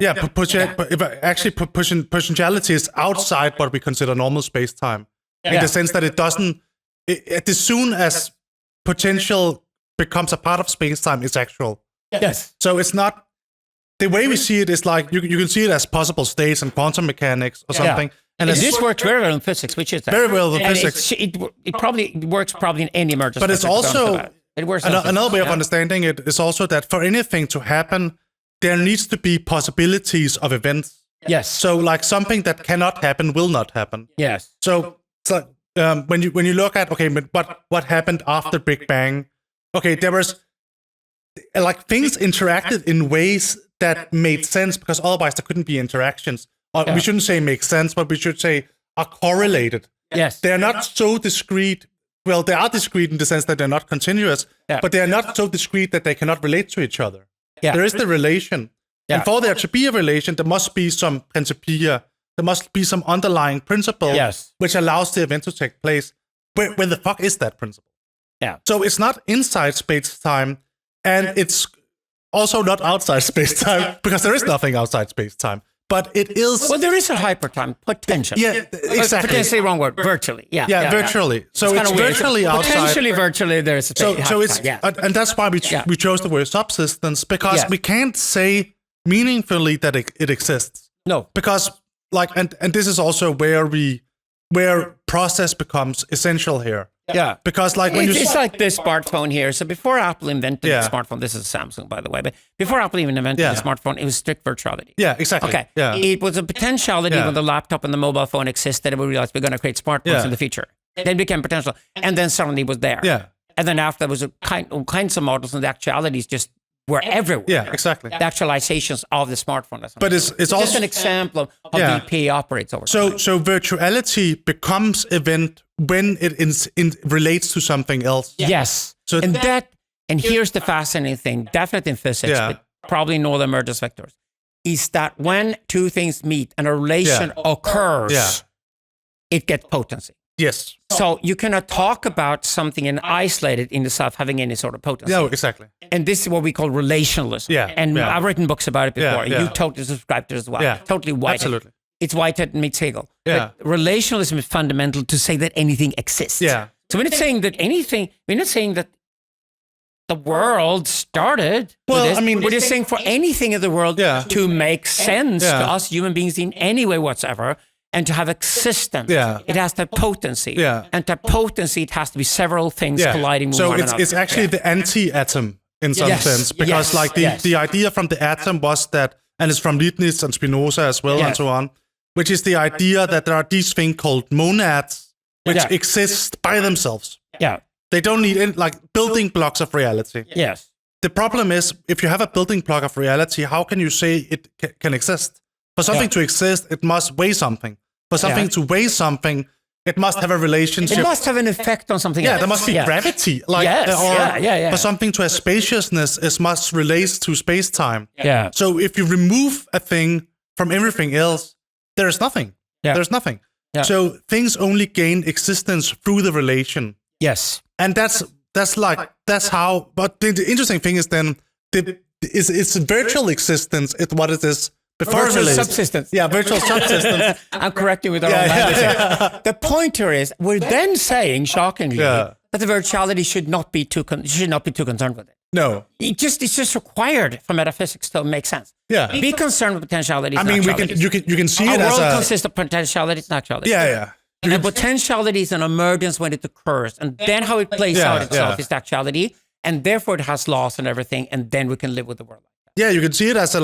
Potentiality is outside what we consider normal space-time. In the sense that it doesn't... As soon as potential becomes a part of space-time, it's actual. So it's not... The way we see it is like, you can see it as possible states and quantum mechanics or something. And this works very well in physics, which is very well in physics. It probably works in any emergence. But it's also it works. Another way of understanding it is also that for anything to happen, there needs to be possibilities of events. So like something that cannot happen will not happen. So it's like when you look at what happened after Big Bang, there was like things interacted in ways that made sense because otherwise there couldn't be interactions. We shouldn't say make sense, but we should say are correlated. They're not so discrete. Well, they are discrete in the sense that they're not continuous, but they are not so discrete that they cannot relate to each other. There is the relation. And for there to be a relation, there must be some principia. There must be some underlying principle which allows the event to take place. Where the fuck is that principle? So it's not inside space-time, and it's also not outside space-time, because there is nothing outside space-time. But it is... Well, there is a hypertime, potential. Yeah, exactly. Potentially wrong word, virtually. Yeah, virtually. So it's virtually outside. Potentially, virtually, there's a So it's... And that's why we chose the word subsistence, because we can't say meaningfully that it exists. No. Because, like, and this is also where process becomes essential here. Yeah. Because, like, when it's like this smartphone here. So before Apple invented the smartphone, this is Samsung, by the way, but before Apple even invented the smartphone, it was strict virtuality. Yeah, exactly. Okay. Yeah. It was a potentiality when the laptop and the mobile phone existed, and we realized we're going to create smartphones in the future. Then it became potential. And then suddenly it was there. Yeah. And then after there was all kinds of models, and the actualities just were everywhere. Yeah, exactly. The actualizations of the smartphone. But it's also just an example of how BP operates over time. So virtuality becomes event when it relates to something else. Yes. So and here's the fascinating thing, definitely in physics, but probably in all the emergence vectors, is that when two things meet and a relation occurs, it gets potency. Yes. So you cannot talk about something and isolate it in itself having any sort of potency. No, exactly. And this is what we call relationalism. Yeah. And I've written books about it before. Yeah. You totally subscribe to it as well. Yeah. Totally white. Absolutely. It's Whitehead and meets Hegel. Yeah. But relationalism is fundamental to say that anything exists. Yeah. So we're not saying that anything, we're not saying that the world started. Well, I mean, we're just saying for anything in the world to make sense to us human beings in any way whatsoever, and to have existence, it has to have potency. Yeah. And to have potency, it has to be several things colliding with one another. So it's actually the anti-atom in some sense, because like the idea from the atom was that, and it's from Leibniz and Spinoza as well and so on, which is the idea that there are these things called monads, which exist by themselves. Yeah. They don't need any, like building blocks of reality. Yes. The problem is, if you have a building block of reality, how can you say it can exist? For something to exist, it must weigh something. For something to weigh something, it must have a relationship. It must have an effect on something else. There must be gravity. Like, For something to have spaciousness, it must relate to space-time. Yeah. So if you remove a thing from everything else, there is nothing. Yeah. There's nothing. Yeah. So things only gain existence through the relation. Yes. And that's how. But the interesting thing is then, it's virtual existence. It's what it is. Virtual subsistence. Yeah, virtual subsistence. I'm correcting with our own language. The pointer is, we're then saying, shockingly, that the virtuality should not be too concerned with it. No. It's just required for metaphysics to make sense. Yeah. Be concerned with potentiality. I mean, you can see it as our world consists of potentialities and actualities. Yeah. And potentiality is an emergence when it occurs, and then how it plays out itself is actuality, and therefore it has laws and everything, and then we can live with the world. Yeah, you can see it as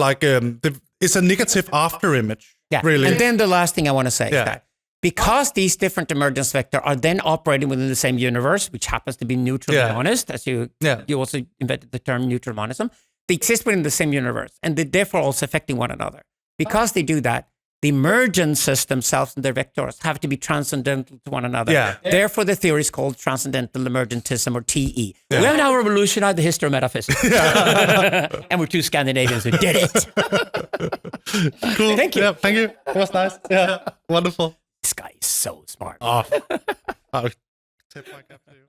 it's a negative after image. Yeah, really. And then the last thing I want to say is that because these different emergence vectors are then operating within the same universe, which happens to be neutrally honest, as you also invented the term neutral monism, they exist within the same universe, and they're therefore also affecting one another. Because they do that, the emergences themselves and their vectors have to be transcendental to one another. Yeah. Therefore, the theory is called Transcendental Emergentism, or TE. Yeah. We have now revolutionized the history of metaphysics. And we're two Scandinavians who did it. Cool. Thank you. Yeah, thank you. It was nice. Yeah, wonderful. This guy is so smart. Oh. I'll tip my cap to you.